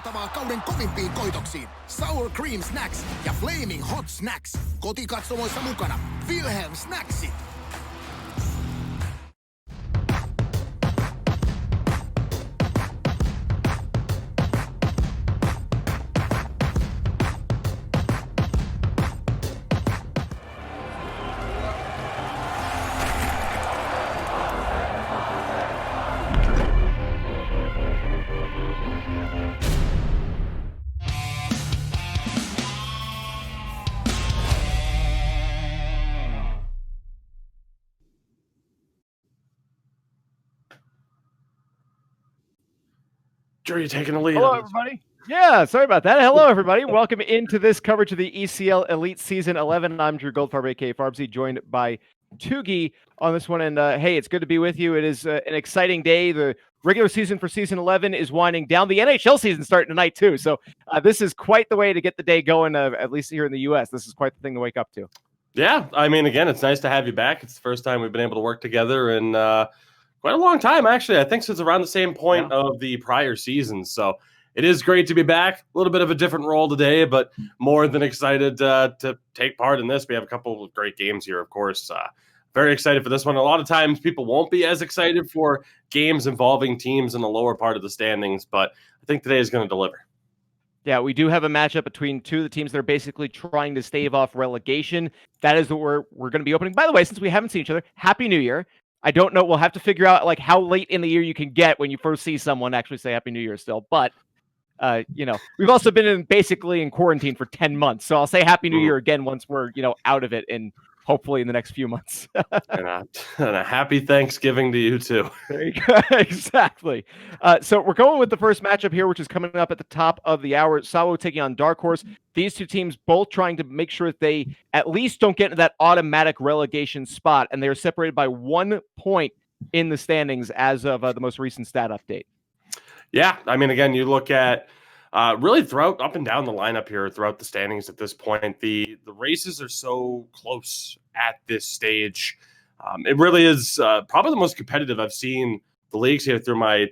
puhaltamaan kauden kovimpiin koitoksiin. Sour Cream Snacks ja Flaming Hot Snacks. Kotikatsomoissa mukana Wilhelm Snacksit. Drew, you taking the lead. Hello, everybody. Yeah, sorry about that. Hello, everybody. Welcome into this coverage of the ECL Elite Season 11. I'm Drew Goldfarb, aka Farbsy, joined by Tugi on this one. And hey, it's good to be with you. It is an exciting day. The regular season for Season 11 is winding down. The NHL season starting tonight, too. So this is quite the way to get the day going, at least here in the U.S. This is quite the thing to wake up to. Yeah, I mean, again, it's nice to have you back. It's the first time we've been able to work together in quite a long time, actually. I think since around the same point of the prior season. So it is great to be back. A little bit of a different role today, but more than excited to take part in this. We have a couple of great games here, of course. Very excited for this one. A lot of times people won't be as excited for games involving teams in the lower part of the standings, but I think today is going to deliver. Yeah, we do have a matchup between two of the teams that are basically trying to stave off relegation. That is what we're going to be opening. By the way, since we haven't seen each other, Happy New Year. I don't know. We'll have to figure out like how late in the year you can get when you first see someone actually say Happy New Year still. But, we've also been basically in quarantine for 10 months. So I'll say Happy New Year again once we're, out of it and hopefully in the next few months. and a happy Thanksgiving to you too. There you go. Exactly. So we're going with the first matchup here, which is coming up at the top of the hour. SAWO taking on Dark Horse. These two teams both trying to make sure that they at least don't get into that automatic relegation spot, and they're separated by 1 point in the standings as of the most recent stat update. Yeah, I mean, again, you look at really throughout up and down the lineup here throughout the standings at this point, the races are so close at this stage. It really is probably the most competitive I've seen the leagues here through my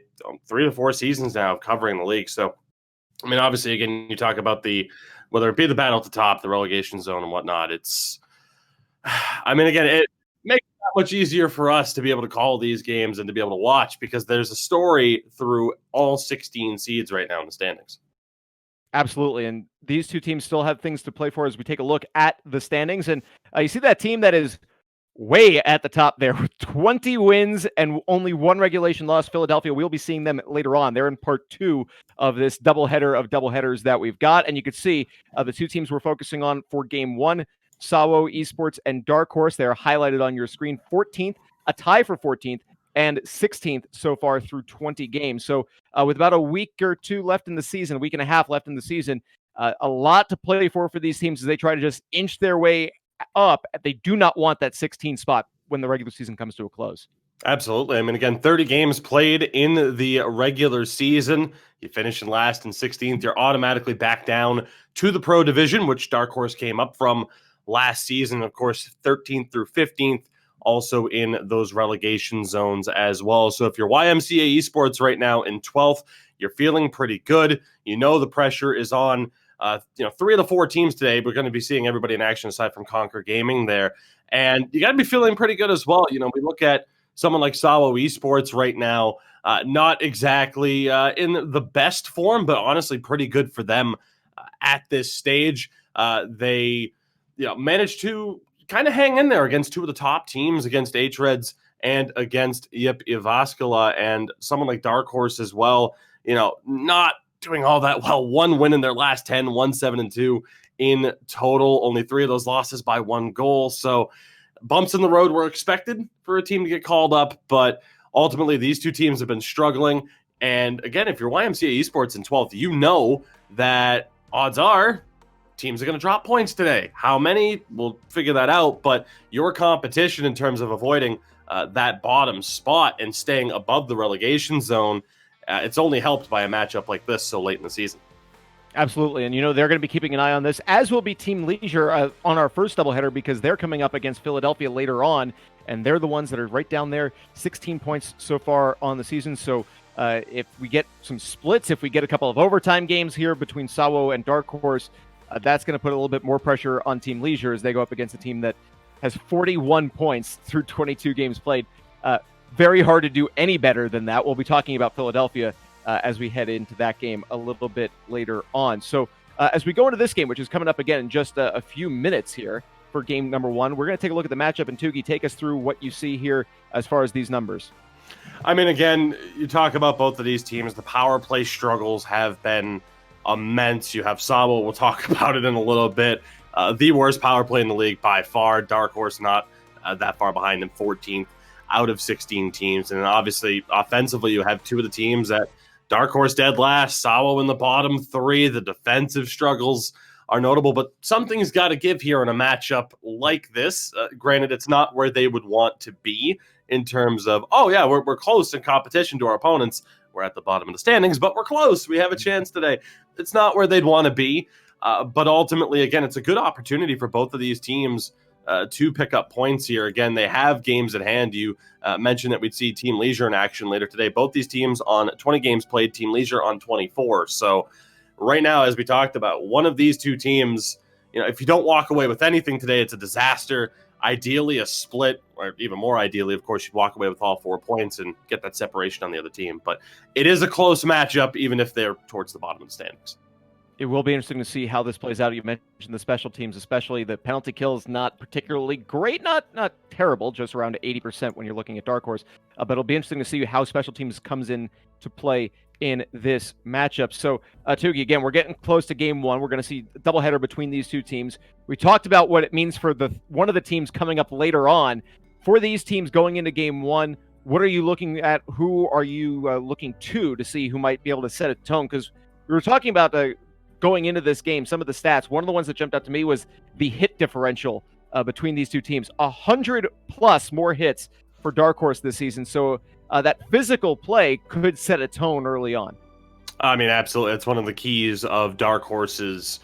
3 to 4 seasons now of covering the league. So, I mean, obviously, again, you talk about whether it be the battle at the top, the relegation zone and whatnot. It's, I mean, again, it makes it that much easier for us to be able to call these games and to be able to watch because there's a story through all 16 seeds right now in the standings. Absolutely. And these two teams still have things to play for as we take a look at the standings. And you see that team that is way at the top there with 20 wins and only 1 regulation loss, Philadelphia. We'll be seeing them later on. They're in part 2 of this doubleheader of doubleheaders that we've got. And you can see the two teams we're focusing on for game 1, SAWO Esports and Dark Horse. They're highlighted on your screen. 14th, a tie for 14th. And 16th so far through 20 games. So with about a week or two left in the season, a week and a half left in the season, a lot to play for these teams as they try to just inch their way up. They do not want that 16 spot when the regular season comes to a close. Absolutely. I mean, again, 30 games played in the regular season. You finish in last and 16th. You're automatically back down to the Pro Division, which Dark Horse came up from last season. Of course, 13th through 15th. Also in those relegation zones as well. So if you're YMCA Esports right now in 12th, you're feeling pretty good. You know the pressure is on 3 of the 4 teams today. We're going to be seeing everybody in action aside from Conquer Gaming there. And you got to be feeling pretty good as well. We look at someone like SAWO Esports right now, not exactly in the best form, but honestly pretty good for them at this stage. They managed to kind of hang in there against 2 of the top teams, against H-Reds and against Jyp and someone like Dark Horse as well, not doing all that well. 1 win in their last 10, 1-7-2 in total. Only 3 of those losses by 1 goal. So bumps in the road were expected for a team to get called up, but ultimately these 2 teams have been struggling. And again, if you're YMCA Esports in 12th, you know that odds are teams are going to drop points today. How many? We'll figure that out. But your competition in terms of avoiding that bottom spot and staying above the relegation zone, it's only helped by a matchup like this so late in the season. Absolutely. And, they're going to be keeping an eye on this, as will be Team Leisure on our first doubleheader because they're coming up against Philadelphia later on. And they're the ones that are right down there, 16 points so far on the season. So If we get some splits, if we get a couple of overtime games here between SAWO and Dark Horse, that's going to put a little bit more pressure on Team Leisure as they go up against a team that has 41 points through 22 games played. Very hard to do any better than that. We'll be talking about Philadelphia as we head into that game a little bit later on. So as we go into this game, which is coming up again in just a few minutes here for game number one, we're going to take a look at the matchup. And Tugi, take us through what you see here as far as these numbers. I mean, again, you talk about both of these teams. The power play struggles have been immense. You have SAWO, we'll talk about it in a little bit. The worst power play in the league by far. Dark Horse not that far behind them, 14th out of 16 teams. And obviously, offensively, you have two of the teams that Dark Horse dead last, SAWO in the bottom three. The defensive struggles are notable, but something's got to give here in a matchup like this. Granted, it's not where they would want to be in terms of, oh yeah, we're close in competition to our opponents. We're at the bottom of the standings, but we're close. We have a chance today. It's not where they'd want to be. But ultimately, again, it's a good opportunity for both of these teams to pick up points here. Again, they have games at hand. You mentioned that we'd see Team Leisure in action later today. Both these teams on 20 games played, Team Leisure on 24. So right now, as we talked about, one of these two teams, if you don't walk away with anything today, it's a disaster. Ideally, a split, or even more ideally, of course, you'd walk away with all 4 points and get that separation on the other team. But it is a close matchup, even if they're towards the bottom of the standings. It will be interesting to see how this plays out. You mentioned the special teams, especially the penalty kills, not particularly great, not terrible, just around 80% when you're looking at Dark Horse. But it'll be interesting to see how special teams comes in to play in this matchup. So, Tugi, again, we're getting close to game one. We're going to see a doubleheader between these two teams. We talked about what it means for one of the teams coming up later on. For these teams going into game one, what are you looking at? Who are you looking to see who might be able to set a tone? Because we were talking about going into this game, some of the stats. One of the ones that jumped out to me was the hit differential between these two teams. 100 plus more hits for Dark Horse this season. So that physical play could set a tone early on. I mean, absolutely. It's one of the keys of Dark Horse's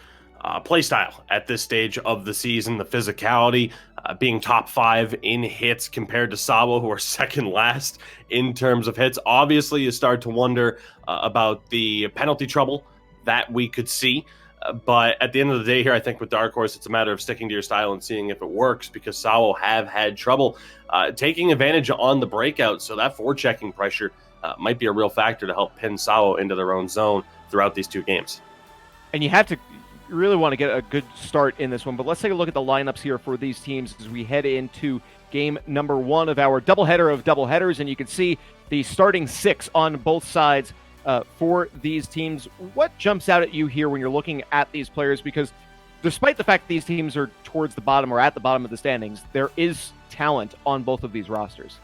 play style at this stage of the season. The physicality, being top 5 in hits compared to SAWO, who are second last in terms of hits. Obviously, you start to wonder about the penalty trouble that we could see. But at the end of the day here, I think with Dark Horse, it's a matter of sticking to your style and seeing if it works, because SAWO have had trouble taking advantage on the breakout. So that forechecking pressure might be a real factor to help pin SAWO into their own zone throughout these two games. And you really want to get a good start in this one. But let's take a look at the lineups here for these teams as we head into game number one of our doubleheader of doubleheaders. And you can see the starting 6 on both sides for these teams. What jumps out at you here when you're looking at these players? Because despite the fact these teams are towards the bottom or at the bottom of the standings, there is talent on both of these rosters.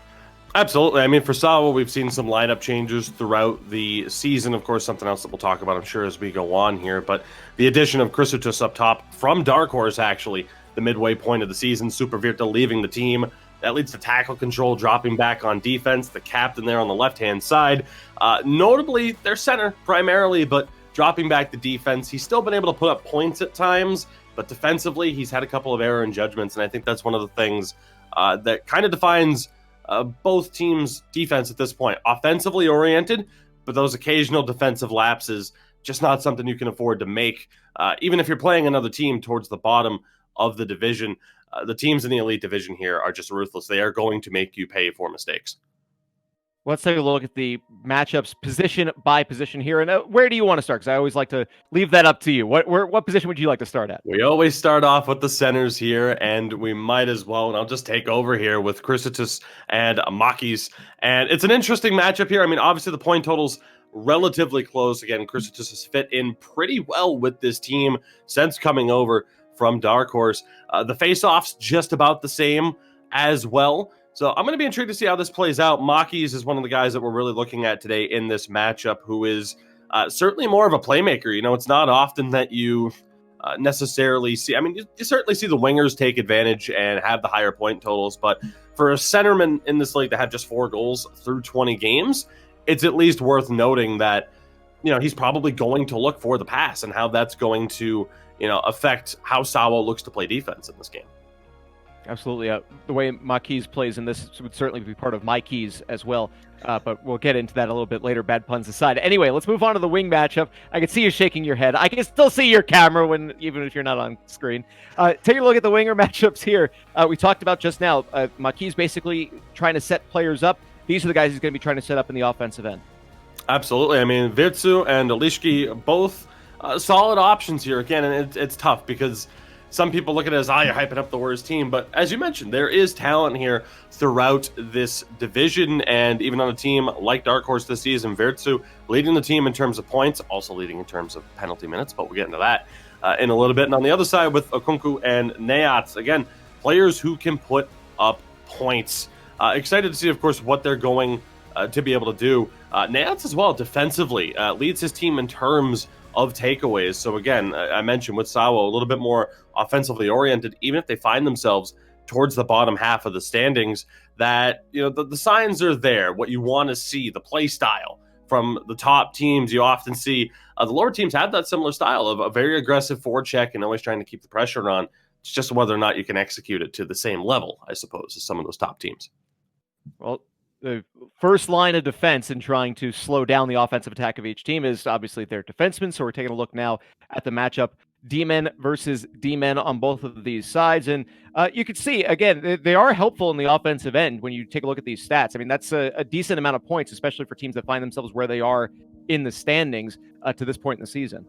Absolutely. I mean, for SAWO, we've seen some lineup changes throughout the season. Of course, something else that we'll talk about, I'm sure, as we go on here. But the addition of Chrysotus up top from Dark Horse, actually, the midway point of the season, Super Virta leaving the team. That leads to tackle control dropping back on defense. The captain there on the left-hand side. Notably, their center primarily, but dropping back the defense. He's still been able to put up points at times, but defensively, he's had a couple of error in judgments, and I think that's one of the things that kind of defines both teams' defense at this point. Offensively oriented, but those occasional defensive lapses, just not something you can afford to make, even if you're playing another team towards the bottom of the division. The teams in the elite division here are just ruthless. They are going to make you pay for mistakes. Let's take a look at the matchups position by position here. And where do you want to start? Because I always like to leave that up to you. What position would you like to start at? We always start off with the centers here, and we might as well. And I'll just take over here with Chrysotus and Makis. And it's an interesting matchup here. I mean, obviously the point total's relatively close. Again, Chrysotus has fit in pretty well with this team since coming over from Dark Horse. The face-off's just about the same as well. So I'm going to be intrigued to see how this plays out. Makis is one of the guys that we're really looking at today in this matchup, who is certainly more of a playmaker. It's not often that you necessarily see. I mean, you certainly see the wingers take advantage and have the higher point totals, but for a centerman in this league to have just 4 goals through 20 games, it's at least worth noting that, he's probably going to look for the pass and how that's going to, affect how SAWO looks to play defense in this game. Absolutely. The way Maquis plays in this would certainly be part of my keys as well. But we'll get into that a little bit later, bad puns aside. Anyway, let's move on to the wing matchup. I can see you shaking your head. I can still see your camera even if you're not on screen. Take a look at the winger matchups here. We talked about just now. Maquis basically trying to set players up. These are the guys he's going to be trying to set up in the offensive end. Absolutely. I mean, Virtsu and Olishki, both solid options here. Again, and it's tough because some people look at it as, you're hyping up the worst team. But as you mentioned, there is talent here throughout this division. And even on a team like Dark Horse this season, Virtsu leading the team in terms of points, also leading in terms of penalty minutes. But we'll get into that in a little bit. And on the other side with Okunku and Neats, again, players who can put up points. Excited to see, of course, what they're going to be able to do. Neats as well, defensively, leads his team in terms of takeaways. So again, I mentioned with SAWO, a little bit more offensively oriented, even if they find themselves towards the bottom half of the standings, that, the signs are there, what you want to see, the play style from the top teams. You often see the lower teams have that similar style of a very aggressive forecheck and always trying to keep the pressure on. It's just whether or not you can execute it to the same level, I suppose, as some of those top teams. Well, the first line of defense in trying to slow down the offensive attack of each team is obviously their defensemen. So we're taking a look now at the matchup, D-men versus D-men on both of these sides. And you can see, again, they are helpful in the offensive end when you take a look at these stats. I mean, that's a decent amount of points, especially for teams that find themselves where they are in the standings to this point in the season.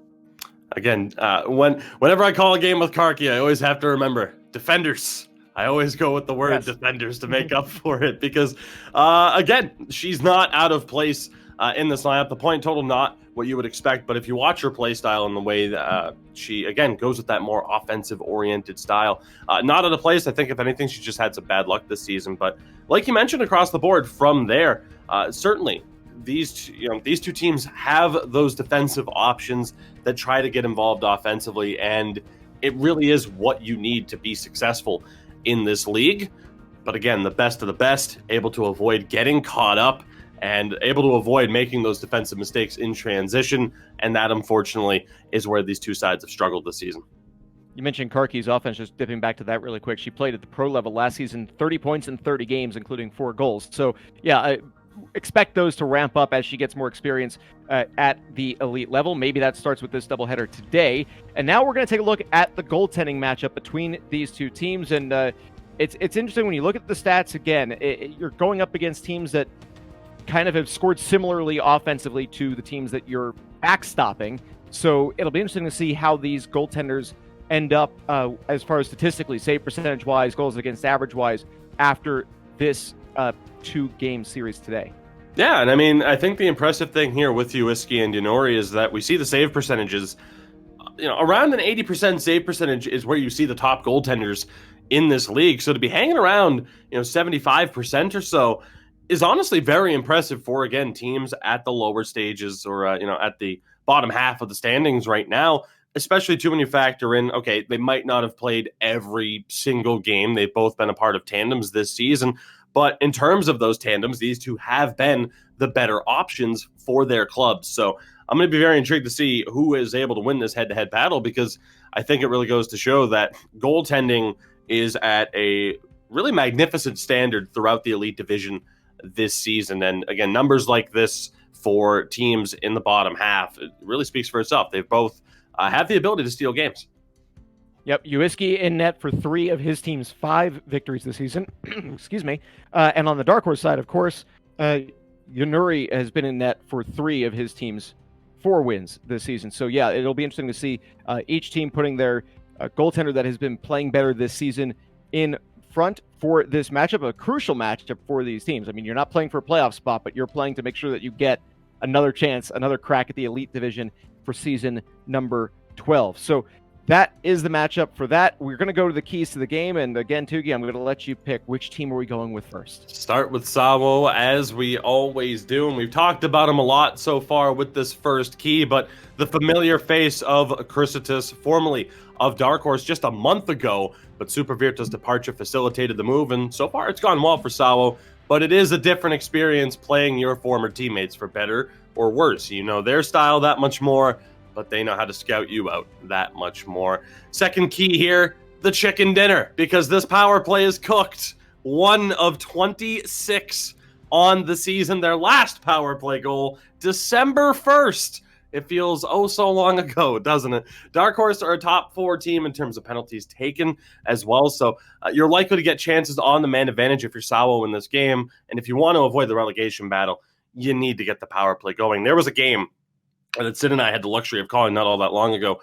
Again, whenever I call a game with Karki, I always have to remember defenders. I always go with the word defenders to make up for it because, again, she's not out of place in this lineup. The point total, not what you would expect, but if you watch her play style and the way that she, again, goes with that more offensive-oriented style, not out of place. I think, if anything, she just had some bad luck this season. But like you mentioned, across the board from there, certainly these two teams have those defensive options that try to get involved offensively, and it really is what you need to be successful in this league. But again, the best of the best, able to avoid getting caught up and able to avoid making those defensive mistakes in transition. And that, unfortunately, is where these two sides have struggled this season. You mentioned Karki's offense, just dipping back to that really quick. She played at the pro level last season, 30 points in 30 games, including 4 goals. So, yeah, I expect those to ramp up as she gets more experience at the elite level. Maybe that starts with this doubleheader today. And now we're going to take a look at the goaltending matchup between these two teams. And it's interesting when you look at the stats again. You're going up against teams that kind of have scored similarly offensively to the teams that you're backstopping. So it'll be interesting to see how these goaltenders end up as far as statistically, save percentage-wise, goals against average-wise, after this 2-game series today. Yeah, and I mean, I think the impressive thing here with Uiski and Yanori is that we see the save percentages, around an 80% save percentage is where you see the top goaltenders in this league. So to be hanging around, 75% or so is honestly very impressive for, again, teams at the lower stages or, at the bottom half of the standings right now, especially too when you factor in, okay, they might not have played every single game. They've both been a part of tandems this season. But in terms of those tandems, these two have been the better options for their clubs. So I'm going to be very intrigued to see who is able to win this head-to-head battle, because I think it really goes to show that goaltending is at a really magnificent standard throughout the elite division this season. And again, numbers like this for teams in the bottom half, it really speaks for itself. They've both have the ability to steal games. Yep, Uiski in net for 3 of his team's 5 victories this season. Excuse me. And on the Dark Horse side, of course, Yanuri has been in net for 3 of his team's 4 wins this season. So, yeah, it'll be interesting to see each team putting their goaltender that has been playing better this season in front for this matchup, a crucial matchup for these teams. I mean, you're not playing for a playoff spot, but you're playing to make sure that you get another chance, another crack at the elite division for season number 12. So, that is the matchup for that. We're going to go to the keys to the game. And again, Tugi, I'm going to let you pick which team are we going with first. Start with SAWO, as we always do. And we've talked about him a lot so far with this first key. But the familiar face of Chrysitis, formerly of Dark Horse, just a month ago. But Super Virta's departure facilitated the move. And so far, it's gone well for SAWO. But it is a different experience playing your former teammates, for better or worse. You know their style that much more, but they know how to scout you out that much more. Second key here, the chicken dinner because this power play is cooked. 1 of 26 on the season. Their last power play goal, December 1st. It feels oh so long ago, doesn't it? Dark Horse are a top 4 team in terms of penalties taken as well. So you're likely to get chances on the man advantage if you're SAWO in this game. And if you want to avoid the relegation battle, you need to get the power play going. There was a game that Sid and I had the luxury of calling not all that long ago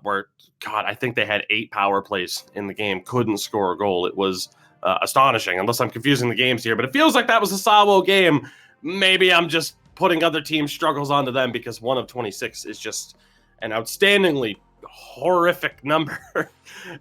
where, God, I think they had 8 power plays in the game, couldn't score a goal. It was astonishing, unless I'm confusing the games here. But it feels like that was a SAWO game. Maybe I'm just putting other teams' struggles onto them because 1 of 26 is just an outstandingly horrific number.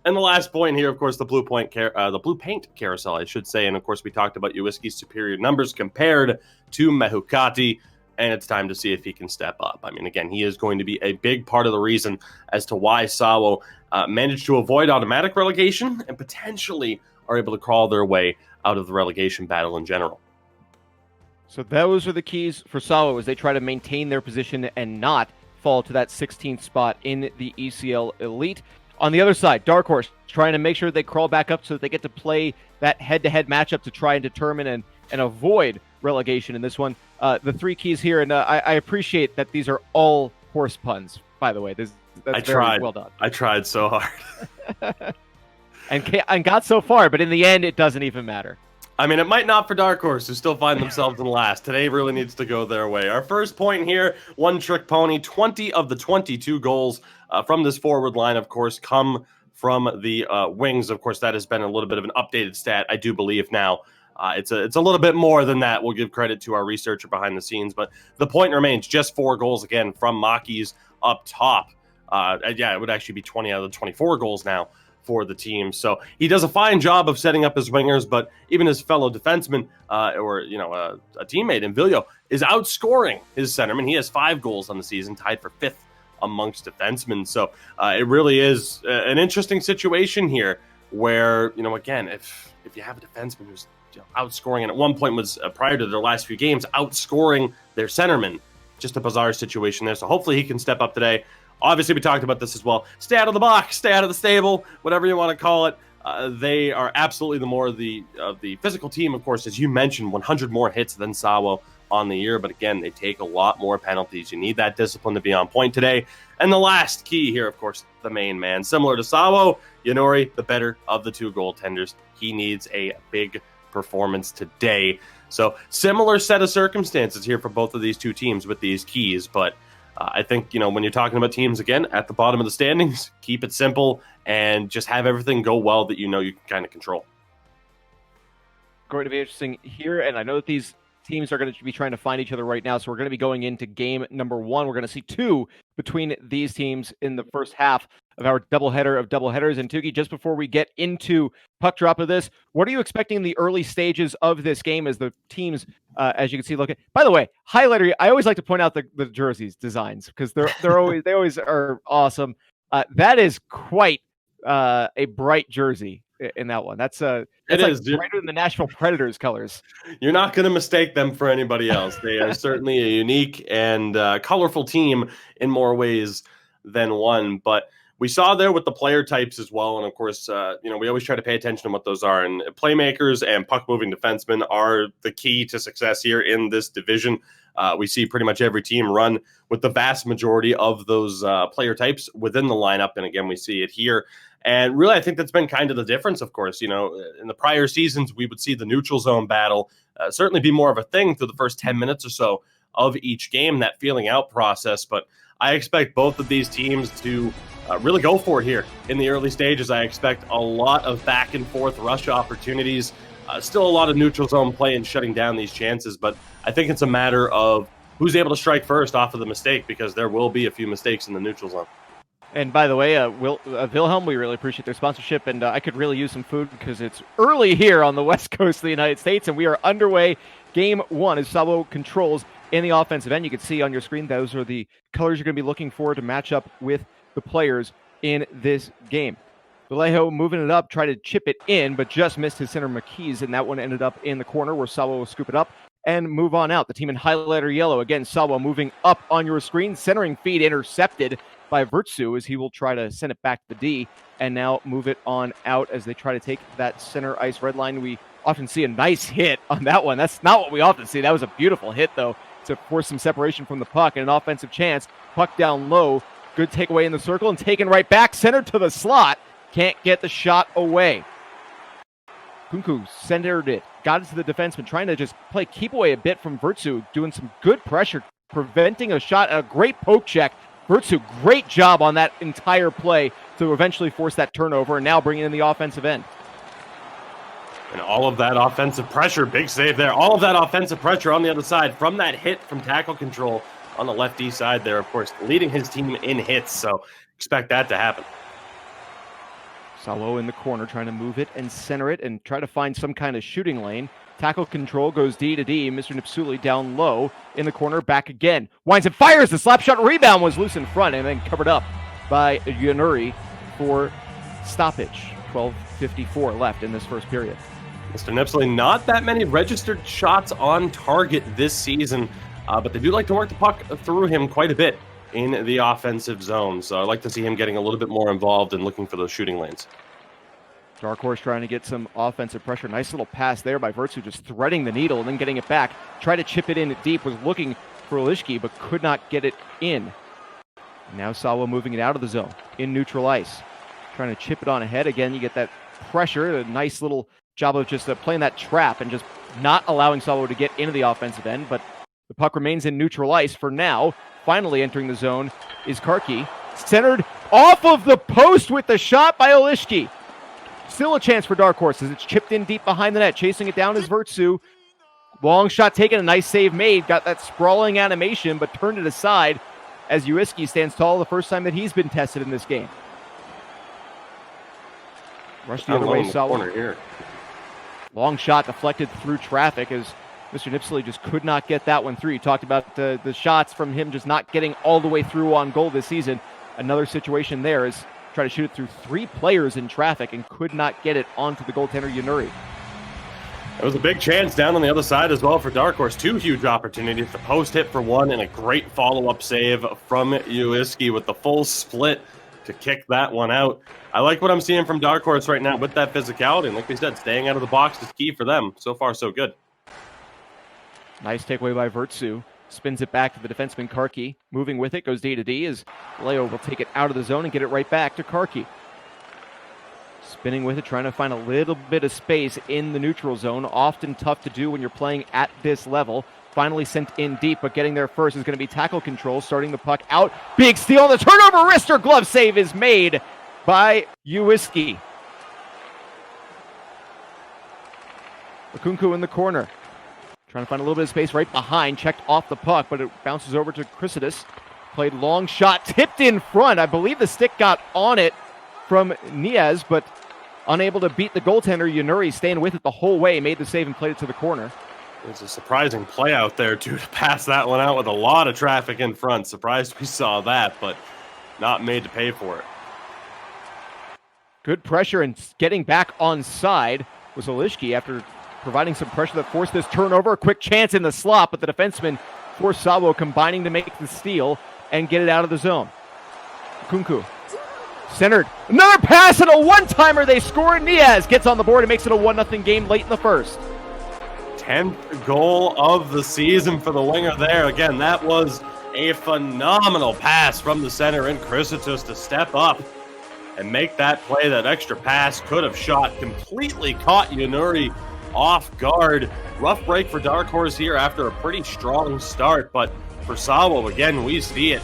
And the last point here, of course, the blue paint carousel, I should say. And of course, we talked about Uiski's superior numbers compared to Mehukati, and it's time to see if he can step up. I mean, again, he is going to be a big part of the reason as to why SAWO managed to avoid automatic relegation and potentially are able to crawl their way out of the relegation battle in general. So those are the keys for SAWO as they try to maintain their position and not fall to that 16th spot in the ECL Elite. On the other side, Dark Horse trying to make sure they crawl back up so that they get to play that head-to-head matchup to try and determine and avoid relegation in this one. The 3 keys here, and I appreciate that these are all horse puns, by the way. That's very well done. I tried so hard. and got so far, but in the end, it doesn't even matter. I mean, it might not for Dark Horse, who still find themselves in last. Today really needs to go their way. Our first point here, one trick pony. 20 of the 22 goals from this forward line, of course, come from the wings. Of course, that has been a little bit of an updated stat, I do believe now. It's a little bit more than that. We'll give credit to our researcher behind the scenes. But the point remains, just 4 goals, again, from Maki's up top. It would actually be 20 out of the 24 goals now for the team. So he does a fine job of setting up his wingers, but even his fellow defenseman a teammate in Vilio is outscoring his centerman. He has 5 goals on the season, tied for 5th amongst defensemen. So it really is an interesting situation here where, again, if you have a defenseman who's outscoring, and at one point was prior to their last few games, outscoring their centerman, just a bizarre situation there. So hopefully he can step up today. Obviously, we talked about this as well. Stay out of the box, stay out of the stable, whatever you want to call it. They are absolutely the more the physical team, of course, as you mentioned, 100 more hits than SAWO on the year. But again, they take a lot more penalties. You need that discipline to be on point today. And the last key here, of course, the main man. Similar to SAWO, Yonori, the better of the 2 goaltenders. He needs a big performance today. So similar set of circumstances here for both of these 2 teams with these keys. But I think, when you're talking about teams, again, at the bottom of the standings, keep it simple and just have everything go well that you can kind of control. Going to be interesting here, and I know that these teams are going to be trying to find each other right now, so we're going to be going into game number 1. We're going to see 2 between these teams in the first half of our doubleheader of doubleheaders. And Tuki, just before we get into puck drop of this, what are you expecting in the early stages of this game as the teams, as you can see, by the way, highlighter, I always like to point out the jerseys designs because they always are awesome. That is quite a bright jersey in that one. That's brighter than the Nashville Predators colors. You're not going to mistake them for anybody else. They are certainly a unique and colorful team in more ways than one. But we saw there with the player types as well. And of course, we always try to pay attention to what those are. And playmakers and puck-moving defensemen are the key to success here in this division. We see pretty much every team run with the vast majority of those player types within the lineup. And again, we see it here. And really, I think that's been kind of the difference, of course. In the prior seasons, we would see the neutral zone battle certainly be more of a thing through the first 10 minutes or so of each game, that feeling out process. But I expect both of these teams to really go for it here in the early stages. I expect a lot of back and forth rush opportunities, still a lot of neutral zone play and shutting down these chances. But I think it's a matter of who's able to strike first off of the mistake, because there will be a few mistakes in the neutral zone. And by the way, Wilhelm, we really appreciate their sponsorship, and I could really use some food because it's early here on the west coast of the United States, and we are underway. Game 1 as SAWO controls in the offensive end. You can see on your screen, those are the colors you're going to be looking for to match up with the players in this game. Vallejo moving it up, tried to chip it in, but just missed his center McKees, and that one ended up in the corner where SAWO will scoop it up and move on out. The team in highlighter yellow, again, SAWO moving up on your screen, centering feed intercepted by Virtsu as he will try to send it back to the D and now move it on out as they try to take that center ice red line. We often see a nice hit on that one. That's not what we often see. That was a beautiful hit, though, to force some separation from the puck and an offensive chance. Puck down low. Good takeaway in the circle and taken right back, centered to the slot. Can't get the shot away. Kunku centered it, got it to the defenseman, trying to just play keep away a bit from Virtsu, doing some good pressure, preventing a shot, a great poke check. Virtsu, great job on that entire play to eventually force that turnover and now bringing in the offensive end. And all of that offensive pressure, big save there, all of that offensive pressure on the other side from that hit from tackle control on the lefty side there, of course, leading his team in hits, so expect that to happen. SAWO in the corner trying to move it and center it and try to find some kind of shooting lane. Tackle control goes D to D. Mr. Nipsuli down low in the corner, back again. Winds and fires. The slap shot rebound was loose in front and then covered up by Yanuri for stoppage. 12:54 left in this first period. Mr. Nipsuli, not that many registered shots on target this season, but they do like to work the puck through him quite a bit in the offensive zone. So I'd like to see him getting a little bit more involved and looking for those shooting lanes. Dark Horse trying to get some offensive pressure. Nice little pass there by Virtsu, just threading the needle and then getting it back. Tried to chip it in deep, was looking for Olishki, but could not get it in. Now SAWO moving it out of the zone in neutral ice. Trying to chip it on ahead. Again, you get that pressure, a nice little job of just playing that trap and just not allowing SAWO to get into the offensive end, but the puck remains in neutral ice for now. Finally entering the zone is Karki. Centered off of the post with the shot by Olishki. Still a chance for Dark Horse as it's chipped in deep behind the net. Chasing it down is Virtsu. Long shot taken, a nice save made. Got that sprawling animation, but turned it aside as Uiski stands tall the first time that he's been tested in this game. Rush the other way, SAWO. Long shot deflected through traffic as Mr. Nipsuli just could not get that one through. You talked about the shots from him just not getting all the way through on goal this season. Another situation there is try to shoot it through three players in traffic and could not get it onto the goaltender Yanuri. It was a big chance down on the other side as well for Dark Horse. Two huge opportunities. The post hit for one and a great follow-up save from Uiski with the full split to kick that one out. I like what I'm seeing from Dark Horse right now with that physicality. And like we said, staying out of the box is key for them. So far, so good. Nice takeaway by Virtsu. Spins it back to the defenseman Karki. Moving with it, goes D to D as Leo will take it out of the zone and get it right back to Karki. Spinning with it, trying to find a little bit of space in the neutral zone. Often tough to do when you're playing at this level. Finally sent in deep, but getting there first is going to be tackle control, starting the puck out. Big steal, the turnover, wrister glove save is made by Uiski. Okunku in the corner. Trying to find a little bit of space right behind. Checked off the puck, but it bounces over to Chrysidis. Played long shot, tipped in front. I believe the stick got on it from Niaz, but unable to beat the goaltender. Yanuri staying with it the whole way. Made the save and played it to the corner. It was a surprising play out there, too, to pass that one out with a lot of traffic in front. Surprised we saw that, but not made to pay for it. Good pressure and getting back on side was Olishki after providing some pressure that forced this turnover. A quick chance in the slot, but the defenseman forced SAWO combining to make the steal and get it out of the zone. Kunku centered. Another pass and a one-timer. They score. Niaz gets on the board and makes it a 1-0 game late in the first. 10th goal of the season for the winger there. Again, that was a phenomenal pass from the center in Chrysitus to step up and make that play. That extra pass could have shot, completely caught Yanuri off guard. Rough break for Dark Horse here after a pretty strong start, but for SAWO, again, we see it.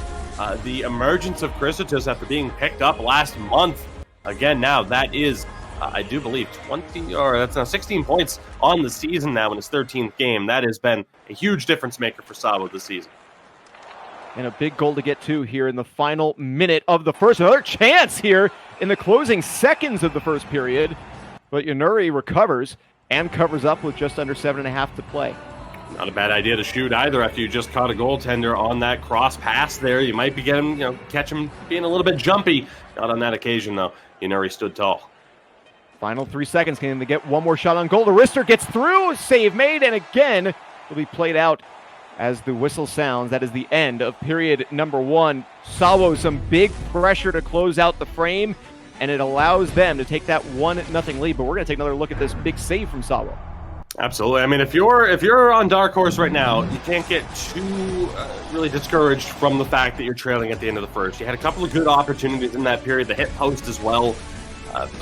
The emergence of Chrysitus after being picked up last month. Again, now that is, I do believe, 16 points on the season now in his 13th game. That has been a huge difference maker for SAWO this season. And a big goal to get to here in the final minute of the first. Another chance here in the closing seconds of the first period. But Yanuri recovers and covers up with just under 7.5 to play. Not a bad idea to shoot either after you just caught a goaltender on that cross pass there. You might be getting, catch him being a little bit jumpy. Not on that occasion, though. Yanuri stood tall. Final 3 seconds. Can they get one more shot on goal? The wrister gets through. Save made, and again will be played out as the whistle sounds. That is the end of period number 1. SAWO some big pressure to close out the frame, and it allows them to take that 1-0 lead. But we're going to take another look at this big save from SAWO. Absolutely. I mean, if you're on Dark Horse right now, you can't get too really discouraged from the fact that you're trailing at the end of the first. You had a couple of good opportunities in that period, the hit post as well.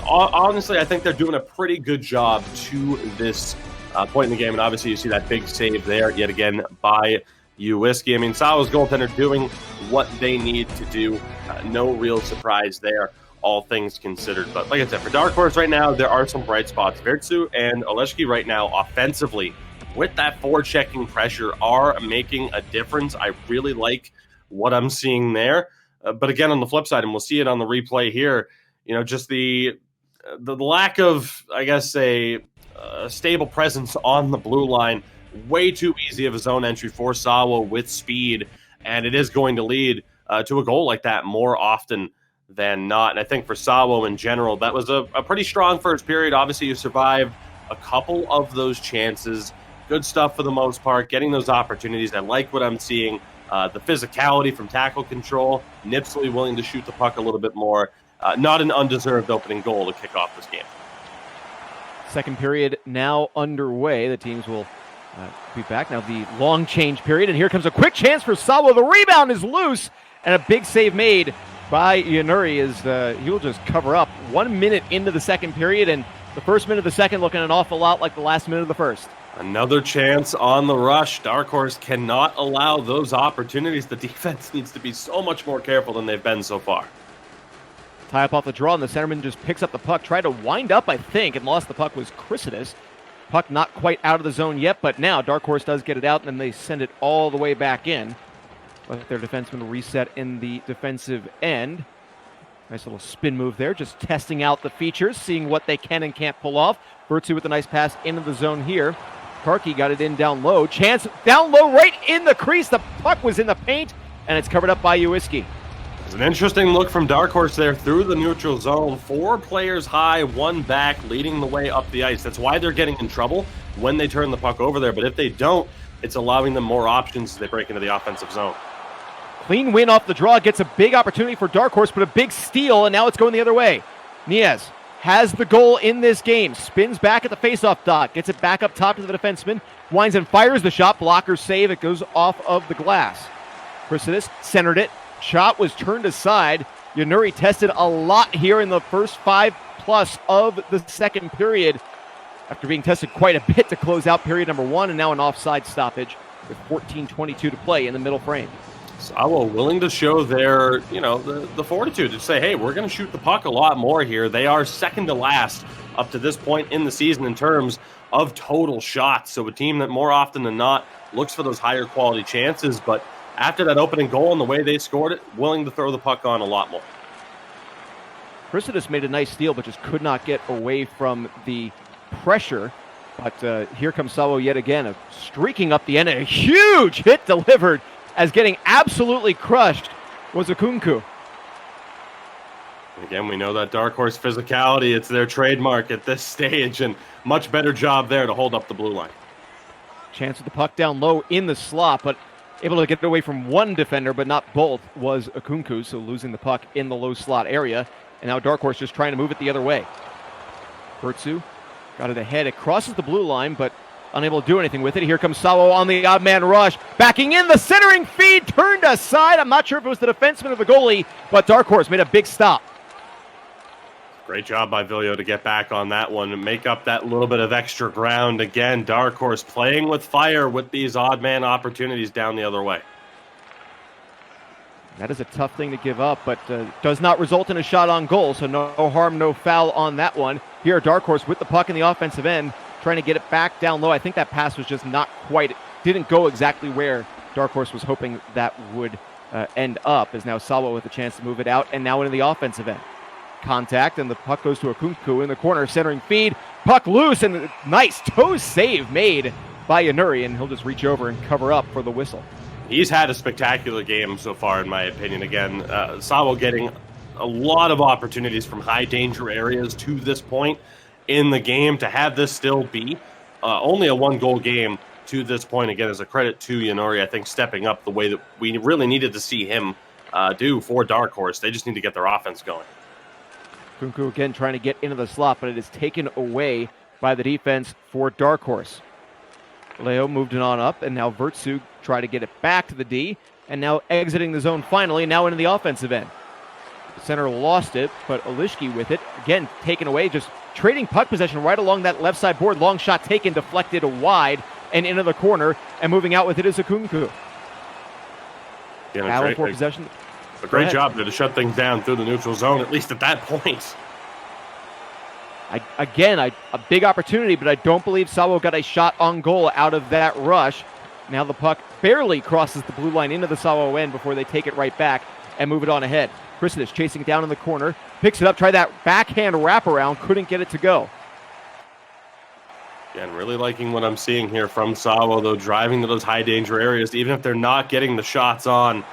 Honestly, I think they're doing a pretty good job to this point in the game, and obviously you see that big save there yet again by Whiskey. I mean, SAWO's goaltender doing what they need to do. No real surprise there, all things considered. But like I said, for Dark Horse right now, there are some bright spots. Virtsu and Oleszki right now, offensively, with that forechecking pressure, are making a difference. I really like what I'm seeing there. But again, on the flip side, and we'll see it on the replay here, just the lack of, I guess, a stable presence on the blue line. Way too easy of a zone entry for SAWO with speed, and it is going to lead to a goal like that more often than not. And I think for SAWO in general, that was a pretty strong first period. Obviously, you survived a couple of those chances. Good stuff for the most part, getting those opportunities. I like what I'm seeing. The physicality from tackle control, Nipsley willing to shoot the puck a little bit more. Not an undeserved opening goal to kick off this game. Second period now underway. The teams will be back. Now the long change period, and here comes a quick chance for SAWO. The rebound is loose, and a big save made by Yanuri as he will just cover up. 1 minute into the second period, and the first minute of the second looking an awful lot like the last minute of the first. Another chance on the rush. Dark Horse cannot allow those opportunities. The defense needs to be so much more careful than they've been so far. Tie up off the draw, and the centerman just picks up the puck. Tried to wind up, I think, and lost the puck was Chrysidis. Puck not quite out of the zone yet, but now Dark Horse does get it out, and then they send it all the way back in. Let their defenseman reset in the defensive end. Nice little spin move there, just testing out the features, seeing what they can and can't pull off. Virtsu with a nice pass into the zone here. Karki got it in down low. Chance down low, right in the crease. The puck was in the paint, and it's covered up by Whiskey. It's an interesting look from Dark Horse there through the neutral zone. 4 players high, 1 back, leading the way up the ice. That's why they're getting in trouble when they turn the puck over there. But if they don't, it's allowing them more options as they break into the offensive zone. Clean win off the draw, gets a big opportunity for Dark Horse, but a big steal, and now it's going the other way. Niaz has the goal in this game, spins back at the faceoff dot, gets it back up top to the defenseman, winds and fires the shot, blocker save, it goes off of the glass. Chrysidis centered it, shot was turned aside. Yanuri tested a lot here in the first 5+ of the second period after being tested quite a bit to close out period number 1, and now an offside stoppage with 14:22 to play in the middle frame. SAWO willing to show their, the fortitude to say, hey, we're going to shoot the puck a lot more here. They are second to last up to this point in the season in terms of total shots. So a team that more often than not looks for those higher quality chances, but after that opening goal and the way they scored it, willing to throw the puck on a lot more. Chrysidis made a nice steal, but just could not get away from the pressure. But here comes SAWO yet again, streaking up the end. A huge hit delivered as getting absolutely crushed was Okunku. Again, we know that Dark Horse physicality, it's their trademark at this stage, and much better job there to hold up the blue line. Chance with the puck down low in the slot, but able to get away from one defender, but not both, was Okunku, so losing the puck in the low slot area. And now Dark Horse just trying to move it the other way. Virtsu got it ahead. It crosses the blue line, but unable to do anything with it. Here comes SAWO on the odd man rush. Backing in, the centering feed turned aside. I'm not sure if it was the defenseman or the goalie, but Dark Horse made a big stop. Great job by Vilio to get back on that one and make up that little bit of extra ground. Again, Dark Horse playing with fire with these odd man opportunities down the other way. That is a tough thing to give up, but does not result in a shot on goal, so no harm, no foul on that one. Here, Dark Horse with the puck in the offensive end, trying to get it back down low. I think that pass was just not quite, didn't go exactly where Dark Horse was hoping that would end up, as now SAWO with a chance to move it out, and now into the offensive end. Contact, and the puck goes to Okunku in the corner, centering feed, puck loose, and a nice toe save made by Yanuri, and he'll just reach over and cover up for the whistle. He's had a spectacular game so far, in my opinion. Again, SAWO getting a lot of opportunities from high danger areas to this point in the game. To have this still be only a 1-goal game to this point. Again, as a credit to Yanori, I think stepping up the way that we really needed to see him do for Dark Horse. They just need to get their offense going. Kunku again trying to get into the slot, but it is taken away by the defense for Dark Horse. Leo moved it on up, and now Vertsu try to get it back to the D, and now exiting the zone finally, now into the offensive end. The center lost it, but Olishki with it, again taken away, just trading puck possession right along that left side board. Long shot taken, deflected wide, and into the corner, and moving out with it is a Kunku. Battle for possession. A great job there to shut things down through the neutral zone, at least at that point. A big opportunity, but I don't believe SAWO got a shot on goal out of that rush. Now the puck barely crosses the blue line into the SAWO end before they take it right back and move it on ahead. Chrysidis chasing it down in the corner, picks it up, try that backhand wraparound, couldn't get it to go. Again, really liking what I'm seeing here from SAWO, though, driving to those high danger areas, even if they're not getting the shots on.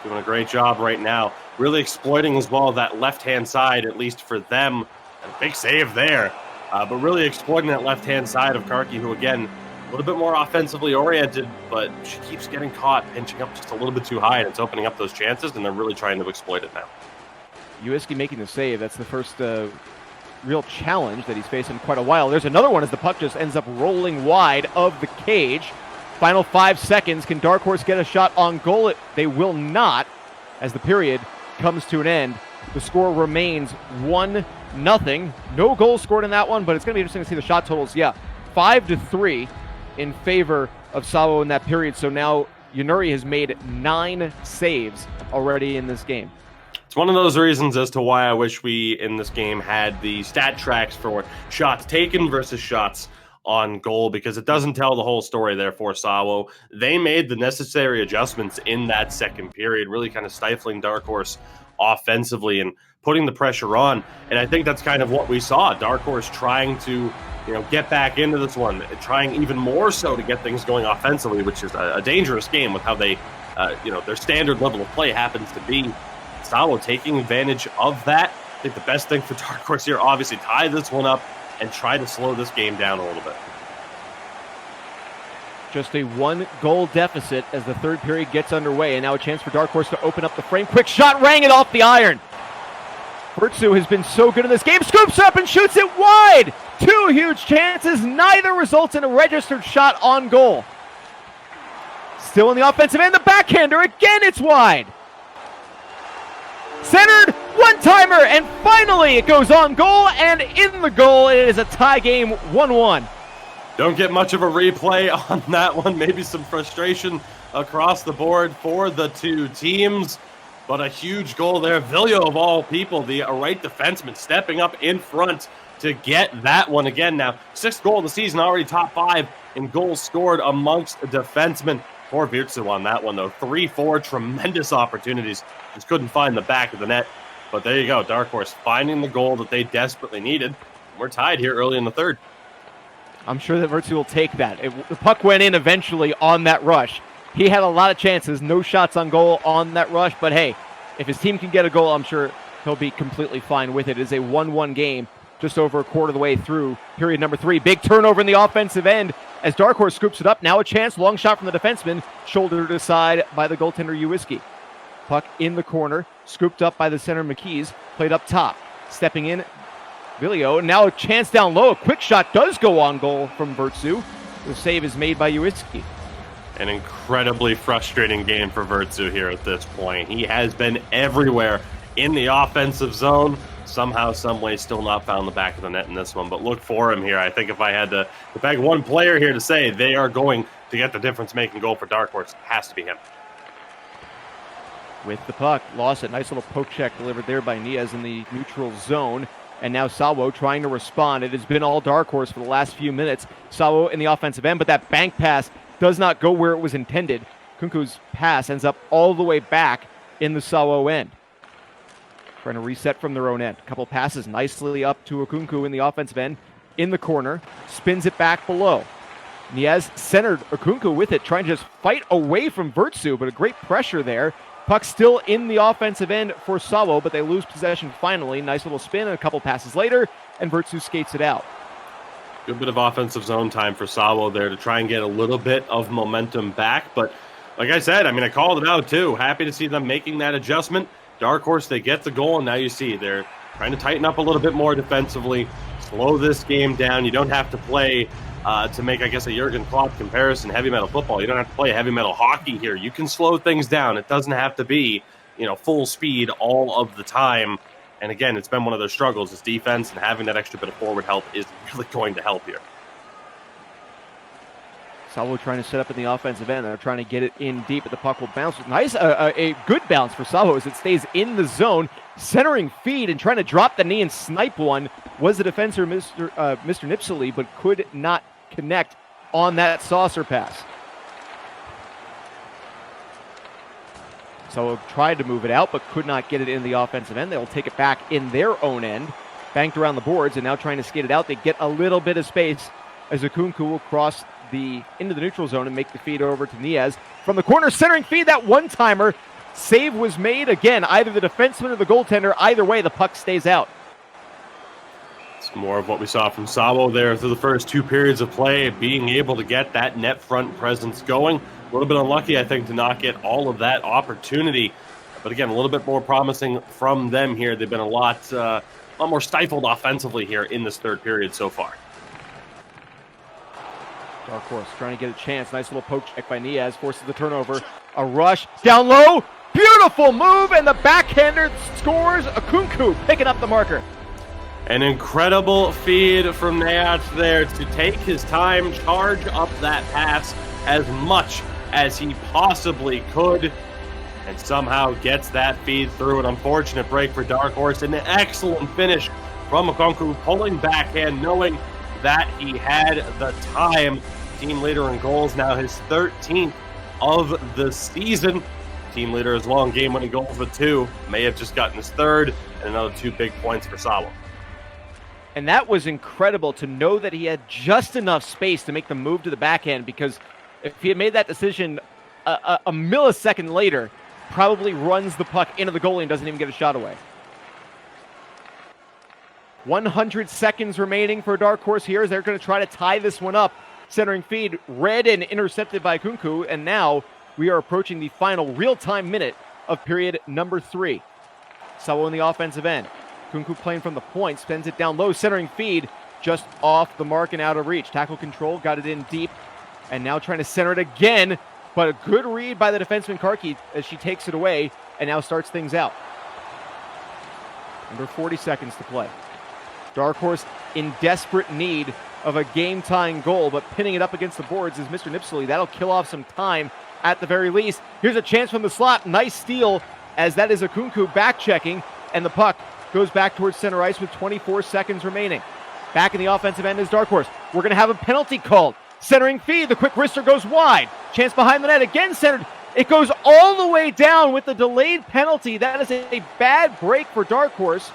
Doing a great job right now. Really exploiting as well that left-hand side, at least for them. A big save there. But really exploiting that left-hand side of Karki, who, again, a little bit more offensively oriented, but she keeps getting caught, pinching up just a little bit too high, and it's opening up those chances, and they're really trying to exploit it now. Uiski making the save. That's the first real challenge that he's faced in quite a while. There's another one as the puck just ends up rolling wide of the cage. Final 5 seconds. Can Dark Horse get a shot on goal? They will not, as the period comes to an end. The score remains 1-0. No goals scored in that one, but it's going to be interesting to see the shot totals. Yeah, 5-3 in favor of SAWO in that period. So now Yanuri has made 9 saves already in this game. It's one of those reasons as to why I wish we, in this game, had the stat tracks for shots taken versus shots on goal, because it doesn't tell the whole story there for SAWO. They made the necessary adjustments in that second period, really kind of stifling Dark Horse offensively and putting the pressure on. And I think that's kind of what we saw. Dark Horse trying to, get back into this one, trying even more so to get things going offensively, which is a dangerous game with how they, their standard level of play happens to be. SAWO taking advantage of that. I think the best thing for Dark Horse here, obviously, tie this one up and try to slow this game down a little bit. Just a 1-goal deficit as the third period gets underway, and now a chance for Dark Horse to open up the frame. Quick shot, rang it off the iron. Vertsu has been so good in this game, scoops up and shoots it wide. 2 huge chances, neither results in a registered shot on goal. Still in the offensive end, the backhander, again it's wide. Centered, one-timer, and finally it goes on goal, and in the goal. It is a tie game, 1-1. Don't get much of a replay on that one. Maybe some frustration across the board for the two teams, but a huge goal there. Vilio, of all people, the right defenseman, stepping up in front to get that one again. Now, 6th goal of the season, already top 5 in goals scored amongst defensemen. Poor Virtsu on that one, though. 3-4, tremendous opportunities. Just couldn't find the back of the net. But there you go, Dark Horse finding the goal that they desperately needed. We're tied here early in the third. I'm sure that Virtsu will take that. The puck went in eventually on that rush. He had a lot of chances, no shots on goal on that rush. But hey, if his team can get a goal, I'm sure he'll be completely fine with it. It is a 1-1 game, just over a quarter of the way through period number 3. Big turnover in the offensive end as Dark Horse scoops it up. Now a chance, long shot from the defenseman, shouldered aside by the goaltender Uiski. Puck in the corner, scooped up by the center McKees, played up top. Stepping in, Vilio. Now a chance down low. A quick shot does go on goal from Vertsu. The save is made by Uiski. An incredibly frustrating game for Vertsu here at this point. He has been everywhere in the offensive zone. Somehow, some way, still not found the back of the net in this one. But look for him here. I think if I had to beg one player here to say they are going to get the difference-making goal for Dark Horse, it has to be him. With the puck, lost it. Nice little poke check delivered there by Niaz in the neutral zone. And now SAWO trying to respond. It has been all Dark Horse for the last few minutes. SAWO in the offensive end, but that bank pass does not go where it was intended. Kunku's pass ends up all the way back in the SAWO end. Trying to reset from their own end. A couple passes nicely up to Okunku in the offensive end. In the corner, spins it back below. Niaz centered Okunku with it, trying to just fight away from Vertsu, but a great pressure there. Puck still in the offensive end for SAWO, but they lose possession finally. Nice little spin and a couple passes later, and Vertsu skates it out. Good bit of offensive zone time for SAWO there to try and get a little bit of momentum back. But like I said, I mean, I called it out too. Happy to see them making that adjustment. Dark Horse, they get the goal, and now you see they're trying to tighten up a little bit more defensively, slow this game down. You don't have to play to make, I guess, a Jurgen Klopp comparison, heavy metal football. You don't have to play heavy metal hockey here. You can slow things down. It doesn't have to be, full speed all of the time. And again, it's been one of their struggles is defense, and having that extra bit of forward help is really going to help here. SAWO trying to set up in the offensive end. They're trying to get it in deep, but the puck will bounce. Nice, a good bounce for SAWO as it stays in the zone. Centering feed and trying to drop the knee and snipe one was the defender, Mr. Nipsely, but could not connect on that saucer pass. SAWO tried to move it out, but could not get it in the offensive end. They'll take it back in their own end. Banked around the boards and now trying to skate it out. They get a little bit of space as Akunku will cross into the neutral zone and make the feed over to Niaz. From the corner, centering feed, that one-timer. Save was made again, either the defenseman or the goaltender. Either way, the puck stays out. It's more of what we saw from SAWO there through the first 2 periods of play, being able to get that net front presence going. A little bit unlucky, I think, to not get all of that opportunity. But again, a little bit more promising from them here. They've been a lot more stifled offensively here in this third period so far. Dark Horse trying to get a chance. Nice little poke check by Niaz. Forces the turnover. A rush. Down low. Beautiful move. And the backhander scores. Akunku picking up the marker. An incredible feed from Niaz there to take his time, charge up that pass as much as he possibly could, and somehow gets that feed through. An unfortunate break for Dark Horse. An excellent finish from Akunku, pulling backhand, knowing that he had the time. Team leader in goals, now his 13th of the season. Team leader has long game-winning goals with 2. May have just gotten his 3rd, and another 2 big points for SAWO. And that was incredible to know that he had just enough space to make the move to the backhand, because if he had made that decision a millisecond later, probably runs the puck into the goalie and doesn't even get a shot away. 100 seconds remaining for Dark Horse here as they're going to try to tie this one up. Centering feed, read and intercepted by Kunku, and now we are approaching the final real-time minute of period number 3. SAWO in the offensive end. Kunku playing from the point, spins it down low, centering feed, just off the mark and out of reach. Tackle control, got it in deep, and now trying to center it again, but a good read by the defenseman Karki as she takes it away and now starts things out. Under 40 seconds to play. Dark Horse in desperate need of a game-tying goal, but pinning it up against the boards is Mr. Nipsely. That'll kill off some time at the very least. Here's a chance from the slot. Nice steal as that is Akunku back-checking, and the puck goes back towards center ice with 24 seconds remaining. Back in the offensive end is Dark Horse. We're going to have a penalty called. Centering feed, the quick wrister goes wide. Chance behind the net, again centered. It goes all the way down with the delayed penalty. That is a bad break for Dark Horse,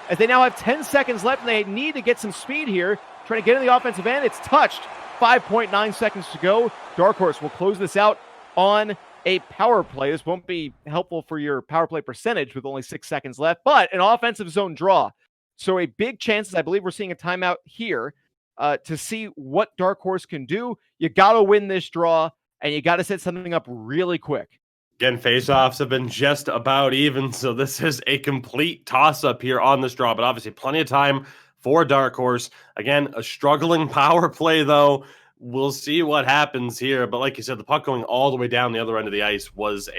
as they now have 10 seconds left, and they need to get some speed here. Trying to get in the offensive end. It's touched. 5.9 seconds to go. Dark Horse will close this out on a power play. This won't be helpful for your power play percentage with only 6 seconds left, but an offensive zone draw. So a big chance, I believe we're seeing a timeout here to see what Dark Horse can do. You got to win this draw, and you got to set something up really quick. Again, faceoffs have been just about even, so this is a complete toss-up here on this draw, but obviously plenty of time for Dark Horse. Again, a struggling power play, though. We'll see what happens here. But like you said, the puck going all the way down the other end of the ice was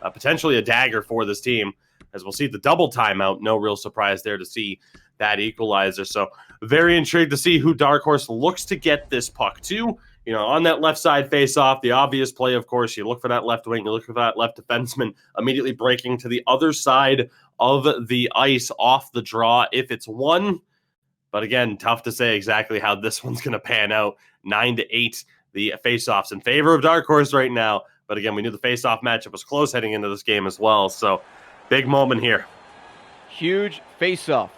potentially a dagger for this team. As we'll see the double timeout, no real surprise there to see that equalizer. So very intrigued to see who Dark Horse looks to get this puck to. On that left side face-off, the obvious play, of course, you look for that left wing, you look for that left defenseman immediately breaking to the other side of the ice off the draw if it's one. But again, tough to say exactly how this one's going to pan out. 9-8, the face-offs in favor of Dark Horse right now. But again, we knew the face-off matchup was close heading into this game as well. So big moment here. Huge face-off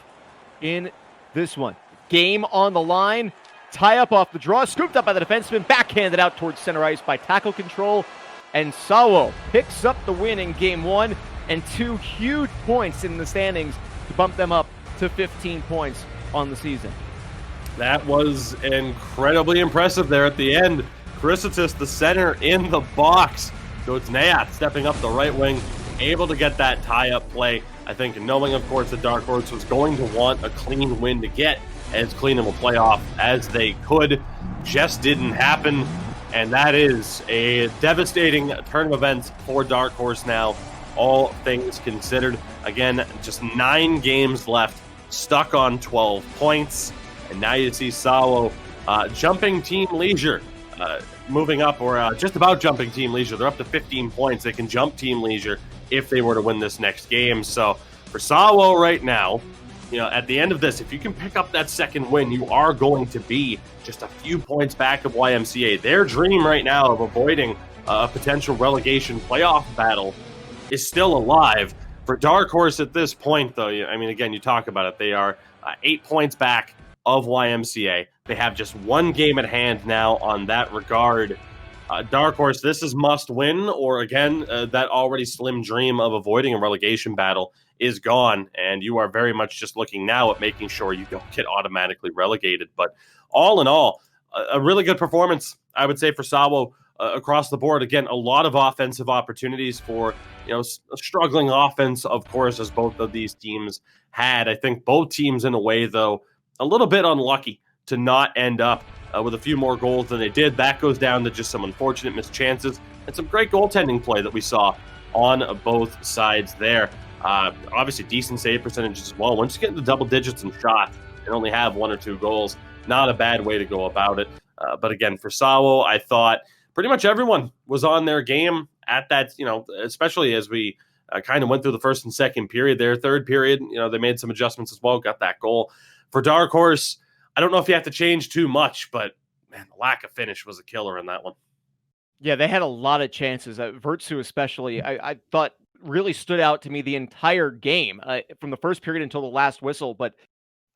in this one. Game on the line. Tie up off the draw. Scooped up by the defenseman. Backhanded out towards center ice by tackle control. And SAWO picks up the win in game 1. And 2 huge points in the standings to bump them up to 15 points on the season. That was incredibly impressive there at the end. Chrysitis, the center, in the box. So it's Nayath stepping up the right wing, able to get that tie-up play. I think knowing, of course, that Dark Horse was going to want a clean win to get as clean of a playoff as they could. Just didn't happen. And that is a devastating turn of events for Dark Horse now, all things considered. Again, just 9 games left, stuck on 12 points. And now you see SAWO jumping Team Leisure, moving up, or just about jumping Team Leisure. They're up to 15 points. They can jump Team Leisure if they were to win this next game. So for SAWO right now, at the end of this, if you can pick up that second win, you are going to be just a few points back of YMCA. Their dream right now of avoiding a potential relegation playoff battle is still alive. For Dark Horse at this point, though, again, you talk about it. They are 8 points back of YMCA. They have just 1 game at hand now on that regard. Dark Horse, this is must win, or again, that already slim dream of avoiding a relegation battle is gone, and you are very much just looking now at making sure you don't get automatically relegated. But all in all, a really good performance, I would say, for SAWO across the board. Again, a lot of offensive opportunities for a struggling offense, of course, as both of these teams had. I think both teams, in a way, though, a little bit unlucky to not end up with a few more goals than they did. That goes down to just some unfortunate missed chances and some great goaltending play that we saw on both sides there. Obviously, decent save percentages as well. Once you get into double digits in shots and only have 1 or 2 goals, not a bad way to go about it. But again, for SAWO, I thought pretty much everyone was on their game at that, especially as we kind of went through the first and second period there. Third period, they made some adjustments as well, got that goal. For Dark Horse, I don't know if you have to change too much, but man, the lack of finish was a killer in that one. Yeah, they had a lot of chances. Vertsu especially, I thought really stood out to me the entire game, from the first period until the last whistle. But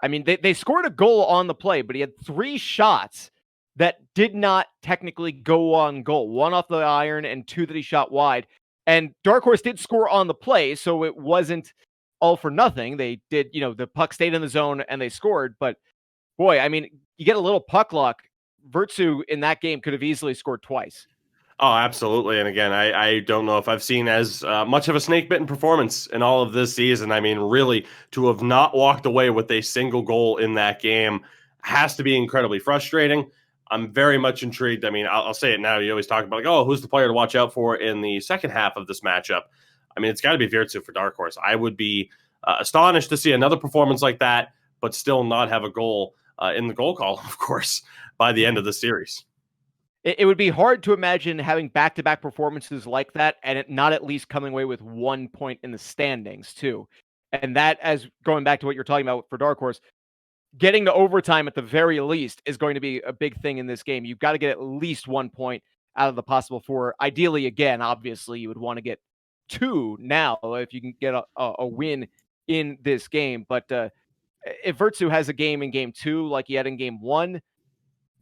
they scored a goal on the play, but he had 3 shots that did not technically go on goal. 1 off the iron and 2 that he shot wide. And Dark Horse did score on the play, so it wasn't all for nothing. They did, the puck stayed in the zone and they scored. But boy, you get a little puck luck. Vertsu in that game could have easily scored twice. Oh, absolutely. And again, I don't know if I've seen as much of a snake-bitten performance in all of this season. Really, to have not walked away with a single goal in that game has to be incredibly frustrating. I'm very much intrigued. I'll say it now. You always talk about, who's the player to watch out for in the second half of this matchup? It's got to be Vertsu for Dark Horse. I would be astonished to see another performance like that, but still not have a goal in the goal column, of course, by the end of the series. It would be hard to imagine having back-to-back performances like that and it not at least coming away with 1 point in the standings, too. And that, as going back to what you're talking about for Dark Horse, getting to overtime at the very least is going to be a big thing in this game. You've got to get at least 1 point out of the possible 4. Ideally, again, obviously, you would want to get 2 now if you can get a win in this game. But if Vertsu has a game in game 2 like he had in game 1,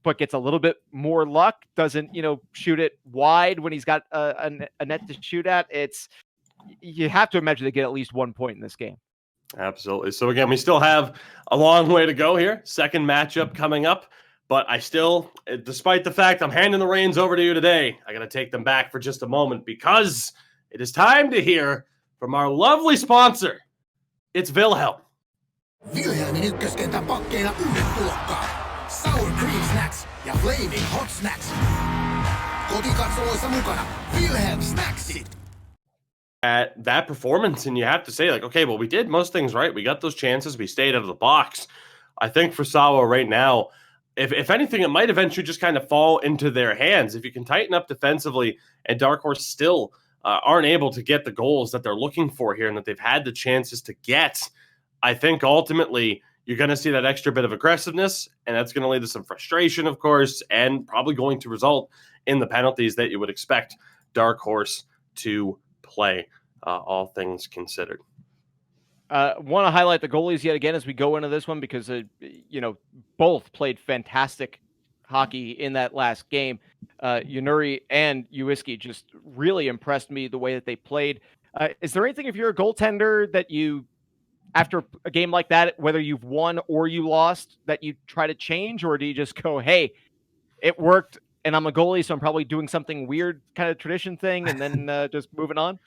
but gets a little bit more luck, doesn't, shoot it wide when he's got a net to shoot at, you have to imagine they get at least 1 point in this game. Absolutely. So again, we still have a long way to go here. Second matchup coming up, but I still, despite the fact I'm handing the reins over to you today, I got to take them back for just a moment because it is time to hear from our lovely sponsor. It's Wilhelm. Wilhelmin ykköskentän pakkeina uudet tulokkaat. Sour Cream Snacks ja Flaming Hot Snacks. Kotikatsomoissa mukana Wilhelm Snacksit. At that performance, and you have to say, okay, well, we did most things right. We got those chances. We stayed out of the box. I think for SAWO right now, if anything, it might eventually just kind of fall into their hands. If you can tighten up defensively and Dark Horse still aren't able to get the goals that they're looking for here and that they've had the chances to get, I think ultimately you're going to see that extra bit of aggressiveness, and that's going to lead to some frustration, of course, and probably going to result in the penalties that you would expect Dark Horse to play, all things considered. Want to highlight the goalies yet again as we go into this one because, both played fantastic hockey in that last game. Yunuri and Uiski just really impressed me the way that they played. Is there anything, if you're a goaltender, that you after a game like that, whether you've won or you lost, that you try to change, or do you just go, hey, it worked and I'm a goalie, so I'm probably doing something weird kind of tradition thing, and then just moving on?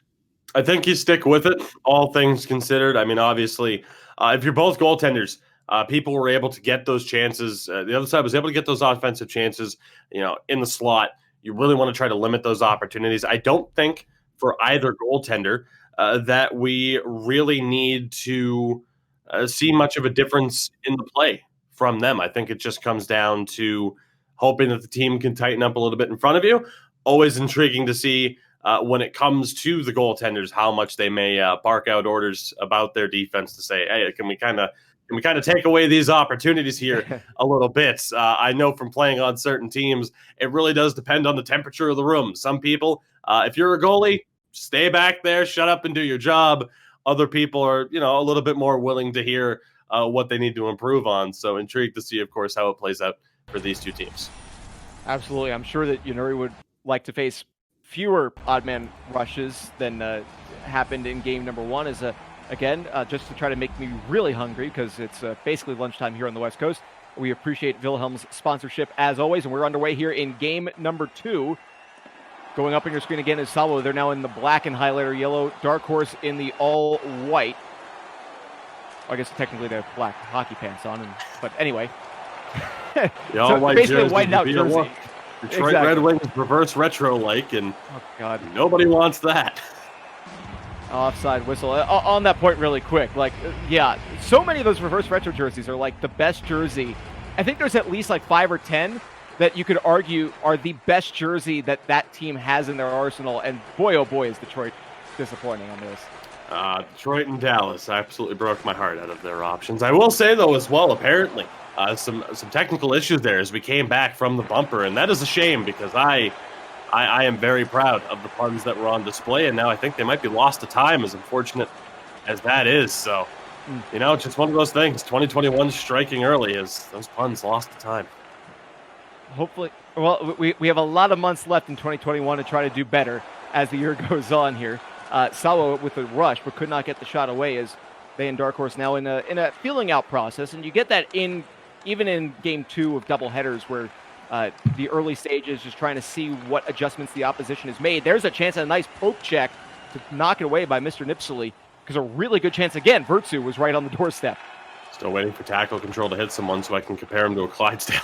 I think you stick with it, all things considered. I mean, obviously, if you're both goaltenders, people were able to get those chances. The other side was able to get those offensive chances, in the slot. You really want to try to limit those opportunities. I don't think for either goaltender that we really need to see much of a difference in the play from them. I think it just comes down to hoping that the team can tighten up a little bit in front of you. Always intriguing to see when it comes to the goaltenders how much they may bark out orders about their defense to say, hey, can we kind of take away these opportunities here a little bit? I know from playing on certain teams, it really does depend on the temperature of the room. Some people, if you're a goalie, stay back there, shut up and do your job. Other people are, a little bit more willing to hear what they need to improve on. So intrigued to see, of course, how it plays out for these two teams. Absolutely. I'm sure that Yanuri would like to face fewer odd man rushes than happened in game number one, as again, just to try to make me really hungry, because it's basically lunchtime here on the West Coast. We appreciate Wilhelm's sponsorship as always, and we're underway here in game number 2. Going up on your screen again is SAWO. They're now in the black and highlighter yellow. Dark Horse in the all white. I guess technically they have black hockey pants on, but anyway. The all white basically jersey, a white out jersey. Detroit Red Wings reverse retro-like, and God, nobody wants that. Offside whistle. On that point really quick, so many of those reverse retro jerseys are like the best jersey. I think there's at least like 5 or 10 that you could argue are the best jersey that team has in their arsenal, and boy, oh boy, is Detroit disappointing on this. Detroit and Dallas absolutely broke my heart out of their options. I will say, though, as well, apparently, some technical issues there as we came back from the bumper, and that is a shame, because I am very proud of the puns that were on display, and now I think they might be lost to time, as unfortunate as that is. So, just one of those things. 2021 striking early as those puns lost to time. Hopefully, well, we have a lot of months left in 2021 to try to do better as the year goes on here. SAWO with a rush, but could not get the shot away, as they and Dark Horse now in a feeling out process, and you get that even in game 2 of double headers, where the early stages just trying to see what adjustments the opposition has made. There's a chance at a nice poke check to knock it away by Mr. Nipsely, because a really good chance again. Virtue was right on the doorstep. Still waiting for tackle control to hit someone so I can compare him to a Clydesdale.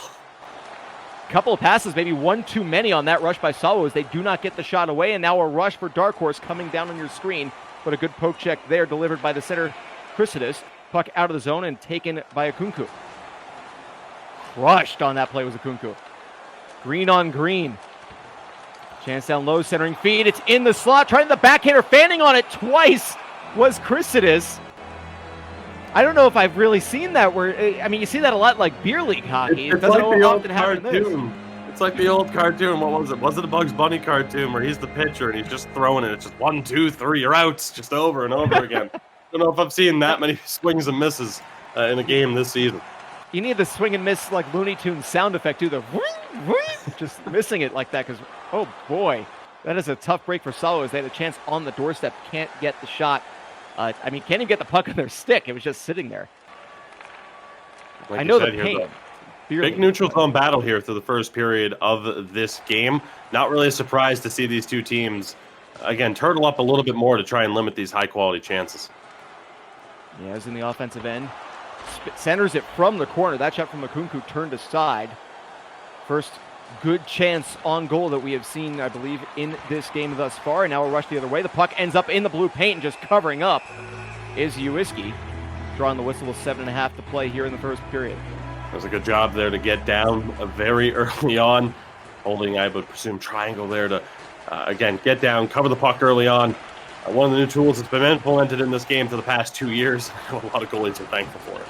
Couple of passes, maybe one too many on that rush by SAWO, as they do not get the shot away, and now a rush for Dark Horse coming down on your screen, but a good poke check there delivered by the center Chrysidis. Puck out of the zone and taken by Akunku. Crushed on that play was Akunku. Green on green. Chance down low, centering feed. It's in the slot, trying the backhander, fanning on it twice was Chrysidis. I don't know if I've really seen that you see that a lot like beer league hockey. It's doesn't like the old often happen in this. cartoon. It's like the old cartoon. What was it? Was it a Bugs Bunny cartoon where he's the pitcher and he's just throwing it? It's just 1, 2, 3, you're out, just over and over again. I don't know if I've seen that many swings and misses in a game this season. You need the swing and miss like Looney Tunes sound effect too. The just missing it like that, because oh boy, that is a tough break for SAWO, as they had a chance on the doorstep, can't get the shot. Can't even get the puck on their stick. It was just sitting there. Like I know the pain. Big neutral zone battle here through the first period of this game. Not really surprised to see these two teams, again, turtle up a little bit more to try and limit these high-quality chances. Yeah, as in the offensive end. Centers it from the corner. That shot from Akunku turned aside. First good chance on goal that we have seen, I believe, in this game thus far. And now a rush the other way. The puck ends up in the blue paint, and just covering up is Uiski. Drawing the whistle with 7.5 to play here in the first period. That was a good job there to get down very early on. Holding, I would presume, triangle there to, again, get down, cover the puck early on. One of the new tools that's been implemented in this game for the past 2 years. A lot of goalies are thankful for it.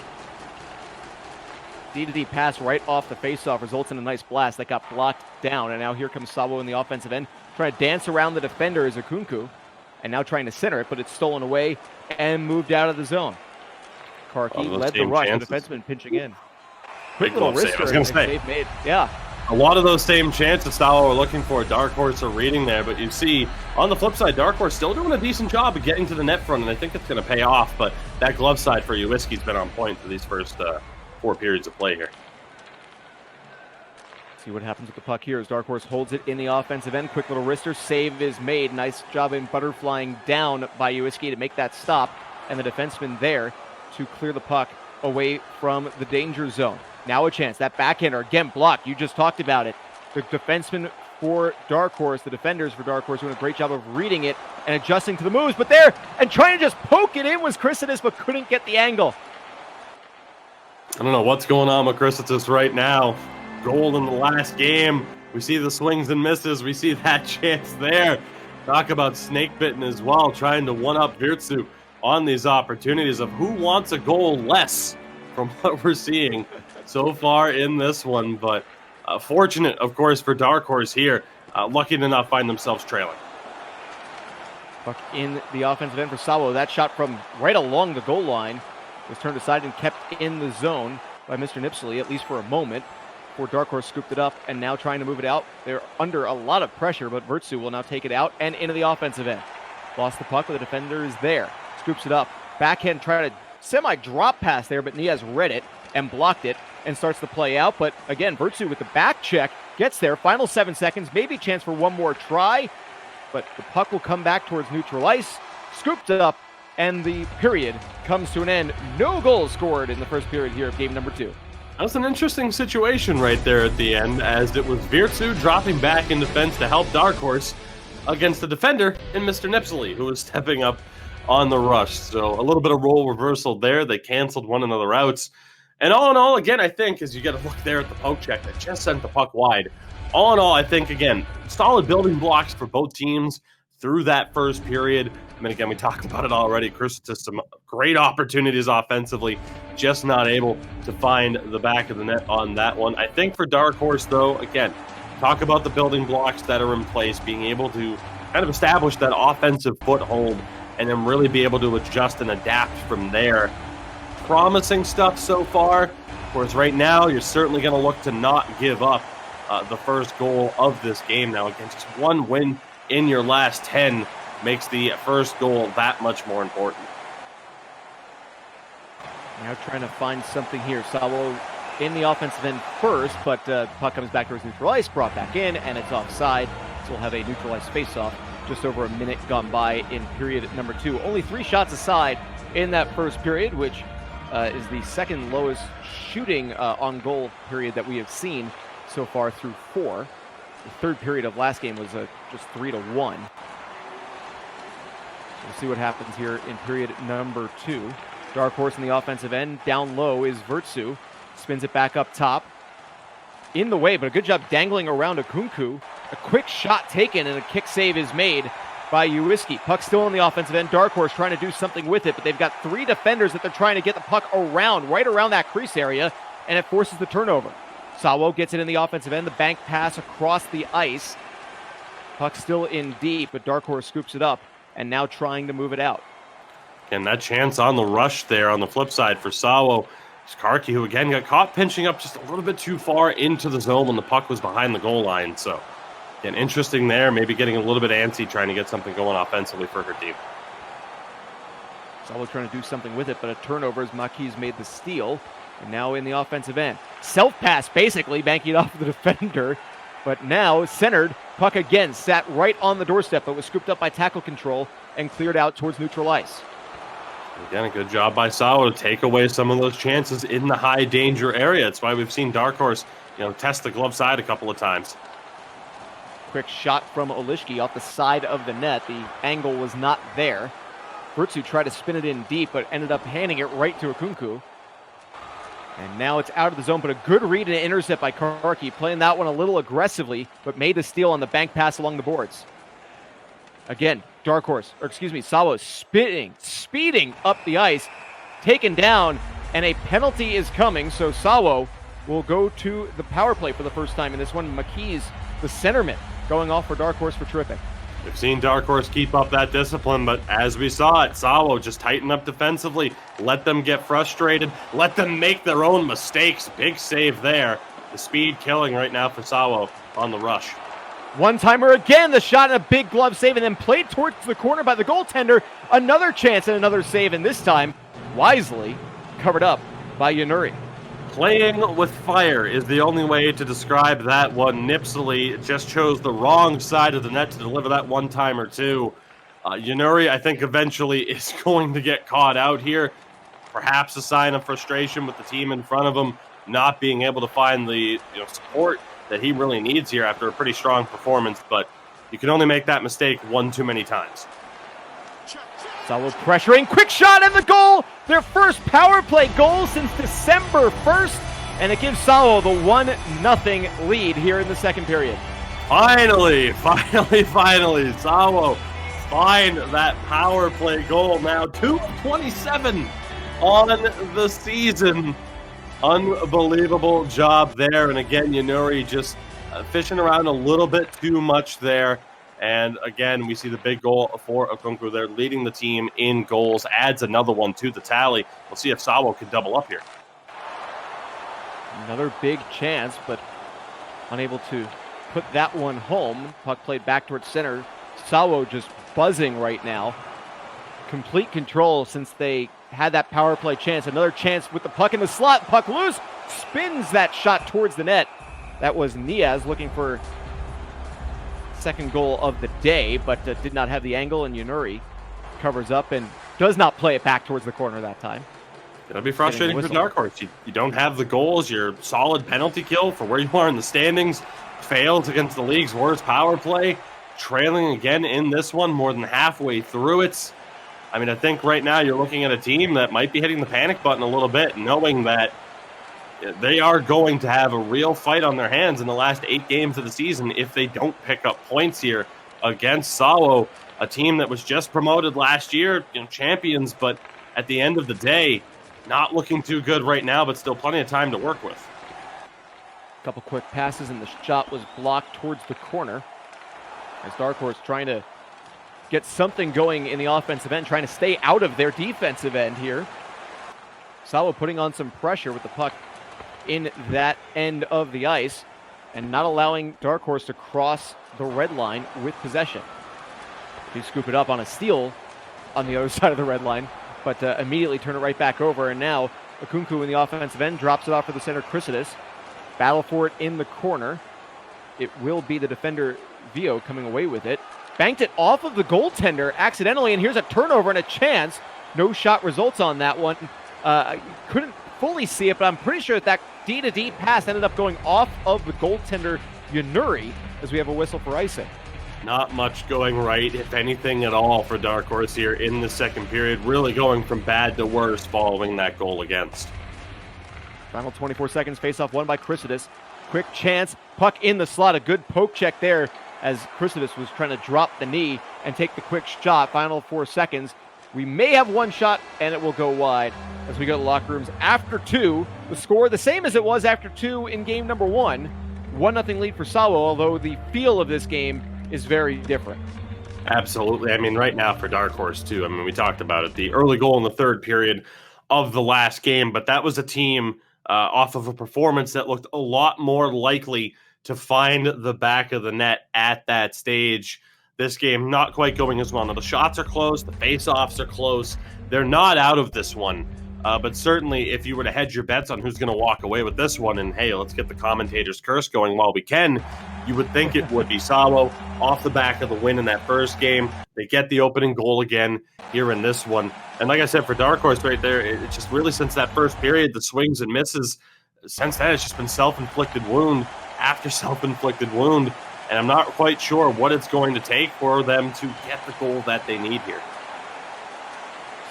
D-to-D pass right off the faceoff results in a nice blast that got blocked down. And now here comes SAWO in the offensive end, trying to dance around the defender is Akunku, and now trying to center it, but it's stolen away and moved out of the zone. Karki led the rush, the defenseman pinching in. Quick little wrist I was going to say. save made. Yeah. A lot of those same chances SAWO are looking for. Dark Horse are reading there, but you see on the flip side, Dark Horse still doing a decent job of getting to the net front, and I think it's going to pay off. But that glove side for Uiski's been on point for these first 4 periods of play here. See what happens with the puck here as Dark Horse holds it in the offensive end. Quick little wrister. Save is made. Nice job in butterflying down by Uiski to make that stop. And the defenseman there to clear the puck away from the danger zone. Now a chance. That backhander, again, blocked. You just talked about it. The defenseman for Dark Horse, the defenders for Dark Horse, doing a great job of reading it and adjusting to the moves. But there, and trying to just poke it in was Chrysitis, but couldn't get the angle. I don't know what's going on with Chrysitis right now. Goal in the last game. We see the swings and misses. We see that chance there. Talk about snake bitten as well, trying to one-up Virtsu on these opportunities of who wants a goal less from what we're seeing so far in this one. But fortunate, of course, for Dark Horse here. Lucky to not find themselves trailing. Puck in the offensive end for SAWO. That shot from right along the goal line was turned aside and kept in the zone by Mr. Nipsley, at least for a moment. Before Dark Horse scooped it up and now trying to move it out. They're under a lot of pressure, but Virtsu will now take it out and into the offensive end. Lost the puck, but the defender is there. Scoops it up. Backhand, try to semi-drop pass there, but Niaz read it and blocked it and starts to play out. But again, Virtsu with the back check gets there. Final 7 seconds, maybe chance for one more try, but the puck will come back towards neutral ice. Scooped it up, and the period comes to an end. No goals scored in the first period here of game number 2. That was an interesting situation right there at the end, as it was Virtsu dropping back in defense to help Dark Horse against the defender in Mr. Nipsley, who was stepping up on the rush. So a little bit of role reversal there. They canceled one another outs. And all in all, again, I think, as you get a look there at the poke check, that just sent the puck wide. All in all, I think, again, solid building blocks for both teams through that first period. I mean, again, we talked about it already. Chris to some great opportunities offensively, just not able to find the back of the net on that one. I think for Dark Horse, though, again, talk about the building blocks that are in place, being able to kind of establish that offensive foothold and then really be able to adjust and adapt from there. Promising stuff so far. Of course, right now, you're certainly going to look to not give up the first goal of this game. Now, again, just one win in your last 10 makes the first goal that much more important. Now trying to find something here. SAWO in the offensive end first, but puck comes back towards neutral ice, brought back in, and it's offside. So we'll have a neutral ice face-off. Just over a minute gone by in period number 2. Only 3 shots aside in that first period, which is the second lowest shooting on goal period that we have seen so far through 4. The third period of last game was just 3-1. We'll see what happens here in period number 2. Dark Horse in the offensive end. Down low is Virtsu. Spins it back up top. In the way, but a good job dangling around Okunku. A quick shot taken and a kick save is made by Uiski. Puck still in the offensive end. Dark Horse trying to do something with it, but they've got 3 defenders that they're trying to get the puck around, right around that crease area, and it forces the turnover. SAWO gets it in the offensive end. The bank pass across the ice. Puck still in deep, but Dark Horse scoops it up and now trying to move it out. And that chance on the rush there on the flip side for SAWO. Karki, who again got caught pinching up just a little bit too far into the zone when the puck was behind the goal line. So, again, interesting there. Maybe getting a little bit antsy, trying to get something going offensively for her team. SAWO trying to do something with it, but a turnover as Maquis made the steal. And now in the offensive end. Self-pass, basically, banking it off the defender. But now centered. Puck again sat right on the doorstep, but was scooped up by tackle control and cleared out towards neutral ice. Again, a good job by SAWO to take away some of those chances in the high danger area. That's why we've seen Dark Horse, test the glove side a couple of times. Quick shot from Olishki off the side of the net. The angle was not there. Virtsu tried to spin it in deep, but ended up handing it right to Okunku. And now it's out of the zone, but a good read and intercept by Karki, playing that one a little aggressively, but made the steal on the bank pass along the boards. Again, SAWO speeding up the ice, taken down, and a penalty is coming, so SAWO will go to the power play for the first time in this one. Maquis, the centerman, going off for Dark Horse for terrific. We've seen Dark Horse keep up that discipline, but as we saw it, SAWO just tighten up defensively, let them get frustrated, let them make their own mistakes. Big save there the speed killing right now for SAWO on the rush. One-timer again, the shot and a big glove save, and then played towards the corner by the goaltender. Another chance and another save, and this time, wisely covered up by Yanuri. Playing with fire is the only way to describe that one. Nipsely just chose the wrong side of the net to deliver that one-timer too. Yanuri, I think, eventually is going to get caught out here. Perhaps a sign of frustration with the team in front of him not being able to find the support that he really needs here after a pretty strong performance, but you can only make that mistake one too many times. SAWO pressuring, quick shot and the goal! Their first power play goal since December 1st, and it gives SAWO the 1-0 lead here in the second period. Finally, SAWO find that power play goal now. 2-27 on the season. Unbelievable job there. And again, Yanuri just fishing around a little bit too much there. And again, we see the big goal for Okunku there, leading the team in goals, adds another one to the tally. We'll see if SAWO can double up here. Another big chance, but unable to put that one home. Puck played back towards center. SAWO just buzzing right now. Complete control since they had that power play chance. Another chance with the puck in the slot. Puck loose. Spins that shot towards the net. That was Niaz looking for second goal of the day, but did not have the angle, and Yanuri covers up and does not play it back towards the corner that time. It'll be frustrating for Dark Horse. You don't have the goals. Your solid penalty kill for where you are in the standings fails against the league's worst power play. Trailing again in this one, more than halfway through it. I mean, I think right now you're looking at a team that might be hitting the panic button a little bit, knowing that they are going to have a real fight on their hands in the last 8 games of the season if they don't pick up points here against SAWO, a team that was just promoted last year, champions, but at the end of the day, not looking too good right now, but still plenty of time to work with. A couple quick passes, and the shot was blocked towards the corner as Dark Horse trying to get something going in the offensive end, trying to stay out of their defensive end here. SAWO putting on some pressure with the puck in that end of the ice and not allowing Dark Horse to cross the red line with possession. They scoop it up on a steal on the other side of the red line, but immediately turn it right back over, and now Okunku in the offensive end drops it off for the center Chrysidis. Battle for it in the corner. It will be the defender Vio coming away with it. Banked it off of the goaltender accidentally, and here's a turnover and a chance. No shot results on that one. Couldn't fully see it, but I'm pretty sure that D-to-D pass ended up going off of the goaltender Yanuri as we have a whistle for icing. Not much going right, if anything at all, for Dark Horse here in the second period. Really going from bad to worse following that goal against. Final 24 seconds, face-off won by Chrysidis. Quick chance, puck in the slot. A good poke check there as Chrysidis was trying to drop the knee and take the quick shot. Final 4 seconds. We may have one shot, and it will go wide as we go to the locker rooms after 2. The score the same as it was after 2 in game number 1. 1-0 lead for SAWO, although the feel of this game is very different. Absolutely. I mean, right now for Dark Horse, too. I mean, we talked about it. The early goal in the third period of the last game, but that was a team off of a performance that looked a lot more likely to find the back of the net at that stage. This game not quite going as well. Now, the shots are close. The face-offs are close. They're not out of this one. But certainly, if you were to hedge your bets on who's going to walk away with this one, and hey, let's get the commentator's curse going while we can, you would think it would be SAWO off the back of the win in that first game. They get the opening goal again here in this one. And like I said, for Dark Horse right there, it's just really since that first period, the swings and misses, since then it's just been self-inflicted wound after self-inflicted wound. And I'm not quite sure what it's going to take for them to get the goal that they need here.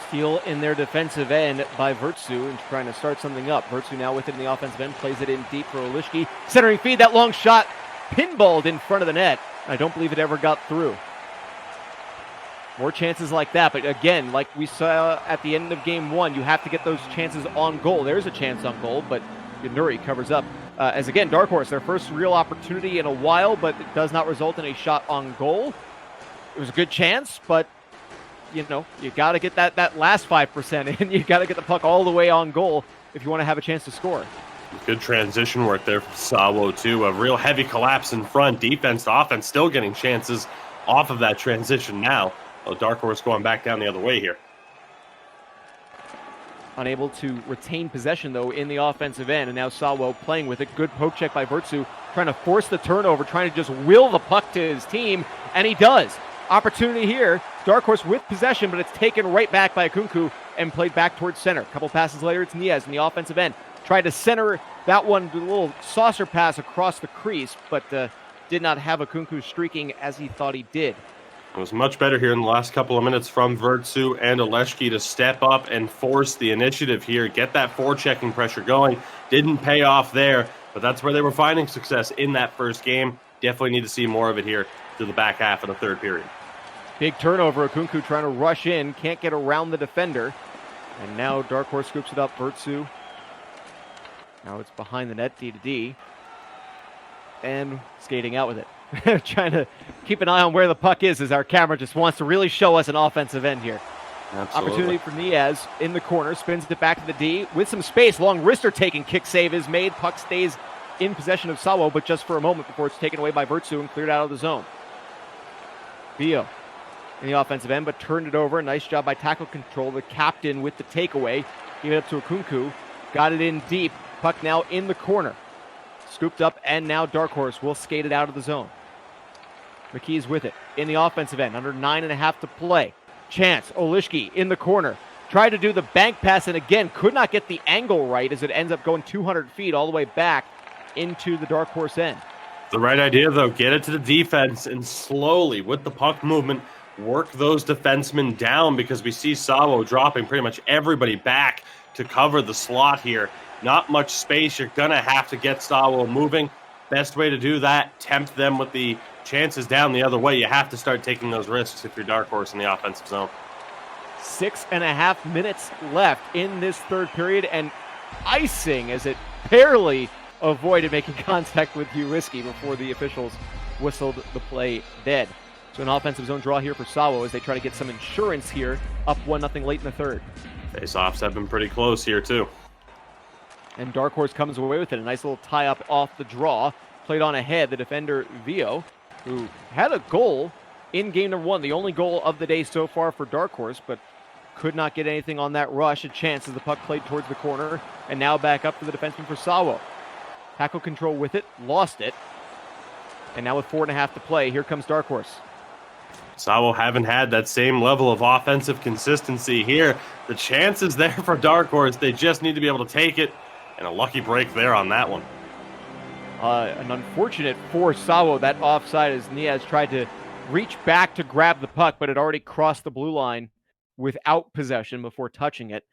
Steal in their defensive end by Virtsu and trying to start something up. Virtsu now with it in the offensive end, plays it in deep for Olishki. Centering feed, that long shot pinballed in front of the net. I don't believe it ever got through. More chances like that, but again, like we saw at the end of game 1, you have to get those chances on goal. There's a chance on goal, but Yanuri covers up. As again, Dark Horse, their first real opportunity in a while, but it does not result in a shot on goal. It was a good chance, but you know, you got to get that last 5% in. You got to get the puck all the way on goal if you want to have a chance to score. Good transition work there from SAWO, too. A real heavy collapse in front. Defense to offense still getting chances off of that transition now. Oh, Dark Horse going back down the other way here. Unable to retain possession, though, in the offensive end. And now SAWO playing with it. Good poke check by Vertsu, trying to force the turnover, trying to just will the puck to his team. And he does. Opportunity here. Dark Horse with possession, but it's taken right back by Akunku and played back towards center. A couple passes later, it's Niaz in the offensive end. Tried to center that one, a little saucer pass across the crease, but did not have Akunku streaking as he thought he did. It was much better here in the last couple of minutes from Vertsu and Oleshki to step up and force the initiative here, get that forechecking pressure going. Didn't pay off there, but that's where they were finding success in that first game. Definitely need to see more of it here through the back half of the third period. Big turnover. Akunku trying to rush in, can't get around the defender. And now Dark Horse scoops it up. Vertsu. Now it's behind the net, D-to-D. And skating out with it. Trying to keep an eye on where the puck is as our camera just wants to really show us an offensive end here. Absolutely. Opportunity for Niaz in the corner. Spins it back to the D with some space. Long wrister taking kick save is made. Puck stays in possession of SAWO, but just for a moment before it's taken away by Vertsu and cleared out of the zone. Bio in the offensive end, but turned it over. Nice job by tackle control. The captain with the takeaway. Gave it up to Akunku. Got it in deep. Puck now in the corner. Scooped up, and now Dark Horse will skate it out of the zone. McKee's with it in the offensive end. Under 9.5 to play. Chance. Olishki in the corner. Tried to do the bank pass, and again, could not get the angle right as it ends up going 200 feet all the way back into the Dark Horse end. The right idea, though, get it to the defense and slowly, with the puck movement, work those defensemen down because we see SAWO dropping pretty much everybody back to cover the slot here. Not much space. You're going to have to get SAWO moving. Best way to do that, tempt them with the chances down the other way. You have to start taking those risks if you're Dark Horse in the offensive zone. 6.5 minutes left in this third period, and icing as it barely avoided making contact with Uriski before the officials whistled the play dead. So an offensive zone draw here for SAWO as they try to get some insurance here, up 1-0 late in the third. Face-offs have been pretty close here, too. And Dark Horse comes away with it. A nice little tie-up off the draw. Played on ahead, the defender Vio, who had a goal in game number 1, the only goal of the day so far for Dark Horse, but could not get anything on that rush. A chance as the puck played towards the corner, and now back up to the defenseman for SAWO. Tackle control with it, lost it. And now with 4.5 to play, here comes Dark Horse. SAWO haven't had that same level of offensive consistency here. The chance is there for Dark Horse. They just need to be able to take it. And a lucky break there on that one. An unfortunate for SAWO, that offside as Niaz tried to reach back to grab the puck, but had already crossed the blue line without possession before touching it.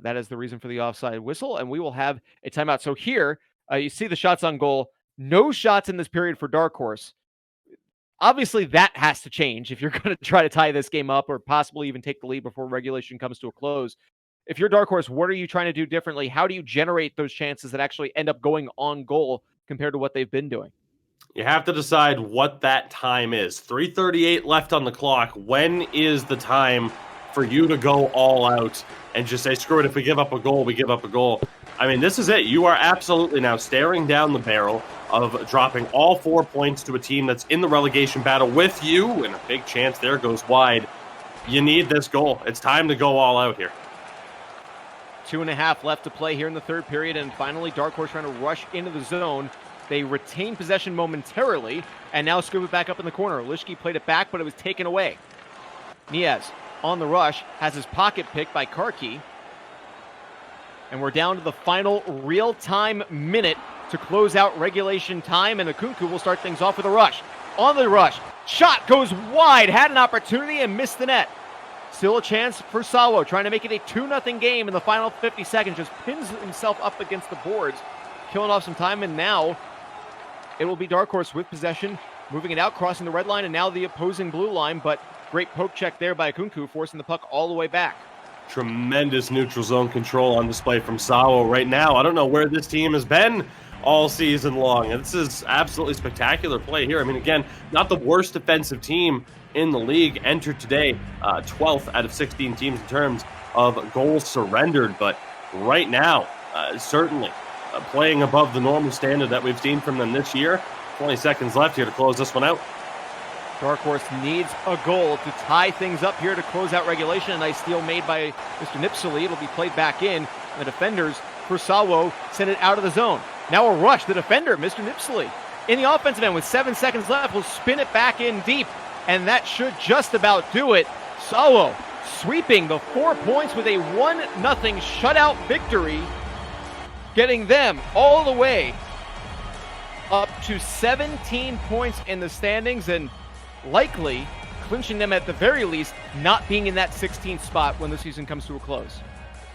That is the reason for the offside whistle, and we will have a timeout. So here, you see the shots on goal. No shots in this period for Dark Horse. Obviously, that has to change if you're going to try to tie this game up or possibly even take the lead before regulation comes to a close. If you're Dark Horse, what are you trying to do differently? How do you generate those chances that actually end up going on goal compared to what they've been doing? You have to decide what that time is. 3:38 left on the clock. When is the time for you to go all out and just say, screw it, if we give up a goal, we give up a goal? I mean, this is it. You are absolutely now staring down the barrel of dropping all 4 points to a team that's in the relegation battle with you, and a big chance there goes wide. You need this goal. It's time to go all out here. 2.5 left to play here in the third period, and finally Dark Horse trying to rush into the zone. They retain possession momentarily, and now scoop it back up in the corner. Lishki played it back, but it was taken away. Niaz on the rush, has his pocket picked by Karki. And we're down to the final real-time minute to close out regulation time, and Akunku will start things off with a rush. On the rush, shot goes wide, had an opportunity and missed the net. Still a chance for SAWO, trying to make it a 2-0 game in the final 50 seconds. Just pins himself up against the boards, killing off some time, and now it will be Dark Horse with possession, moving it out, crossing the red line, and now the opposing blue line, but great poke check there by Akunku, forcing the puck all the way back. Tremendous neutral zone control on display from SAWO right now. I don't know where this team has been all season long. And this is absolutely spectacular play here. I mean, again, not the worst defensive team in the league. Entered today 12th out of 16 teams in terms of goals surrendered. But right now, certainly playing above the normal standard that we've seen from them this year. 20 seconds left here to close this one out. Dark Horse needs a goal to tie things up here to close out regulation. A nice steal made by Mr. Nipsely. It'll be played back in. The defenders for SAWO send it out of the zone. Now a rush. The defender, Mr. Nipsely, in the offensive end with 7 seconds left, will spin it back in deep. And that should just about do it. SAWO sweeping the 4 points with a 1-0 shutout victory, getting them all the way up to 17 points in the standings and likely clinching them at the very least, not being in that 16th spot when the season comes to a close.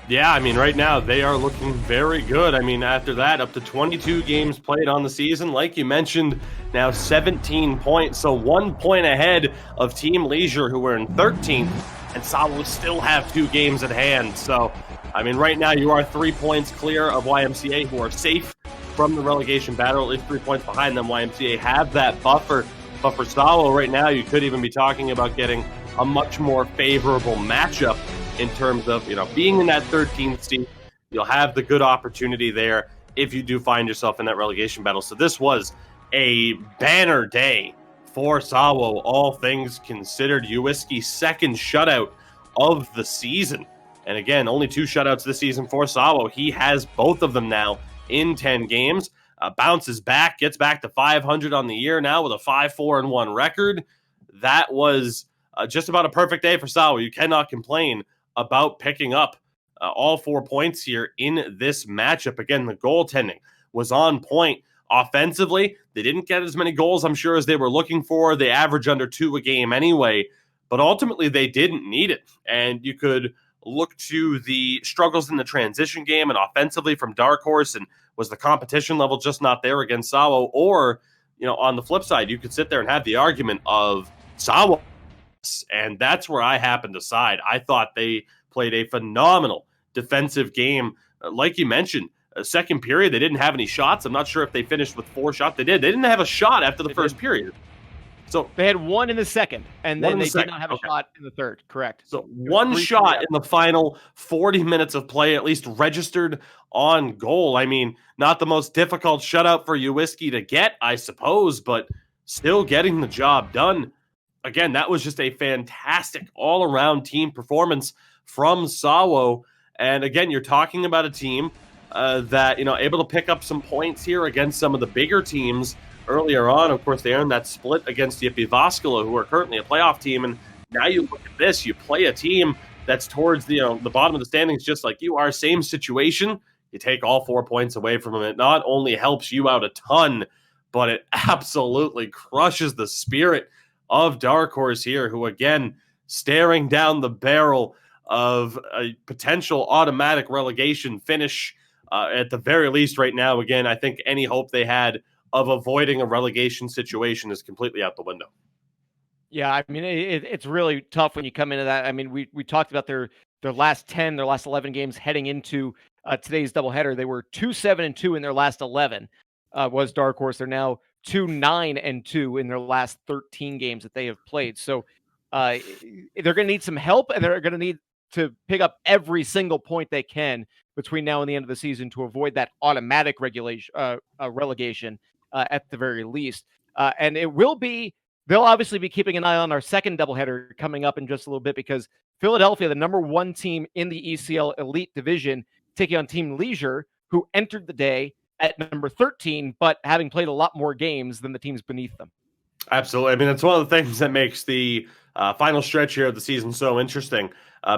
Yeah, I mean, right now they are looking very good. I mean, after that, up to 22 games played on the season. Like you mentioned, now 17 points, so 1 point ahead of Team Leisure, who were in 13th, and SAWO still have 2 games at hand. So, I mean, right now you are 3 points clear of YMCA, who are safe from the relegation battle, at least 3 points behind them. YMCA have that buffer. But for SAWO right now, you could even be talking about getting a much more favorable matchup in terms of, being in that 13th seed. You'll have the good opportunity there if you do find yourself in that relegation battle. So this was a banner day for SAWO, all things considered. Uwiski's second shutout of the season. And again, only 2 shutouts this season for SAWO. He has both of them now in 10 games. Bounces back, gets back to 500 on the year now with a 5-4-1 record. That was just about a perfect day for SAWO. You cannot complain about picking up all 4 points here in this matchup. Again, the goaltending was on point. Offensively, they didn't get as many goals, I'm sure, as they were looking for. They average under 2 a game anyway, but ultimately they didn't need it. And you could look to the struggles in the transition game and offensively from Dark Horse, and was the competition level just not there against SAWO? Or, on the flip side, you could sit there and have the argument of SAWO, and that's where I happen to side. I thought they played a phenomenal defensive game. Like you mentioned, second period, they didn't have any shots. I'm not sure if they finished with 4 shots. They did. They didn't have a shot after the first period. So they had 1 in the second, and then they did not have a shot in the third. Correct. So 1 shot in the final 40 minutes of play, at least registered on goal. I mean, not the most difficult shutout for Uwiski to get, I suppose, but still getting the job done. Again, that was just a fantastic all-around team performance from SAWO. And again, you're talking about a team that, able to pick up some points here against some of the bigger teams. Earlier on, of course, they earned that split against Yippee Vaskala, who are currently a playoff team. And now you look at this, you play a team that's towards the bottom of the standings, just like you are. Same situation. You take all 4 points away from them. It not only helps you out a ton, but it absolutely crushes the spirit of Dark Horse here, who, again, staring down the barrel of a potential automatic relegation finish at the very least right now. Again, I think any hope they had of avoiding a relegation situation is completely out the window. Yeah, I mean, it's really tough when you come into that. I mean, we talked about their last 10, their last 11 games heading into today's doubleheader. They were 2-7-2 in their last 11, was Dark Horse. They're now 2-9-2 in their last 13 games that they have played. So they're going to need some help, and they're going to need to pick up every single point they can between now and the end of the season to avoid that automatic relegation at the very least. And they'll obviously be keeping an eye on our second doubleheader coming up in just a little bit, because Philadelphia, the number 1 team in the ECL Elite Division, taking on Team Leisure, who entered the day at number 13, but having played a lot more games than the teams beneath them. Absolutely. I mean, it's one of the things that makes the final stretch here of the season so interesting.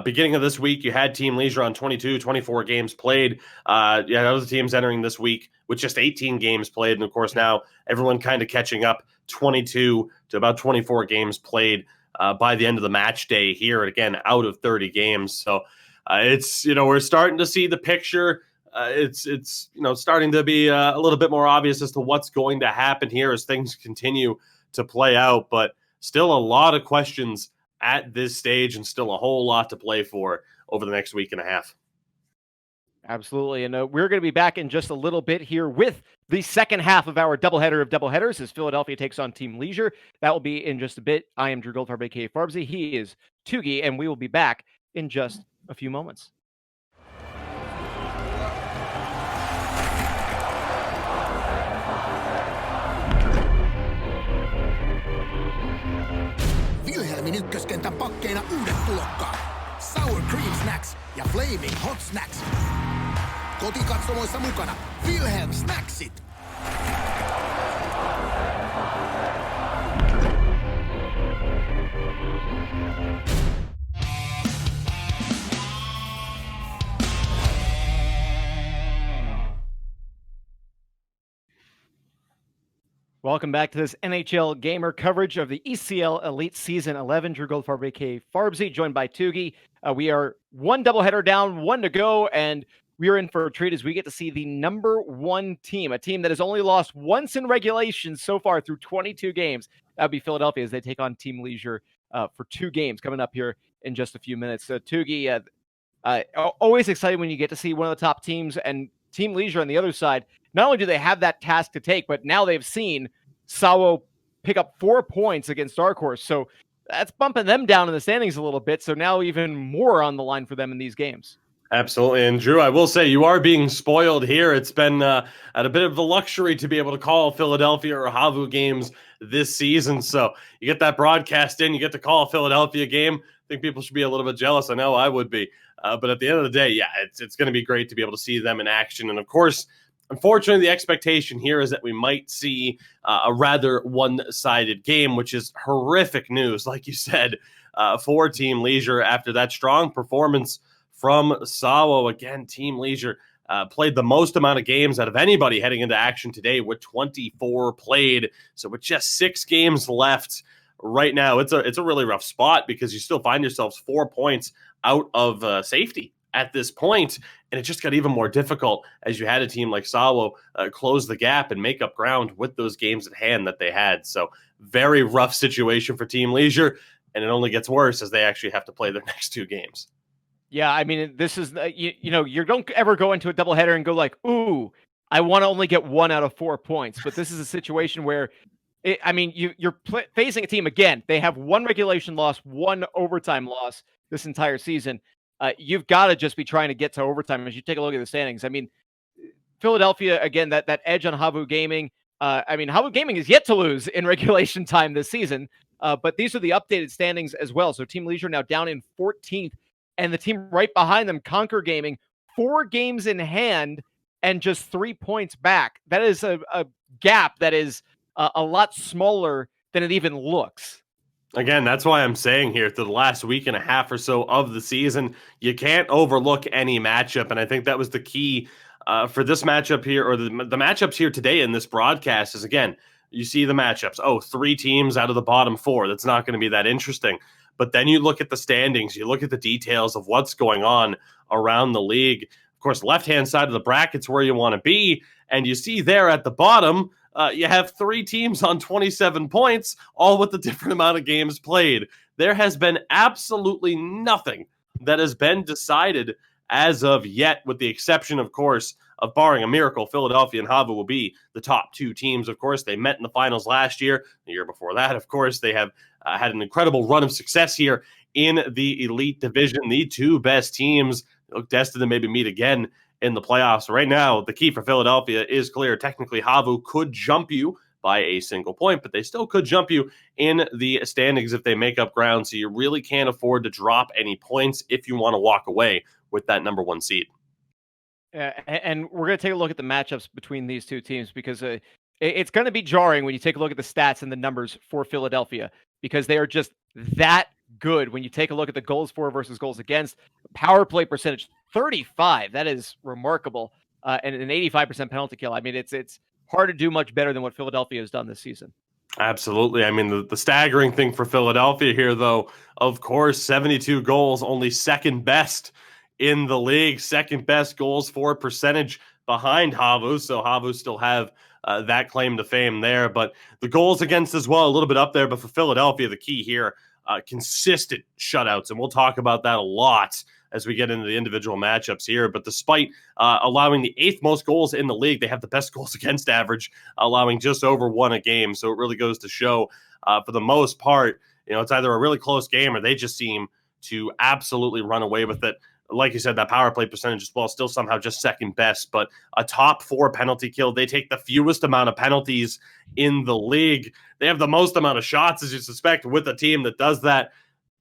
Beginning of this week, you had Team Leisure on 22, 24 games played. Those teams entering this week with just 18 games played. And of course, now everyone kind of catching up, 22 to about 24 games played by the end of the match day here. Again, out of 30 games. So it's, we're starting to see the picture. It's starting to be a little bit more obvious as to what's going to happen here as things continue to play out. But still a lot of questions at this stage, and still a whole lot to play for over the next week and a half. Absolutely. And we're going to be back in just a little bit here with the second half of our doubleheader of doubleheaders as Philadelphia takes on Team Leisure. That will be in just a bit. I am Drew Goldfarb, aka Farbsy. He is Tugi, and we will be back in just a few moments. ykköskentän pakkeina uudet tulokkaat. Sour Cream Snacks ja Flaming Hot Snacks. Kotikatsomoissa mukana Wilhelm Snacksit. Welcome back to this NHL Gamer coverage of the ECL Elite Season 11. Drew Goldfarb, a.k.a. Farbsy, joined by Tugi. We are one doubleheader down, one to go, and we are in for a treat as we get to see the number one team, a team that has only lost once in regulation so far through 22 games. That would be Philadelphia as they take on Team Leisure for 2 games coming up here in just a few minutes. So, Tugi, always excited when you get to see one of the top teams, and Team Leisure on the other side. Not only do they have that task to take, but now they've seen SAWO pick up 4 points against Dark Horse. So that's bumping them down in the standings a little bit. So now even more on the line for them in these games. Absolutely. And Drew, I will say you are being spoiled here. It's been at a bit of the luxury to be able to call Philadelphia or HAVU games this season. So you get that broadcast in, you get to call a Philadelphia game. I think people should be a little bit jealous. I know I would be. But at the end of the day, yeah, it's going to be great to be able to see them in action. And of course, unfortunately, the expectation here is that we might see a rather one-sided game, which is horrific news, like you said, for Team Leisure after that strong performance from SAWO. Again, Team Leisure played the most amount of games out of anybody heading into action today with 24 played. So with just 6 games left right now, it's a really rough spot because you still find yourselves 4 points out of safety at this point, and it just got even more difficult as you had a team like SAWO close the gap and make up ground with those games at hand that they had. So very rough situation for Team Leisure, and it only gets worse as they actually have to play their next 2 games. Yeah, I mean, this is, you don't ever go into a doubleheader and go like, ooh, I want to only get 1 out of 4 points. But this is a situation where, you're facing a team, again, they have 1 regulation loss, 1 overtime loss this entire season. You've got to just be trying to get to overtime as you take a look at the standings. I mean, Philadelphia, again, that edge on HAVU Gaming. HAVU Gaming is yet to lose in regulation time this season, but these are the updated standings as well. So Team Leisure now down in 14th, and the team right behind them, Conquer Gaming, 4 games in hand and just 3 points back. That is a gap that is a lot smaller than it even looks. Again, that's why I'm saying here through the last week and a half or so of the season, you can't overlook any matchup. And I think that was the key for this matchup here, or the matchups here today in this broadcast is, again, you see the matchups. Oh, 3 teams out of the bottom 4. That's not going to be that interesting. But then you look at the standings, you look at the details of what's going on around the league. Of course, left-hand side of the bracket's where you want to be. And you see there at the bottom, you have 3 teams on 27 points, all with a different amount of games played. There has been absolutely nothing that has been decided as of yet, with the exception, of course, of barring a miracle, Philadelphia and HAVU will be the top 2 teams. Of course, they met in the finals last year. The year before that, of course, they have had an incredible run of success here in the Elite Division. The 2 best teams look destined to maybe meet again in the playoffs. Right now, the key for Philadelphia is clear. Technically, HAVU could jump you by a single point, but they still could jump you in the standings if they make up ground. So you really can't afford to drop any points if you want to walk away with that number 1 seed. And we're going to take a look at the matchups between these 2 teams because it's going to be jarring when you take a look at the stats and the numbers for Philadelphia because they are just that good. When you take a look at the goals for versus goals against, power play percentage 35, that is remarkable, and an 85% penalty kill. I mean, it's hard to do much better than what Philadelphia has done this season. Absolutely. I mean, the staggering thing for Philadelphia here, though, of course, 72 goals, only second best in the league, second best goals for percentage behind HAVU. So HAVU still have that claim to fame there. But the goals against as well, a little bit up there. But for Philadelphia, the key here, consistent shutouts. And we'll talk about that a lot as we get into the individual matchups here. But despite allowing the 8th most goals in the league, they have the best goals against average, allowing just over 1 a game. So it really goes to show, for the most part, it's either a really close game or they just seem to absolutely run away with it. Like you said, that power play percentage as well, still somehow just second best, but a top 4 penalty kill. They take the fewest amount of penalties in the league. They have the most amount of shots, as you suspect, with a team that does that.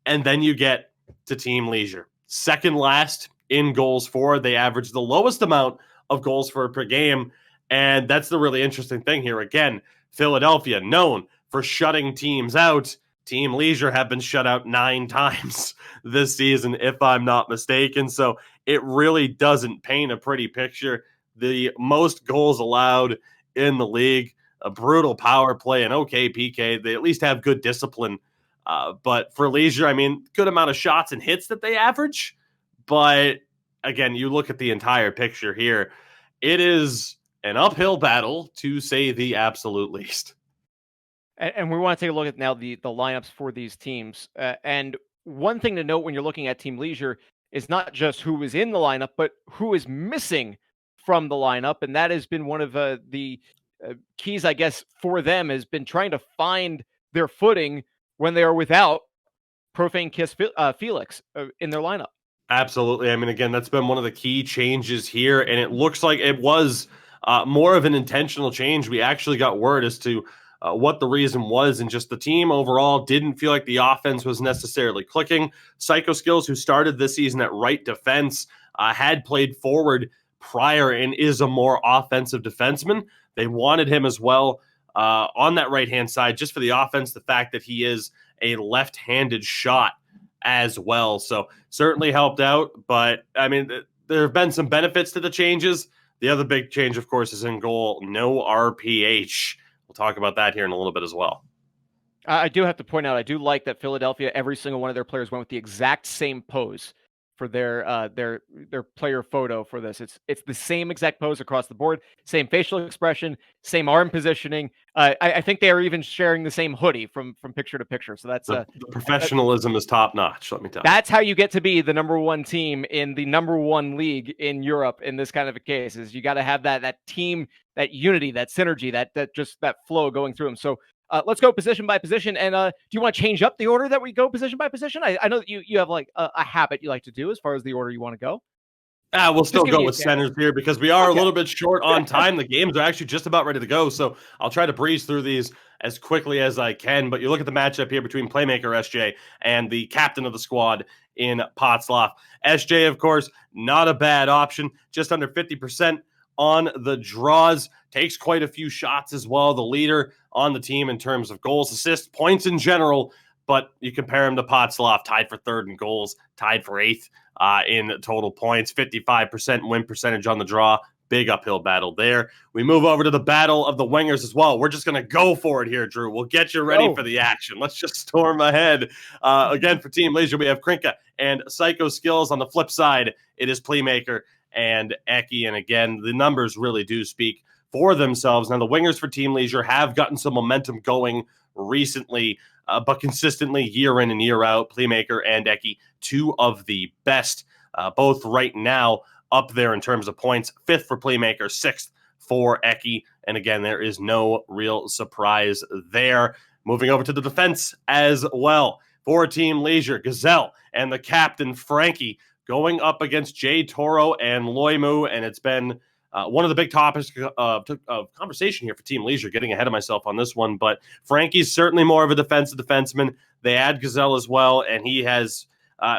And then you get to Team Leisure. Second last in goals for. They average the lowest amount of goals for per game. And that's the really interesting thing here. Again, Philadelphia, known for shutting teams out. Team Leisure have been shut out 9 times this season, if I'm not mistaken. So it really doesn't paint a pretty picture. The most goals allowed in the league, a brutal power play, an okay PK. They at least have good discipline. But for Leisure, I mean, good amount of shots and hits that they average. But again, you look at the entire picture here. It is an uphill battle, to say the absolute least. And we want to take a look at now the lineups for these teams. And one thing to note when you're looking at Team Leisure is not just who is in the lineup, but who is missing from the lineup. And that has been one of the keys, I guess, for them, has been trying to find their footing when they are without Profane Kiss Felix in their lineup. Absolutely. I mean, again, that's been one of the key changes here, and it looks like it was more of an intentional change. We actually got word as to what the reason was, and just the team overall didn't feel like the offense was necessarily clicking. Psycho Skills, who started this season at right defense, had played forward prior and is a more offensive defenseman. They wanted him as well on that right-hand side, just for the offense, the fact that he is a left-handed shot as well. So certainly helped out. But I mean, there have been some benefits to the changes. The other big change, of course, is in goal. No RPH. We'll talk about that here in a little bit as well. I do have to point out, I do like that Philadelphia, every single one of their players went with the exact same pose for their player photo for this. It's the same exact pose across the board, same facial expression, same arm positioning. I think they are even sharing the same hoodie from picture to picture. So that's the professionalism is top notch. Let me tell you. That's how you get to be the number one team in the number one league in Europe in this kind of a case. Is you got to have that team, that unity, that synergy, that flow going through them. So let's go position by position. And do you want to change up the order that we go position by position? I know that you have like a habit you like to do as far as the order you want to go. We'll still go with centers here because we are a little bit short on time. The games are actually just about ready to go. So I'll try to breeze through these as quickly as I can. But you look at the matchup here between Playmaker SJ and the captain of the squad in Potzloff. SJ, of course, not a bad option. Just under 50% on the draws. Takes quite a few shots as well. The leader on the team in terms of goals, assists, points in general. But you compare him to Potzloff, tied for third in goals, tied for eighth in total points, 55% win percentage on the draw. Big uphill battle there. We move over to the battle of the wingers as well. We're just going to go for it here, Drew. We'll get you ready for the action. Let's just storm ahead. Again, for Team Leisure, we have Krinka and Psycho Skills. On the flip side, it is Playmaker and Eki. And again, the numbers really do speak for themselves. Now, the wingers for Team Leisure have gotten some momentum going recently, but consistently year in and year out. Playmaker and Eki, two of the best, both right now up there in terms of points. 5th for Playmaker, 6th for Eki. And again, there is no real surprise there. Moving over to the defense as well. For Team Leisure, Gazelle and the captain, Frankie, going up against Jay Toro and Loimu. And it's been one of the big topics of conversation here for Team Leisure, getting ahead of myself on this one. But Frankie's certainly more of a defensive defenseman. They add Gazelle as well, and he has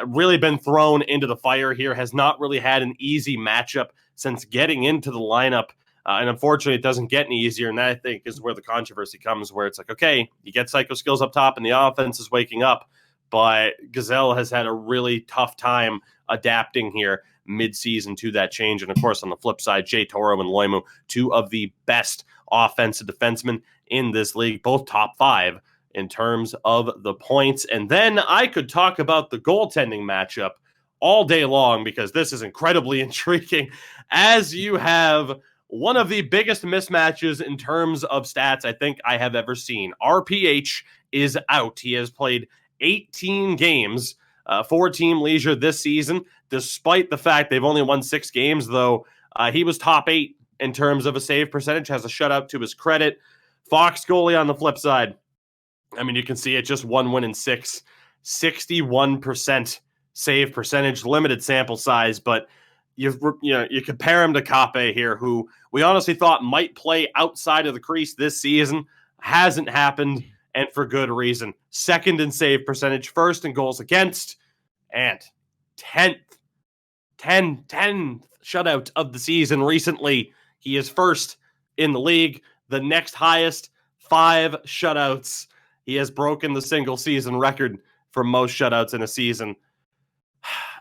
really been thrown into the fire here, has not really had an easy matchup since getting into the lineup. And unfortunately, it doesn't get any easier. And that, I think, is where the controversy comes, where it's like, okay, you get Psycho Skills up top and the offense is waking up. But Gazelle has had a really tough time adapting here mid-season to that change. And of course, on the flip side, Jay Toro and Loimu, two of the best offensive defensemen in this league, both top 5 in terms of the points. And then I could talk about the goaltending matchup all day long because this is incredibly intriguing, as you have one of the biggest mismatches in terms of stats I think I have ever seen. RPH is out. He has played 18 games for Team Leisure this season, despite the fact they've only won 6 games, though. He was top 8 in terms of a save percentage, has a shutout to his credit. Fox goalie on the flip side, I mean, you can see it, just 1 win in 6, 61% save percentage, limited sample size, but you compare him to Kape here, who we honestly thought might play outside of the crease this season. Hasn't happened. and for good reason. Second in save percentage, first in goals against, and 10th shutout of the season recently. He is first in the league. The next highest, 5 shutouts. He has broken the single season record for most shutouts in a season.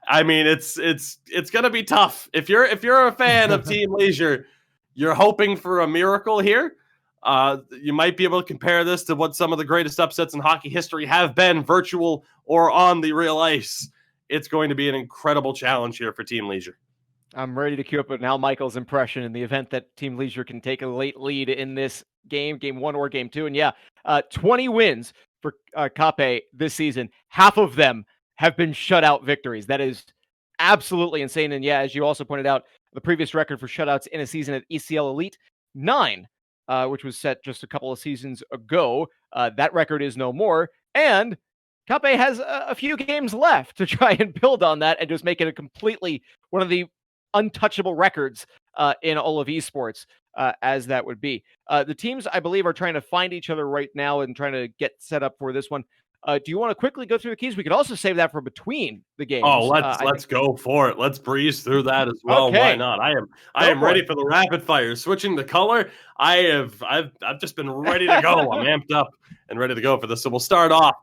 I mean, it's going to be tough. If you're a fan of Team Leisure, you're hoping for a miracle here. You might be able to compare this to what some of the greatest upsets in hockey history have been, virtual or on the real ice. It's going to be an incredible challenge here for Team Leisure. I'm ready to queue up an Al Michaels impression in the event that Team Leisure can take a late lead in this game 1 or game 2. And yeah, 20 wins for Kape this season. Half of them have been shutout victories. That is absolutely insane. And yeah, as you also pointed out, the previous record for shutouts in a season at ECL Elite, 9, which was set just a couple of seasons ago. That record is no more. And Kape has a few games left to try and build on that and just make it a completely one of the untouchable records in all of esports, as that would be. The teams, I believe, are trying to find each other right now and trying to get set up for this one. Do you want to quickly go through the keys? We could also save that for between the games. Oh, let's go for it. Let's breeze through that as well. Okay. Why not? I am ready for the rapid fire. Switching the color, I've just been ready to go. I'm amped up and ready to go for this. So we'll start off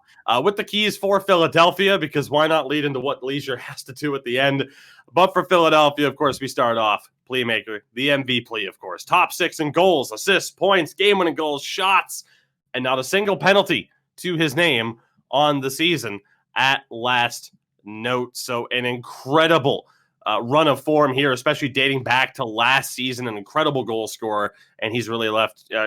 with the keys for Philadelphia, because why not lead into what Leisure has to do at the end? But for Philadelphia, of course, we start off playmaker, the MVP, of course. Top 6 in goals, assists, points, game-winning goals, shots, and not a single penalty to his name on the season at last note. So an incredible run of form here, especially dating back to last season, an incredible goal scorer. And he's really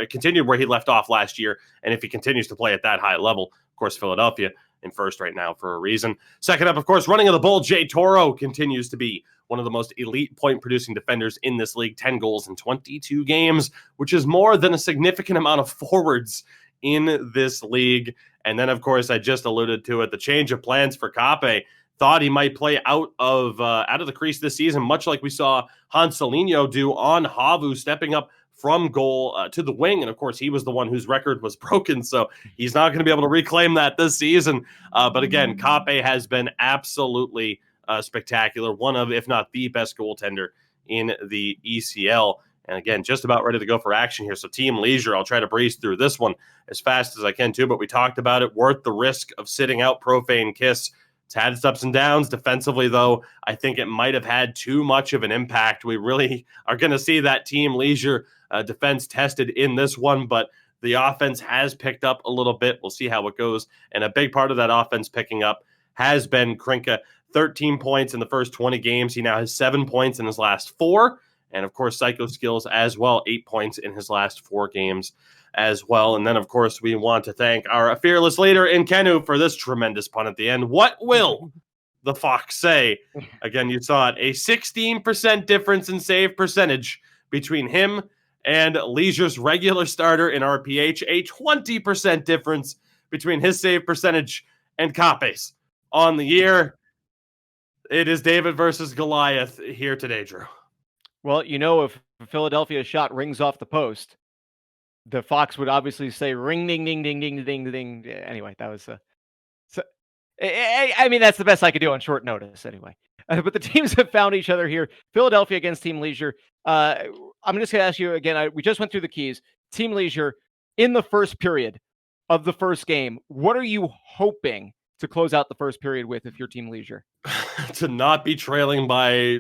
continued where he left off last year. And if he continues to play at that high level, of course, Philadelphia in first right now for a reason. Second up, of course, running of the bull, Jay Toro continues to be one of the most elite point-producing defenders in this league. 10 goals in 22 games, which is more than a significant amount of forwards in this league. And then, of course, I just alluded to it, the change of plans for Kape. Thought he might play out of the crease this season, much like we saw Hanselinho do on Havu, stepping up from goal to the wing. And, of course, he was the one whose record was broken, so he's not going to be able to reclaim that this season. But, again, Kape has been absolutely spectacular, one of, if not the best goaltender in the ECL. And again, just about ready to go for action here. So Team Leisure, I'll try to breeze through this one as fast as I can too, but we talked about it. Worth the risk of sitting out Profane Kiss. It's had its ups and downs. Defensively, though, I think it might have had too much of an impact. We really are going to see that Team Leisure defense tested in this one, but the offense has picked up a little bit. We'll see how it goes. And a big part of that offense picking up has been Krinka. 13 points in the first 20 games. He now has 7 points in his last 4. And, of course, Psycho Skills as well, 8 points in his last 4 games as well. And then, of course, we want to thank our fearless leader in Kenu for this tremendous pun at the end. What will the Fox say? Again, you saw it. A 16% difference in save percentage between him and Leisure's regular starter in RPH. A 20% difference between his save percentage and Kape's on the year. It is David versus Goliath here today, Drew. Well, you know, if Philadelphia shot rings off the post, the Fox would obviously say ring, ding, ding, ding, ding, ding, ding. Anyway, that was I mean, that's the best I could do on short notice anyway. But the teams have found each other here. Philadelphia against Team Leisure. I'm just going to ask you again. We just went through the keys. Team Leisure in the first period of the first game. What are you hoping to close out the first period with if you're Team Leisure? To not be trailing by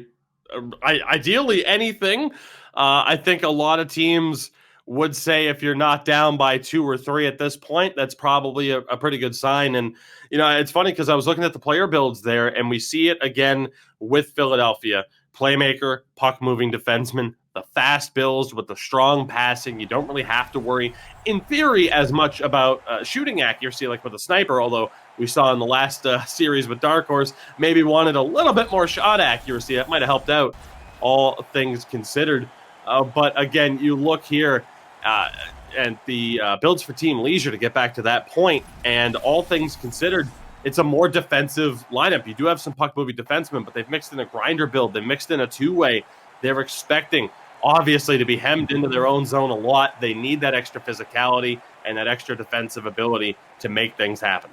ideally anything. I think a lot of teams would say if you're not down by 2 or 3 at this point, that's probably a pretty good sign. And, you know, it's funny because I was looking at the player builds there, and we see it again with Philadelphia. Playmaker, puck-moving defenseman, the fast builds with the strong passing. You don't really have to worry, in theory, as much about shooting accuracy like with a sniper, although we saw in the last series with Dark Horse, maybe wanted a little bit more shot accuracy. That might have helped out, all things considered. But again, you look here and the builds for Team Leisure to get back to that point, and all things considered, it's a more defensive lineup. You do have some puck-moving defensemen, but they've mixed in a grinder build. They mixed in a two-way. They're expecting obviously to be hemmed into their own zone a lot. They need that extra physicality and that extra defensive ability to make things happen.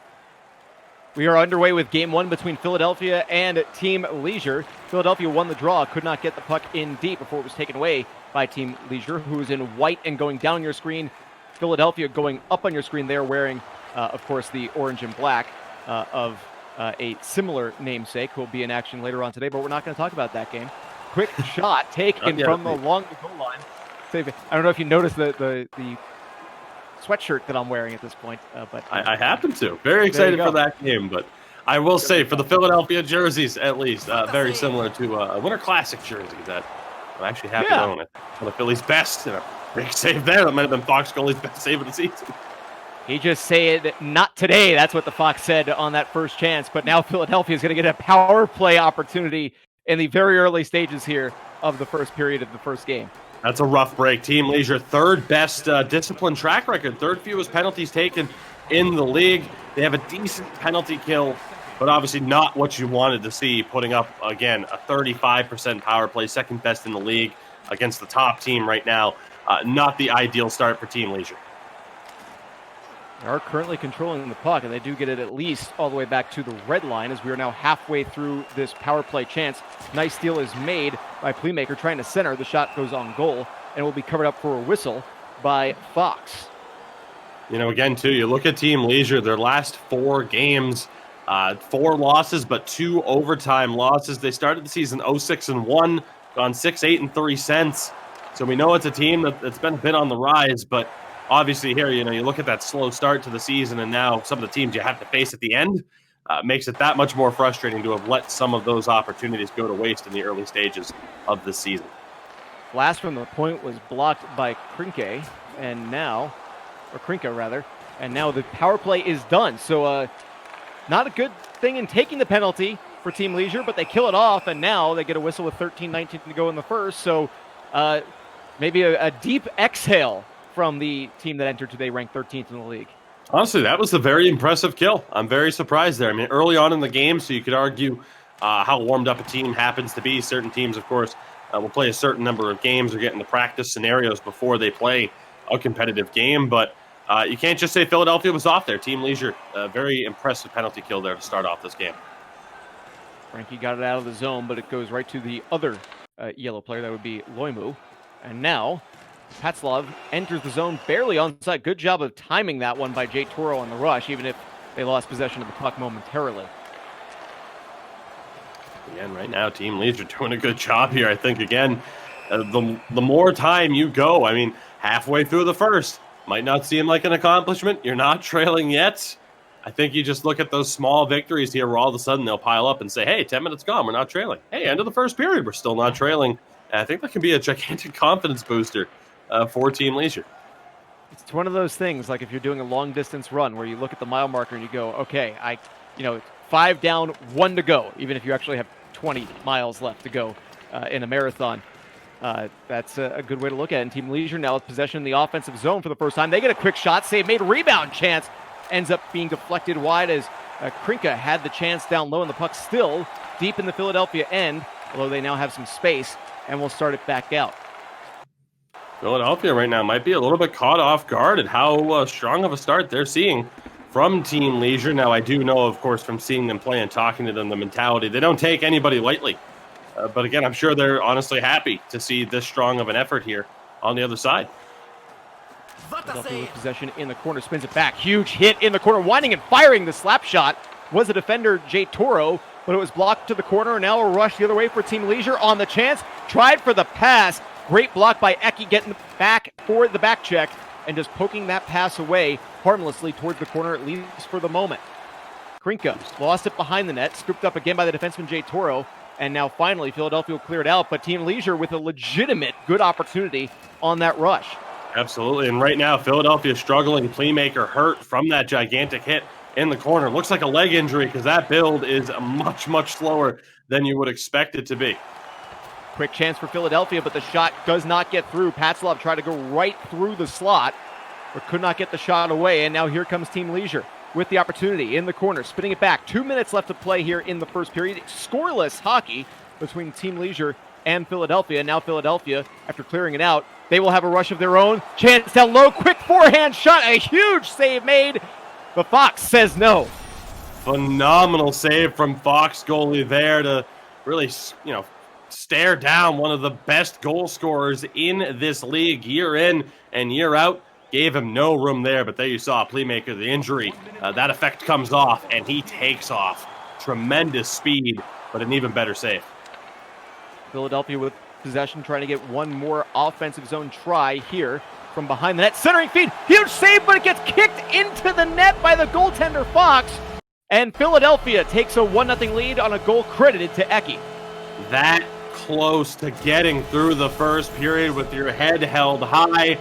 We are underway with game one between Philadelphia and Team Leisure. Philadelphia won the draw, could not get the puck in deep before it was taken away by Team Leisure, who is in white and going down your screen. Philadelphia going up on your screen. They're wearing, of course, the orange and black of a similar namesake who will be in action later on today, but we're not going to talk about that game. Quick shot taken from the long goal line. I don't know if you noticed the sweatshirt that I'm wearing at this point, but I happen to. Very excited for that game, but I will say for the Philadelphia jerseys, at least, very similar to a Winter Classic jersey that I'm actually happy to own it. One of Philly's best, and a big save there. That might have been Fox goalie's best save of the season. He just said, not today. That's what the Fox said on that first chance, but now Philadelphia is going to get a power play opportunity in the very early stages here of the first period of the first game. That's a rough break. Team Leisure, third best discipline track record, third fewest penalties taken in the league. They have a decent penalty kill, but obviously not what you wanted to see, putting up, again, a 35% power play, second best in the league against the top team right now. Not the ideal start for Team Leisure. They are currently controlling the puck, and they do get it at least all the way back to the red line as we are now halfway through this power play chance. Nice steal is made by Playmaker trying to center. The shot goes on goal and will be covered up for a whistle by Fox. You know, again, too, you look at Team Leisure, their last 4 games, 4 losses, but 2 overtime losses. They started the season 0-6-1, gone 6-8-3 since. So we know it's a team that's been a bit on the rise, but obviously here, you know, you look at that slow start to the season and now some of the teams you have to face at the end makes it that much more frustrating to have let some of those opportunities go to waste in the early stages of the season. Blast from the point was blocked by Krinke, and now, or Krinka rather, and now the power play is done. So not a good thing in taking the penalty for Team Leisure, but they kill it off, and now they get a whistle with 13-19 to go in the first. So maybe a deep exhale from the team that entered today, ranked 13th in the league. Honestly, that was a very impressive kill. I'm very surprised there. I mean, early on in the game, so you could argue how warmed up a team happens to be. Certain teams, of course, will play a certain number of games or get into practice scenarios before they play a competitive game. But you can't just say Philadelphia was off there. Team Leisure, a very impressive penalty kill there to start off this game. Frankie got it out of the zone, but it goes right to the other yellow player. That would be Loimu. And now Patslov enters the zone barely onside. Good job of timing that one by Jay Toro on the rush, even if they lost possession of the puck momentarily. Again, right now, Team Leisure doing a good job here. I think, again, the more time you go, I mean, halfway through the first, might not seem like an accomplishment. You're not trailing yet. I think you just look at those small victories here where all of a sudden they'll pile up and say, hey, 10 minutes gone, we're not trailing. Hey, end of the first period, we're still not trailing. And I think that can be a gigantic confidence booster for Team Leisure. It's one of those things, like if you're doing a long distance run where you look at the mile marker and you go, okay, 5 down, 1 to go, even if you actually have 20 miles left to go in a marathon. That's a good way to look at it. And Team Leisure now with possession in the offensive zone for the first time. They get a quick shot, save made, rebound chance, ends up being deflected wide as Krinka had the chance down low, and the puck still deep in the Philadelphia end, although they now have some space, and we'll start it back out. Philadelphia right now might be a little bit caught off guard at how strong of a start they're seeing from Team Leisure. Now, I do know, of course, from seeing them play and talking to them, the mentality, they don't take anybody lightly. But again, I'm sure they're honestly happy to see this strong of an effort here on the other side. Philadelphia with possession in the corner, spins it back. Huge hit in the corner, winding and firing. The slap shot was the defender, Jay Toro, but it was blocked to the corner, and now a rush the other way for Team Leisure on the chance. Tried for the pass. Great block by Eki, getting back for the back check and just poking that pass away harmlessly towards the corner, at least for the moment. Krinka lost it behind the net, scooped up again by the defenseman Jay Toro, and now finally Philadelphia will clear it out, but Team Leisure with a legitimate good opportunity on that rush. Absolutely, and right now Philadelphia struggling. Playmaker hurt from that gigantic hit in the corner. Looks like a leg injury because that build is much, much slower than you would expect it to be. Quick chance for Philadelphia, but the shot does not get through. Patslov tried to go right through the slot, but could not get the shot away. And now here comes Team Leisure with the opportunity in the corner, spinning it back. 2 minutes left to play here in the first period. Scoreless hockey between Team Leisure and Philadelphia. Now Philadelphia, after clearing it out, they will have a rush of their own. Chance down low, quick forehand shot, a huge save made. But Fox says no. Phenomenal save from Fox goalie there to really, stare down one of the best goal scorers in this league year in and year out. Gave him no room there, but there you saw a playmaker, the injury. That effect comes off, and he takes off. Tremendous speed, but an even better save. Philadelphia with possession, trying to get one more offensive zone try here from behind the net. Centering feed, huge save, but it gets kicked into the net by the goaltender Fox. And Philadelphia takes a 1-0 lead on a goal credited to Eki. That close to getting through the first period with your head held high.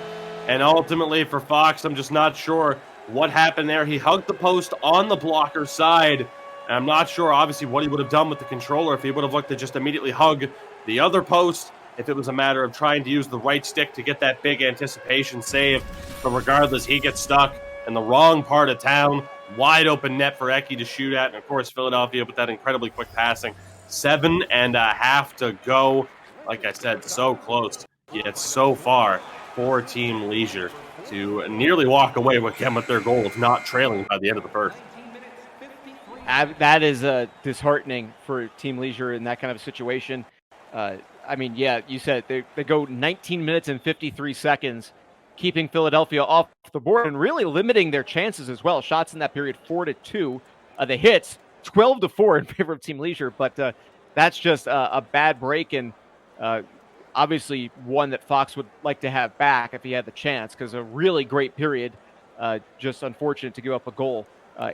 And ultimately for Fox, I'm just not sure what happened there. He hugged the post on the blocker side. And I'm not sure, obviously, what he would have done with the controller if he would have looked to just immediately hug the other post, if it was a matter of trying to use the right stick to get that big anticipation save. But regardless, he gets stuck in the wrong part of town. Wide open net for Eki to shoot at. And, of course, Philadelphia with that incredibly quick passing. 7.5 to go. Like I said, so close, yet so far for Team Leisure to nearly walk away with their goal of not trailing by the end of the first. That is disheartening for Team Leisure in that kind of a situation. You said they go 19 minutes and 53 seconds, keeping Philadelphia off the board and really limiting their chances as well. Shots in that period 4-2. The hits 12-4 in favor of Team Leisure, but that's just a bad break, and obviously one that Fox would like to have back if he had the chance, because a really great period, just unfortunate to give up a goal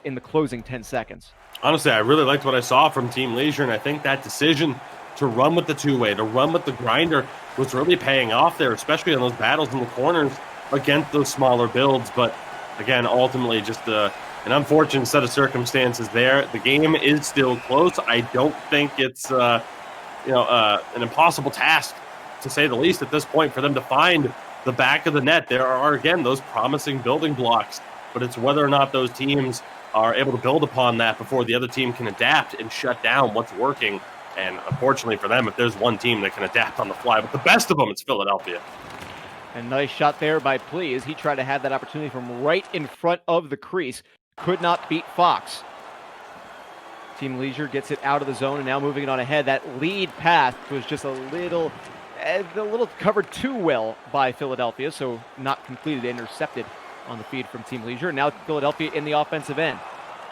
in the closing 10 seconds. Honestly, I really liked what I saw from Team Leisure, and I think that decision to run with the two-way, to run with the grinder, was really paying off there, especially on those battles in the corners against those smaller builds. But again, ultimately just an unfortunate set of circumstances there. The game is still close. I don't think it's an impossible task, to say the least, at this point, for them to find the back of the net. There are, again, those promising building blocks, but it's whether or not those teams are able to build upon that before the other team can adapt and shut down what's working. And unfortunately for them, if there's one team that can adapt on the fly, with the best of them, it's Philadelphia. And nice shot there by Plea as he tried to have that opportunity from right in front of the crease. Could not beat Fox. Team Leisure gets it out of the zone and now moving it on ahead. That lead path was just a little covered too well by Philadelphia, so not completed, intercepted on the feed from Team Leisure. Now Philadelphia in the offensive end,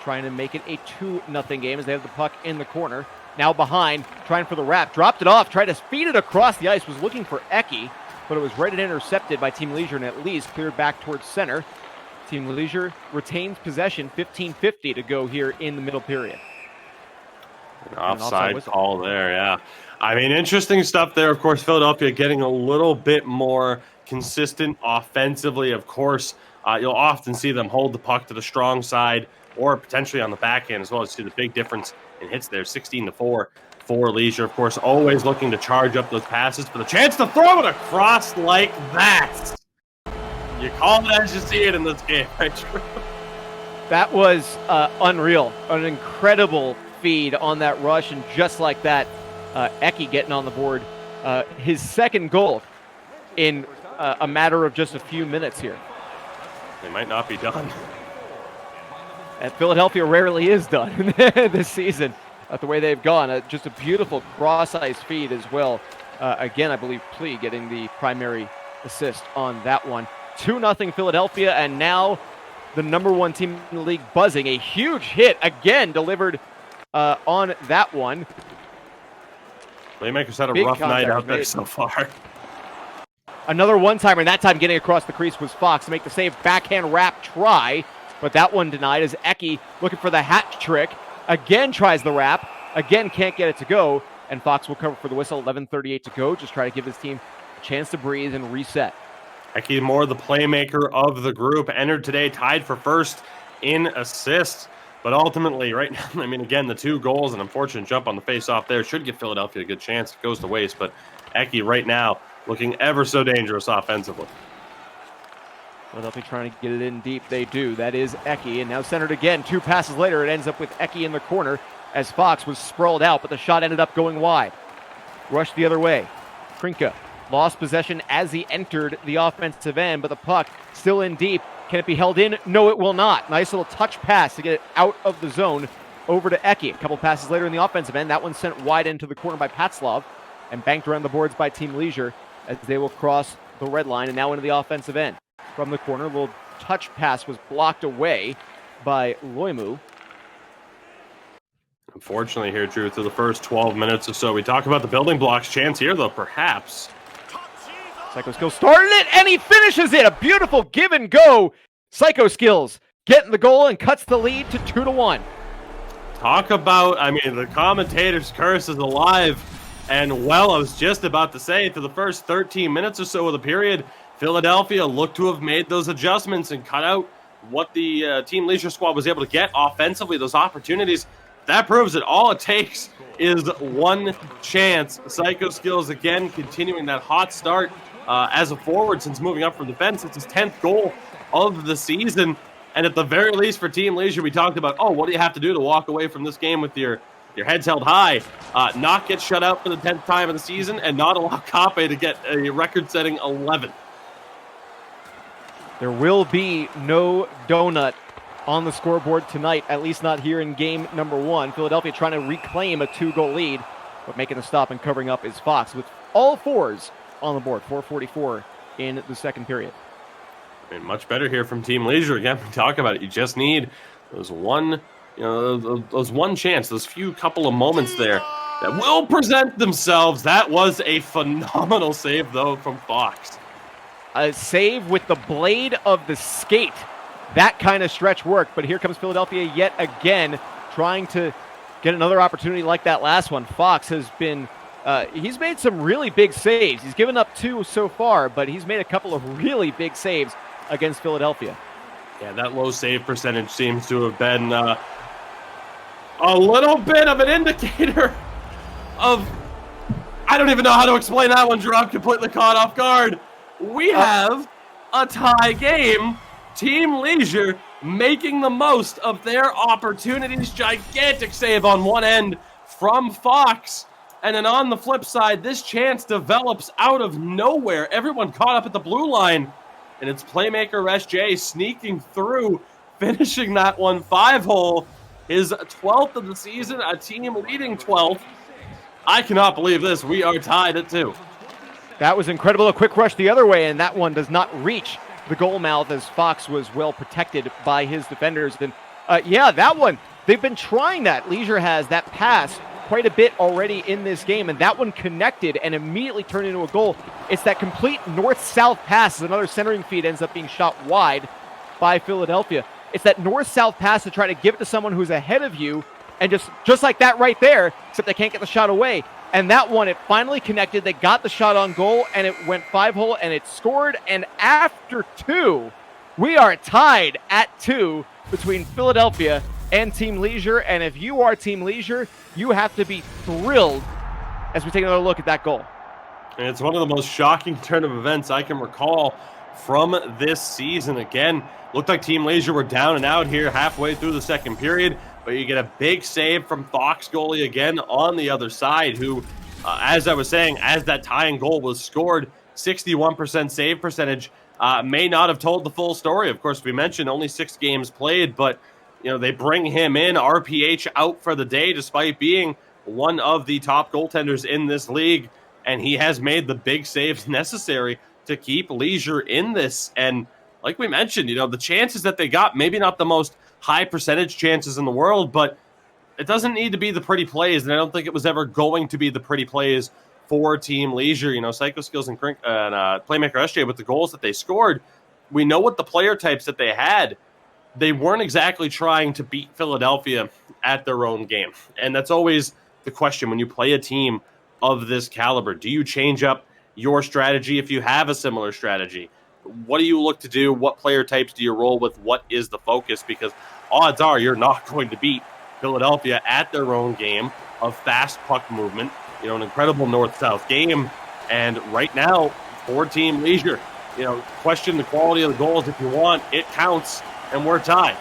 trying to make it a 2-0 game as they have the puck in the corner. Now behind, trying for the wrap, dropped it off, tried to feed it across the ice, was looking for Eki, but it was right and intercepted by Team Leisure and at least cleared back towards center. Team Leisure retains possession, 15:50 to go here in the middle period. An offside call there, yeah. I mean, interesting stuff there. Of course, Philadelphia getting a little bit more consistent offensively. Of course, you'll often see them hold the puck to the strong side or potentially on the backhand as well. You see the big difference in hits there, 16-4 for Leisure. Of course, always looking to charge up those passes for the chance to throw it across like that. You call it as you see it in this game, right? That was unreal. An incredible feed on that rush, and just like that, Eki getting on the board. His second goal in a matter of just a few minutes here. They might not be done. And Philadelphia rarely is done this season, the way they've gone. Just a beautiful cross-ice feed as well. Again, I believe Plea getting the primary assist on that one. 2-0 Philadelphia, and now the number one team in the league buzzing. A huge hit, again, delivered on that one. Playmakers had a rough night out there so far. Another one-timer, and that time getting across the crease was Fox to make the save. Backhand wrap try, but that one denied as Eki, looking for the hat trick, again tries the wrap, again can't get it to go, and Fox will cover for the whistle. 11:38 to go. Just try to give his team a chance to breathe and reset. Eki, more the playmaker of the group, entered today tied for first in assists. But ultimately, right now, I mean, again, the 2 goals, an unfortunate jump on the face-off there should give Philadelphia a good chance. It goes to waste, but Eki right now looking ever so dangerous offensively. Philadelphia trying to get it in deep. They do. That is Eki, and now centered again. 2 passes later, it ends up with Eki in the corner as Fox was sprawled out, but the shot ended up going wide. rushed the other way. Krinka lost possession as he entered the offensive end, but the puck still in deep. Can it be held in? No, it will not. Nice little touch pass to get it out of the zone over to Eki. A couple passes later in the offensive end. That one sent wide into the corner by Patslov and banked around the boards by Team Leisure as they will cross the red line and now into the offensive end. From the corner, a little touch pass was blocked away by Loimu. Unfortunately here, Drew, through the first 12 minutes or so, we talk about the building blocks. Chance here, though, perhaps. Psycho Skills started it, and he finishes it. A beautiful give and go. Psycho Skills getting the goal and cuts the lead to 2-1. Talk about, I mean, the commentator's curse is alive and well. I was just about to say, through the first 13 minutes or so of the period, Philadelphia looked to have made those adjustments and cut out what the Team Leisure squad was able to get offensively, those opportunities. That proves it. All it takes is one chance. Psycho Skills, again, continuing that hot start as a forward since moving up from defense. It's his 10th goal of the season. And at the very least for Team Leisure, we talked about, what do you have to do to walk away from this game with your heads held high? Not get shut out for the 10th time of the season and not allow Kape to get a record-setting 11. There will be no donut on the scoreboard tonight, at least not here in game number 1. Philadelphia trying to reclaim a 2-goal lead, but making the stop and covering up is Fox with all fours on the board. 4:44 in the second period. I mean, much better here from Team Leisure. Again, we talk about it. You just need those one chance, those few couple of moments there that will present themselves. That was a phenomenal save, though, from Fox. A save with the blade of the skate. That kind of stretch work, but here comes Philadelphia yet again, trying to get another opportunity like that last one. Fox has been, he's made some really big saves. He's given up 2 so far, but he's made a couple of really big saves against Philadelphia. Yeah, that low save percentage seems to have been a little bit of an indicator of, I don't even know how to explain that one, Drew. I'm completely caught off guard. We have a tie game. Team Leisure making the most of their opportunities. Gigantic save on one end from Fox. And then on the flip side, this chance develops out of nowhere. Everyone caught up at the blue line. And it's playmaker SJ sneaking through, finishing that one 5-hole. His 12th of the season, a team leading 12th. I cannot believe this. We are tied at 2. That was incredible. A quick rush the other way, and that one does not reach the goal mouth as Fox was well protected by his defenders. And yeah, that one, they've been trying that. Leisure has that pass quite a bit already in this game, and that one connected and immediately turned into a goal. It's that complete north-south pass as another centering feed ends up being shot wide by Philadelphia. It's that north-south pass to try to give it to someone who's ahead of you, and just like that right there, except they can't get the shot away. And that one, it finally connected. They got the shot on goal, and it went 5-hole, and it scored. And after 2, we are tied at 2 between Philadelphia and Team Leisure. And if you are Team Leisure, you have to be thrilled as we take another look at that goal. And it's one of the most shocking turn of events I can recall from this season. Again, looked like Team Leisure were down and out here halfway through the second period. But you get a big save from Fox goalie again on the other side, who, as I was saying, as that tying goal was scored, 61% save percentage, may not have told the full story. Of course, we mentioned only 6 games played, but they bring him in, RPH out for the day, despite being one of the top goaltenders in this league, and he has made the big saves necessary to keep Leisure in this. And like we mentioned, the chances that they got, maybe not the most high percentage chances in the world, but it doesn't need to be the pretty plays, and I don't think it was ever going to be the pretty plays for Team Leisure. Psycho Skills and Playmaker SJ with the goals that they scored, we know what the player types that they had. They weren't exactly trying to beat Philadelphia at their own game, and that's always the question when you play a team of this caliber. Do you change up your strategy if you have a similar strategy? What do you look to do? What player types do you roll with? What is the focus? Because odds are you're not going to beat Philadelphia at their own game of fast puck movement, an incredible north-south game. And right now, for Team Leisure, question the quality of the goals if you want. It counts, and we're tied.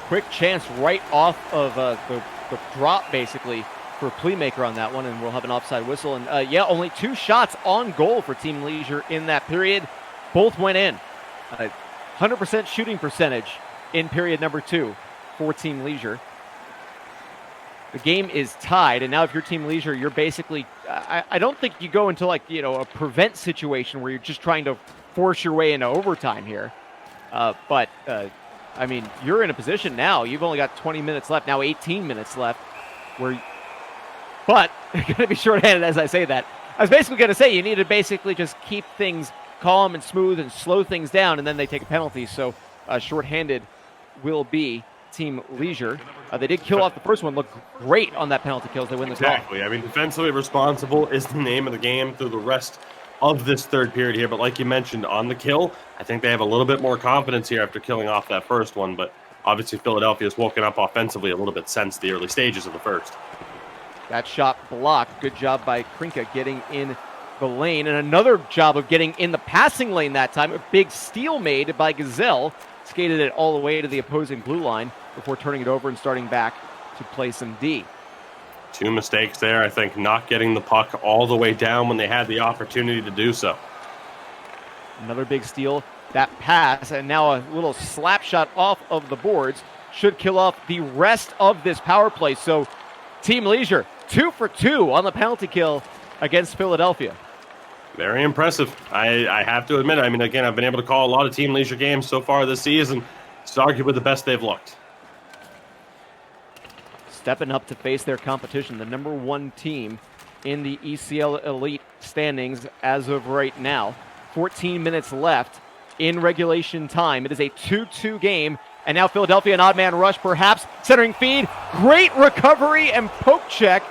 Quick chance right off of the drop, basically, for Playmaker on that one, and we'll have an offside whistle. And yeah, only 2 shots on goal for Team Leisure in that period. Both went in. 100% shooting percentage in period number 2 for Team Leisure. The game is tied, and now if you're Team Leisure, you're basically, I don't think you go into a prevent situation where you're just trying to force your way into overtime here. But I mean, you're in a position now, you've only got 20 minutes left, now 18 minutes left, but you're going to be shorthanded as I say that. I was basically going to say you need to basically just keep things calm and smooth and slow things down, and then they take a penalty. So shorthanded will be Team Leisure. They did kill off the first one, looked great on that penalty kill as they win this Exactly. I mean, defensively responsible is the name of the game through the rest of this third period here. But like you mentioned, on the kill, I think they have a little bit more confidence here after killing off that first one. But obviously, Philadelphia's woken up offensively a little bit since the early stages of the first. That shot blocked. Good job by Krinka getting in the lane. And another job of getting in the passing lane that time. A big steal made by Gazelle. Skated it all the way to the opposing blue line before turning it over and starting back to play some D. 2 mistakes there, I think, not getting the puck all the way down when they had the opportunity to do so. Another big steal. That pass, and now a little slap shot off of the boards should kill off the rest of this power play. So Team Leisure, 2 for 2 on the penalty kill against Philadelphia. Very impressive. I have to admit, I mean, again, I've been able to call a lot of Team Leisure games so far this season. It's arguably the best they've looked. Stepping up to face their competition, the number 1 team in the ECL Elite standings as of right now. 14 minutes left in regulation time. It is a 2-2 game, and now Philadelphia, an odd man rush perhaps. Centering feed, great recovery and poke check.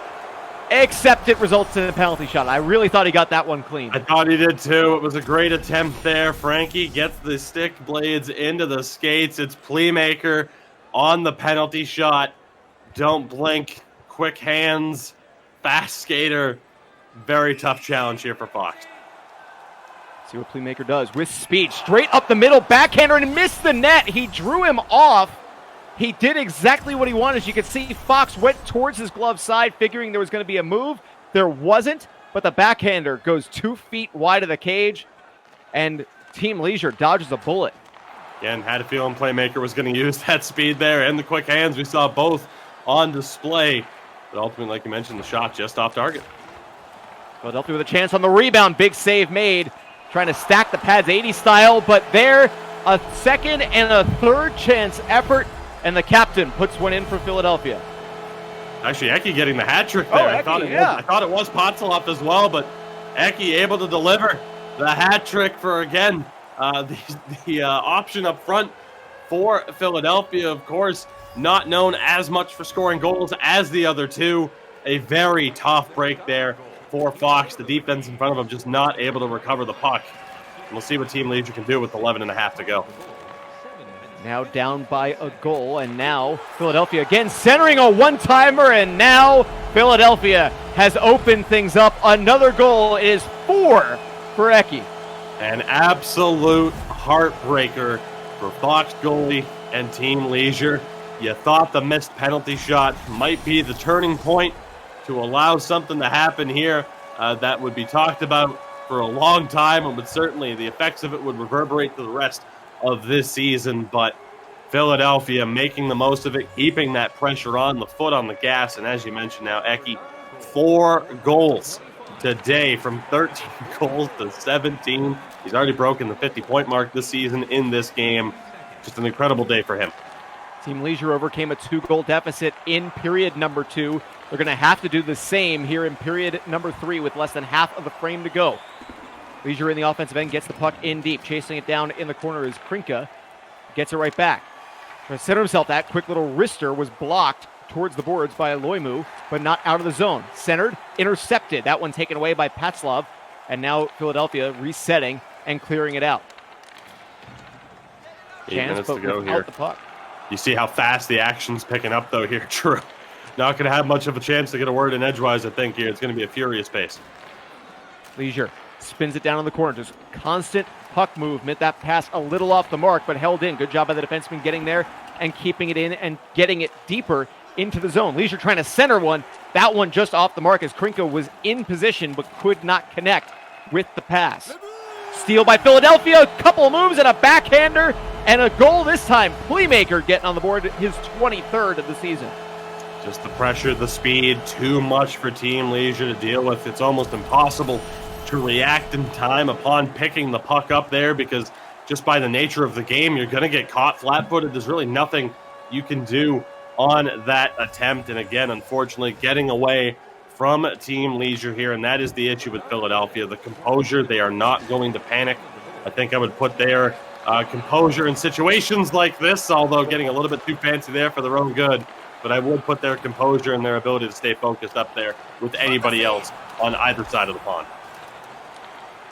Except it results in a penalty shot. I really thought he got that one clean. I thought he did too. It was a great attempt there. Frankie gets the stick blades into the skates. It's Playmaker on the penalty shot. Don't blink. Quick hands. Fast skater. Very tough challenge here for Fox. See what Playmaker does with speed. Straight up the middle. Backhander and missed the net. He drew him off. He did exactly what he wanted. As you can see, Fox went towards his glove side, figuring there was going to be a move. There wasn't, but the backhander goes 2 feet wide of the cage, and Team Leisure dodges a bullet. Again, had a feeling Playmaker was going to use that speed there and the quick hands. We saw both on display, but ultimately, like you mentioned, the shot just off target. Philadelphia with a chance on the rebound. Big save made, trying to stack the pads 80 style, but there, a second and a third chance effort. And the captain puts one in for Philadelphia. Actually, Eki getting the hat trick there. I thought it was Potsalov as well, but Eki able to deliver the hat trick for, again, the option up front for Philadelphia. Of course, not known as much for scoring goals as the other two. A very tough break there for Fox. The defense in front of him just not able to recover the puck. And we'll see what Team Leisure can do with 11.5 to go. Now down by a goal, and now Philadelphia again centering a one-timer, and now Philadelphia has opened things up. Another goal. It is 4 for Eki. An absolute heartbreaker for Fox goalie and Team Leisure. You thought the missed penalty shot might be the turning point to allow something to happen here that would be talked about for a long time, and would certainly, the effects of it would reverberate to the rest of this season. But Philadelphia making the most of it, keeping that pressure on, the foot on the gas, and as you mentioned now, Eki, 4 goals today from 13 goals to 17. He's already broken the 50-point mark this season in this game. Just an incredible day for him. Team Leisure overcame a 2-goal deficit in period number 2. They're going to have to do the same here in period number 3 with less than half of the frame to go. Leisure in the offensive end gets the puck in deep. Chasing it down in the corner is Krinka. Gets it right back. To center himself, that quick little wrister was blocked towards the boards by Loimu, but not out of the zone. Centered, intercepted. That one taken away by Patslov. And now Philadelphia resetting and clearing it out. 8 minutes to go here. The puck. You see how fast the action's picking up, though, here. True. Not going to have much of a chance to get a word in edgewise, I think, here. It's going to be a furious pace. Leisure spins it down in the corner. Just constant puck movement. That pass a little off the mark, but held in. Good job by the defenseman getting there and keeping it in and getting it deeper into the zone. Leisure trying to center one. That one just off the mark as Krinko was in position but could not connect with the pass. Steal by Philadelphia, a couple of moves and a backhander and a goal this time. Playmaker getting on the board, his 23rd of the season. Just the pressure, the speed, too much for Team Leisure to deal with. It's almost impossible to react in time upon picking the puck up there because just by the nature of the game, you're going to get caught flat-footed. There's really nothing you can do on that attempt. And again, unfortunately, getting away from Team Leisure here, and that is the issue with Philadelphia. The composure, they are not going to panic. I think I would put their composure in situations like this, although getting a little bit too fancy there for their own good. But I would put their composure and their ability to stay focused up there with anybody else on either side of the pond.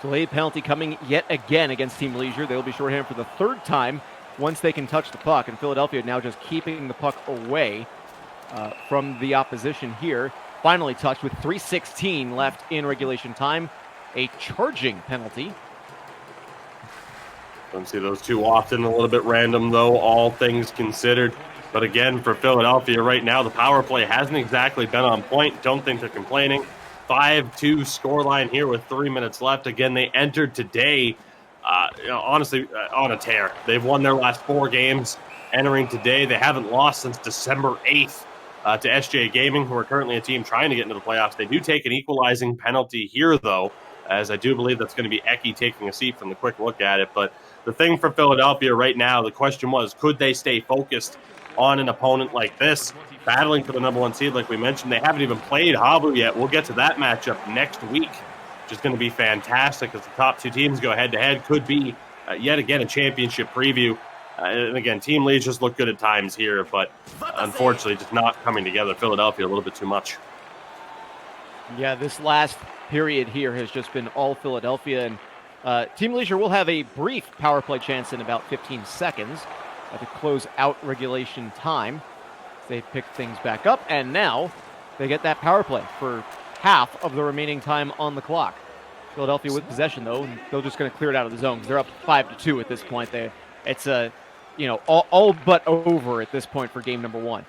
Delayed penalty coming yet again against Team Leisure. They'll be shorthanded for the third time once they can touch the puck. And Philadelphia now just keeping the puck away from the opposition here. Finally touched with 3:16 left in regulation time. A charging penalty. Don't see those too often. A little bit random, though, all things considered. But again, for Philadelphia right now, the power play hasn't exactly been on point. Don't think they're complaining. 5-2 scoreline here with 3 minutes left. Again, they entered today, honestly, on a tear. They've won their last 4 games. Entering today, they haven't lost since December 8th to SJ Gaming, who are currently a team trying to get into the playoffs. They do take an equalizing penalty here, though, as I do believe that's going to be Eki taking a seat from the quick look at it. But the thing for Philadelphia right now, the question was, could they stay focused on an opponent like this, battling for the number 1 seed like we mentioned? They haven't even played Habu yet. We'll get to that matchup next week, which is going to be fantastic as the top 2 teams go head-to-head. Could be, yet again, a championship preview. And again, Team Leeds just look good at times here, but unfortunately just not coming together. Philadelphia a little bit too much. Yeah, this last period here has just been all Philadelphia, and Team Leisure will have a brief power play chance in about 15 seconds to close out regulation time. They pick things back up, and now they get that power play for half of the remaining time on the clock. Philadelphia with possession, though, and they're just going to clear it out of the zone because they're up 5-2 at this point. It's all but over at this point for game number 1.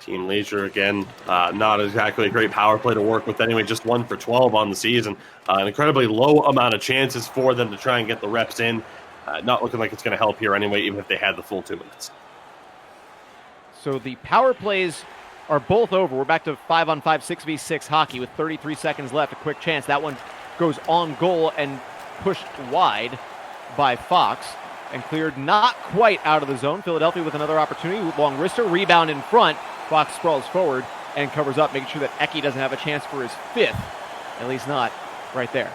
Team Leisure, again, not exactly a great power play to work with anyway, just 1 for 12 on the season. An incredibly low amount of chances for them to try and get the reps in. Not looking like it's going to help here anyway, even if they had the full 2 minutes. So the power plays are both over. We're back to 5-on-5, 6v6 hockey with 33 seconds left. A quick chance. That one goes on goal and pushed wide by Fox and cleared not quite out of the zone. Philadelphia with another opportunity. Long wrister, rebound in front. Fox sprawls forward and covers up, making sure that Eki doesn't have a chance for his 5th. At least not right there.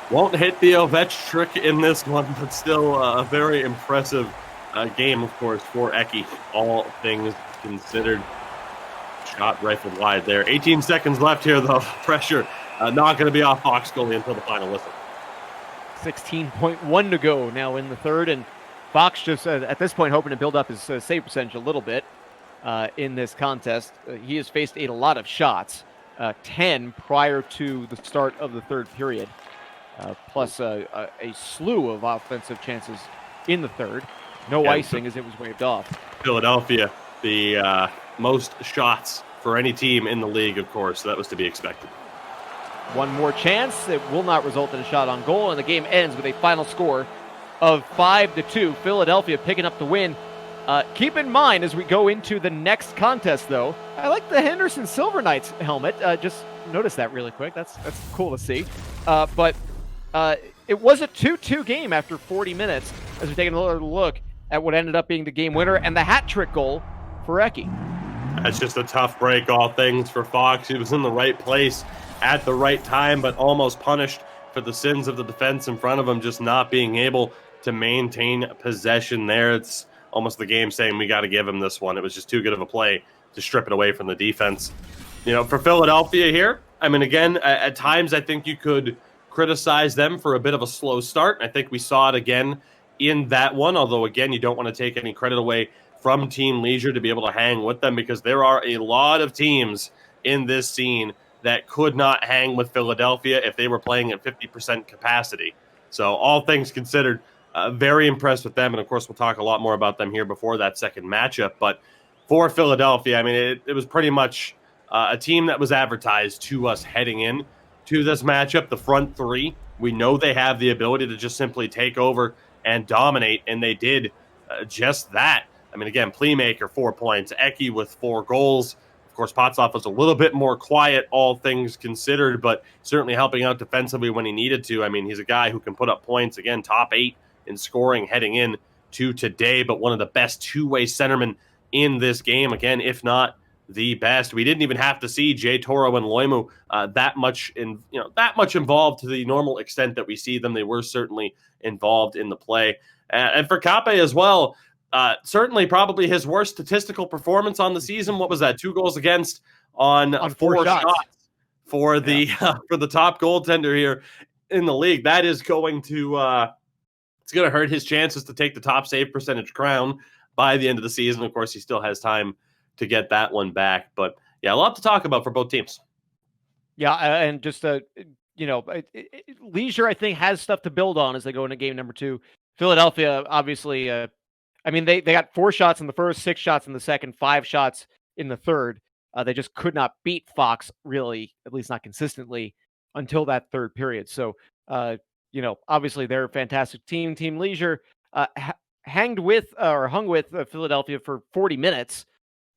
Won't hit the Ovech trick in this one, but still a very impressive game, of course, for Eki, all things considered. Shot rifled wide there. 18 seconds left here, though. Pressure not going to be off Fox goalie until the final whistle. 16.1 to go now in the third, and Fox just at this point hoping to build up his save percentage a little bit in this contest. He has faced a lot of shots, 10 prior to the start of the third period, plus a slew of offensive chances in the third. No icing as it was waved off. Philadelphia, the most shots for any team in the league, of course, so that was to be expected. One more chance. It will not result in a shot on goal, and the game ends with a final score of 5-2. Philadelphia picking up the win. Keep in mind as we go into the next contest, though, I like the Henderson Silver Knights helmet. Just notice that really quick. That's cool to see. But it was a 2-2 game after 40 minutes as we take another look at what ended up being the game winner and the hat trick goal for Eki. That's just a tough break, all things for Fox. He was in the right place at the right time, but almost punished for the sins of the defense in front of him, just not being able to maintain possession there. It's almost the game saying we got to give him this one. It was just too good of a play to strip it away from the defense. You know, for Philadelphia here, I mean, again, at times I think you could criticize them for a bit of a slow start. I think we saw it again in that one, although, again, you don't want to take any credit away from Team Leisure to be able to hang with them because there are a lot of teams in this scene that could not hang with Philadelphia if they were playing at 50% capacity. So all things considered, very impressed with them. And, of course, we'll talk a lot more about them here before that second matchup. But for Philadelphia. I mean, it was pretty much a team that was advertised to us heading in to this matchup. The front three, we know they have the ability to just simply take over and dominate, and they did just that. I mean, again, Playmaker, 4 points. Eki with 4 goals. Of course, Potsdam was a little bit more quiet, all things considered, but certainly helping out defensively when he needed to. I mean, he's a guy who can put up points. Again, top 8 in scoring heading in to today, but one of the best two-way centermen in this game. Again, if not the best. We didn't even have to see Jay Toro and Loimu that much involved to the normal extent that we see them. They were certainly involved in the play. And for Kape as well, certainly probably his worst statistical performance on the season. What was that? 2 goals against on 4 shots for the for the top goaltender here in the league. That is going to it's going to hurt his chances to take the top save percentage crown by the end of the season. Of course, he still has time to get that one back. But yeah, a lot to talk about for both teams. Yeah, and just Leisure, I think, has stuff to build on as they go into game number 2. Philadelphia, obviously, I mean, they got 4 shots in the first, 6 shots in the second, 5 shots in the third. They just could not beat Fox, really, at least not consistently, until that third period. So, obviously, they're a fantastic team. Team Leisure hung with Philadelphia for 40 minutes.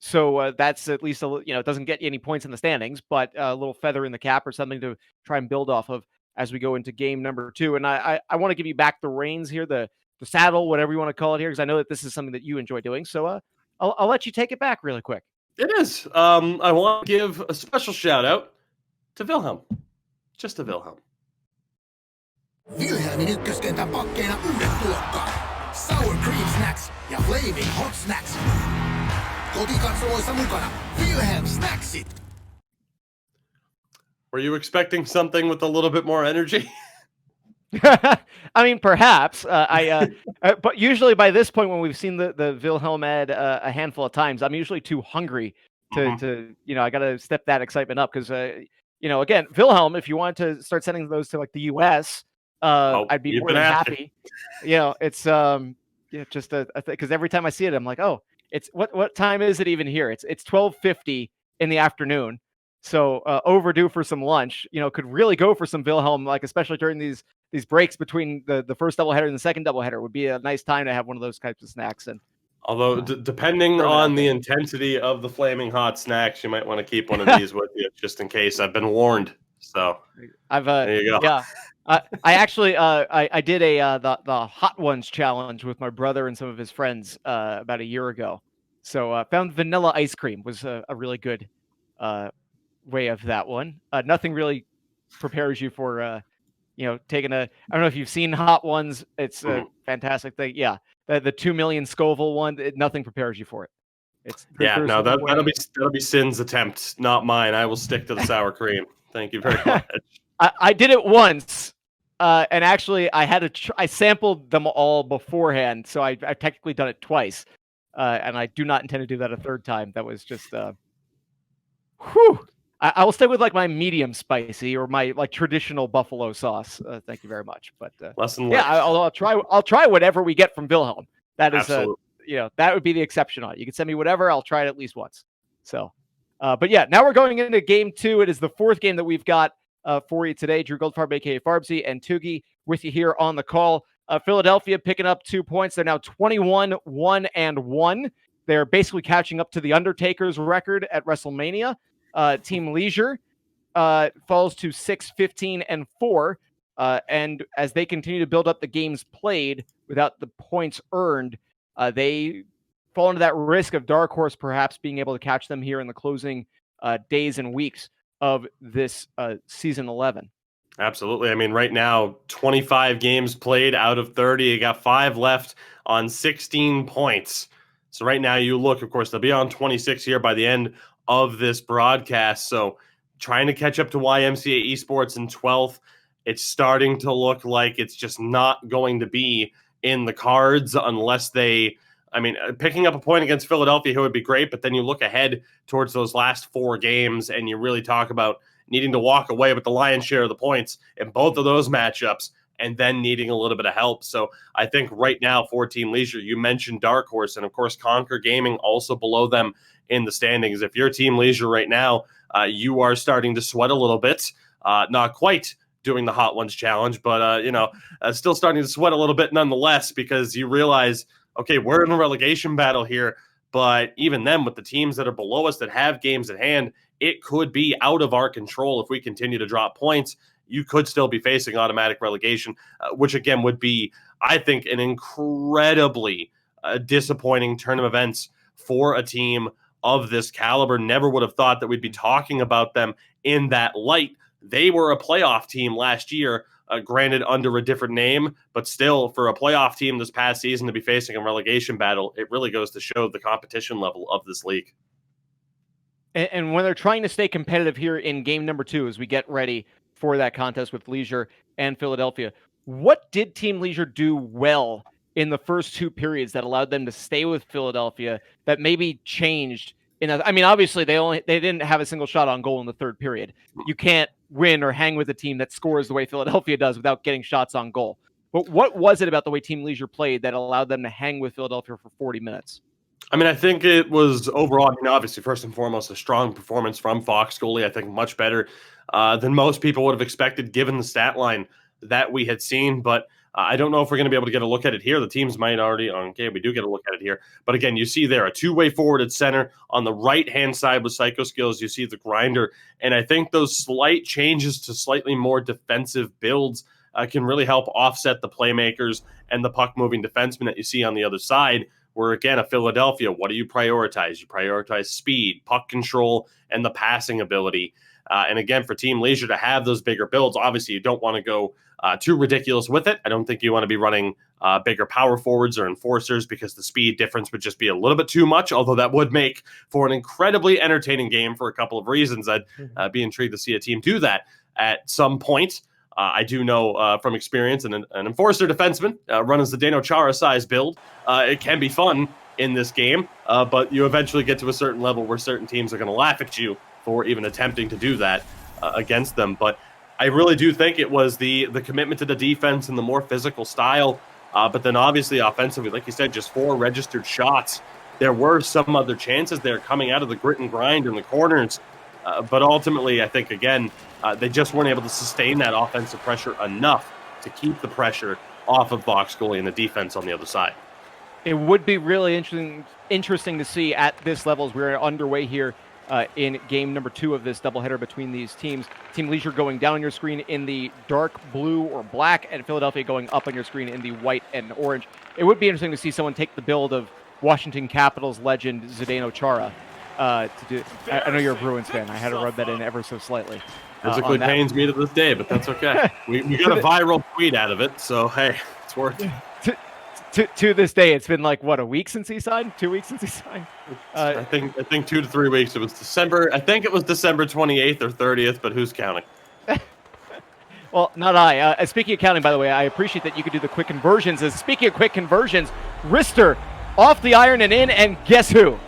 So that's at least it doesn't get you any points in the standings, but a little feather in the cap or something to try and build off of as we go into game number 2. And I want to give you back the reins here, the saddle, whatever you want to call it here, because I know that this is something that you enjoy doing. So I'll let you take it back really quick. It is. I want to give a special shout out to Wilhelm. Just to Wilhelm. Wilhelmin ykköskentän pakkeina uudet tulokkaat. Sour Cream Snacks ja Flaming Hot Snacks. Kotikatsomoissa mukana Wilhelm Snacksit. Were you expecting something with a little bit more energy? I mean, perhaps. But usually by this point, when we've seen the Wilhelm ad a handful of times, I'm usually too hungry to I got to step that excitement up because, again, Wilhelm, if you wanted to start sending those to like the U.S., I'd be more than happy. It's just because every time I see it, I'm like, oh, it's what time is it even here? It's 12:50 in the afternoon. So overdue for some lunch, could really go for some Wilhelm, like especially during these breaks between the first doubleheader and the second doubleheader would be a nice time to have one of those types of snacks. And although depending on the intensity of the flaming hot snacks, you might want to keep one of these with you just in case. I've been warned. So there you go. Yeah. I actually I did the Hot Ones challenge with my brother and some of his friends about a year ago. So found vanilla ice cream was a really good way of that one. Nothing really prepares you for taking I don't know if you've seen Hot Ones. It's a fantastic thing. Yeah, the 2 million Scoville one. Nothing prepares you for it. That'll be Sin's attempt, not mine. I will stick to the sour cream. Thank you very much. I did it once, and actually I had I sampled them all beforehand, so I've technically done it twice, and I do not intend to do that a third time. That was just, I will stay with like my medium spicy or my like traditional buffalo sauce. Thank you very much. But lesson learned. Yeah, I'll try whatever we get from Wilhelm. That is that would be the exception on it. You can send me whatever. I'll try it at least once. So, but yeah, now we're going into game 2. It is the 4th game that we've got for you today. Drew Goldfarb, aka Farbsy, and Tugi with you here on the call. Philadelphia picking up 2 points. They're now 21-1-1. They're basically catching up to the Undertaker's record at WrestleMania. Team Leisure falls to 6-15-4. And as they continue to build up the games played without the points earned, they fall into that risk of Dark Horse perhaps being able to catch them here in the closing days and weeks of this season 11. Absolutely. I mean, right now, 25 games played out of 30. You got 5 left on 16 points. So right now you look, of course, they'll be on 26 here by the end of this broadcast. So trying to catch up to YMCA Esports in 12th. It's starting to look like it's just not going to be in the cards unless picking up a point against Philadelphia here would be great, but then you look ahead towards those last 4 games and you really talk about needing to walk away with the lion's share of the points in both of those matchups. and then needing a little bit of help. So I think right now for Team Leisure, you mentioned Dark Horse, and of course Conquer Gaming also below them in the standings. If you're Team Leisure right now, you are starting to sweat a little bit. Not quite doing the Hot Ones challenge, but still starting to sweat a little bit nonetheless, because you realize, okay, we're in a relegation battle here, but even then, with the teams that are below us that have games at hand, it could be out of our control if we continue to drop points. You could still be facing automatic relegation, which again would be, I think, an incredibly disappointing turn of events for a team of this caliber. Never would have thought that we'd be talking about them in that light. They were a playoff team last year, granted under a different name, but still, for a playoff team this past season to be facing a relegation battle, it really goes to show the competition level of this league. And when they're trying to stay competitive here in game number 2, as we get ready for that contest with Leisure and Philadelphia, what did Team Leisure do well in the first 2 periods that allowed them to stay with Philadelphia that maybe changed? Obviously they didn't have a single shot on goal in the 3rd period. You can't win or hang with a team that scores the way Philadelphia does without getting shots on goal. But what was it about the way Team Leisure played that allowed them to hang with Philadelphia for 40 minutes? I think it was overall, obviously, first and foremost, a strong performance from Fox goalie. I think much better than most people would have expected, given the stat line that we had seen. But I don't know if we're going to be able to get a look at it here. The teams might already, okay, we do get a look at it here. But again, you see there a two-way forward at center. On the right-hand side with Psycho Skills, you see the Grinder. And I think those slight changes to slightly more defensive builds can really help offset the playmakers and the puck-moving defensemen that you see on the other side. Where, again, a Philadelphia, what do you prioritize? You prioritize speed, puck control, and the passing ability. And again, for Team Leisure to have those bigger builds, obviously you don't want to go too ridiculous with it. I don't think you want to be running bigger power forwards or enforcers, because the speed difference would just be a little bit too much, although that would make for an incredibly entertaining game for a couple of reasons. I'd be intrigued to see a team do that at some point. I do know from experience, an enforcer defenseman running the Zdeno Chara size build. It can be fun in this game, but you eventually get to a certain level where certain teams are going to laugh at you for even attempting to do that against them. But I really do think it was the commitment to the defense and the more physical style. But then obviously offensively, like you said, just 4 registered shots. There were some other chances there coming out of the grit and grind in the corners. But ultimately, I think, again, they just weren't able to sustain that offensive pressure enough to keep the pressure off of Fox goalie and the defense on the other side. It would be really interesting to see at this level as we're underway here in game number 2 of this doubleheader between these teams. Team Leisure going down on your screen in the dark blue or black, and Philadelphia going up on your screen in the white and orange. It would be interesting to see someone take the build of Washington Capitals legend Zdeno Chara. I know you're a Bruins fan. I had to rub that in ever so slightly. Physically pains me to this day, but that's okay. we got a viral tweet out of it, so hey, it's worth it. To this day, it's been like, what, a week since he signed? 2 weeks since he signed? I think 2 to 3 weeks. It was December. I think it was December 28th or 30th, but who's counting? Well, not I. Speaking of counting, by the way, I appreciate that you could do the quick conversions. Speaking of quick conversions, Rister off the iron and in, and guess who?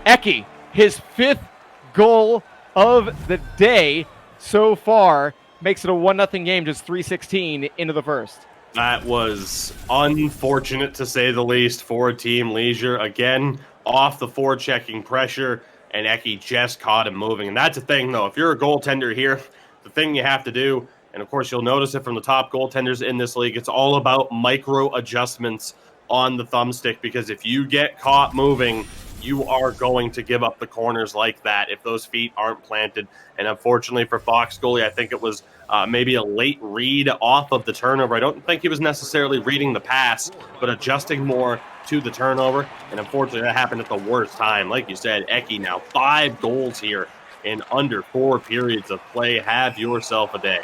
Eki, his 5th goal of the day so far, makes it a 1-0 game, just 3:16 into the first. That was unfortunate, to say the least, for Team Leisure. Again, off the forechecking pressure, and Eki just caught him moving. And that's the thing, though. If you're a goaltender here, the thing you have to do, and of course you'll notice it from the top goaltenders in this league, it's all about micro adjustments on the thumbstick, because if you get caught moving, you are going to give up the corners like that if those feet aren't planted. And unfortunately for Fox goalie, I think it was maybe a late read off of the turnover. I don't think he was necessarily reading the pass, but adjusting more to the turnover. And unfortunately, that happened at the worst time. Like you said, Eki now 5 goals here in under 4 periods of play. Have yourself a day.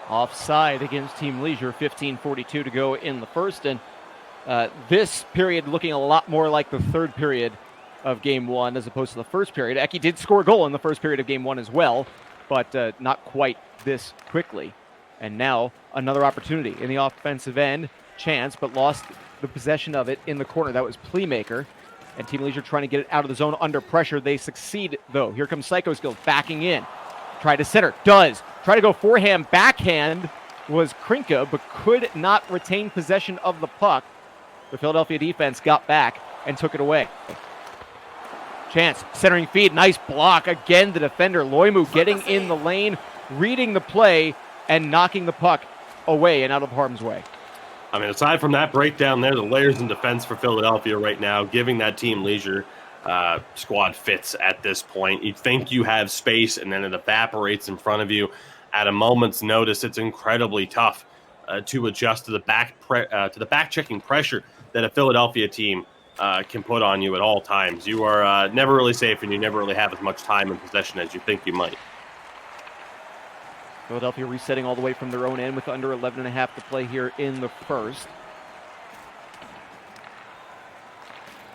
Offside against Team Leisure, 15:42 to go in the first. And this period looking a lot more like the 3rd period of Game 1 as opposed to the first period. Eki did score a goal in the first period of Game 1 as well, but not quite this quickly. And now another opportunity in the offensive end, chance, but lost the possession of it in the corner. That was Playmaker, and Team Leisure trying to get it out of the zone under pressure. They succeed, though. Here comes Psycho Skills backing in. Try to center, does. Try to go forehand, backhand, was Krinka, but could not retain possession of the puck. The Philadelphia defense got back and took it away. Chance, centering feed, nice block. Again, the defender, Loimu, getting in the lane, reading the play, and knocking the puck away and out of harm's way. I mean, aside from that breakdown there, the layers in defense for Philadelphia right now, giving that team leisure squad fits at this point. You think you have space, and then it evaporates in front of you at a moment's notice. It's incredibly tough to adjust to the back checking pressure that a Philadelphia team can put on you at all times. You are never really safe, and you never really have as much time in possession as you think you might. Philadelphia resetting all the way from their own end with under 11.5 to play here in the first.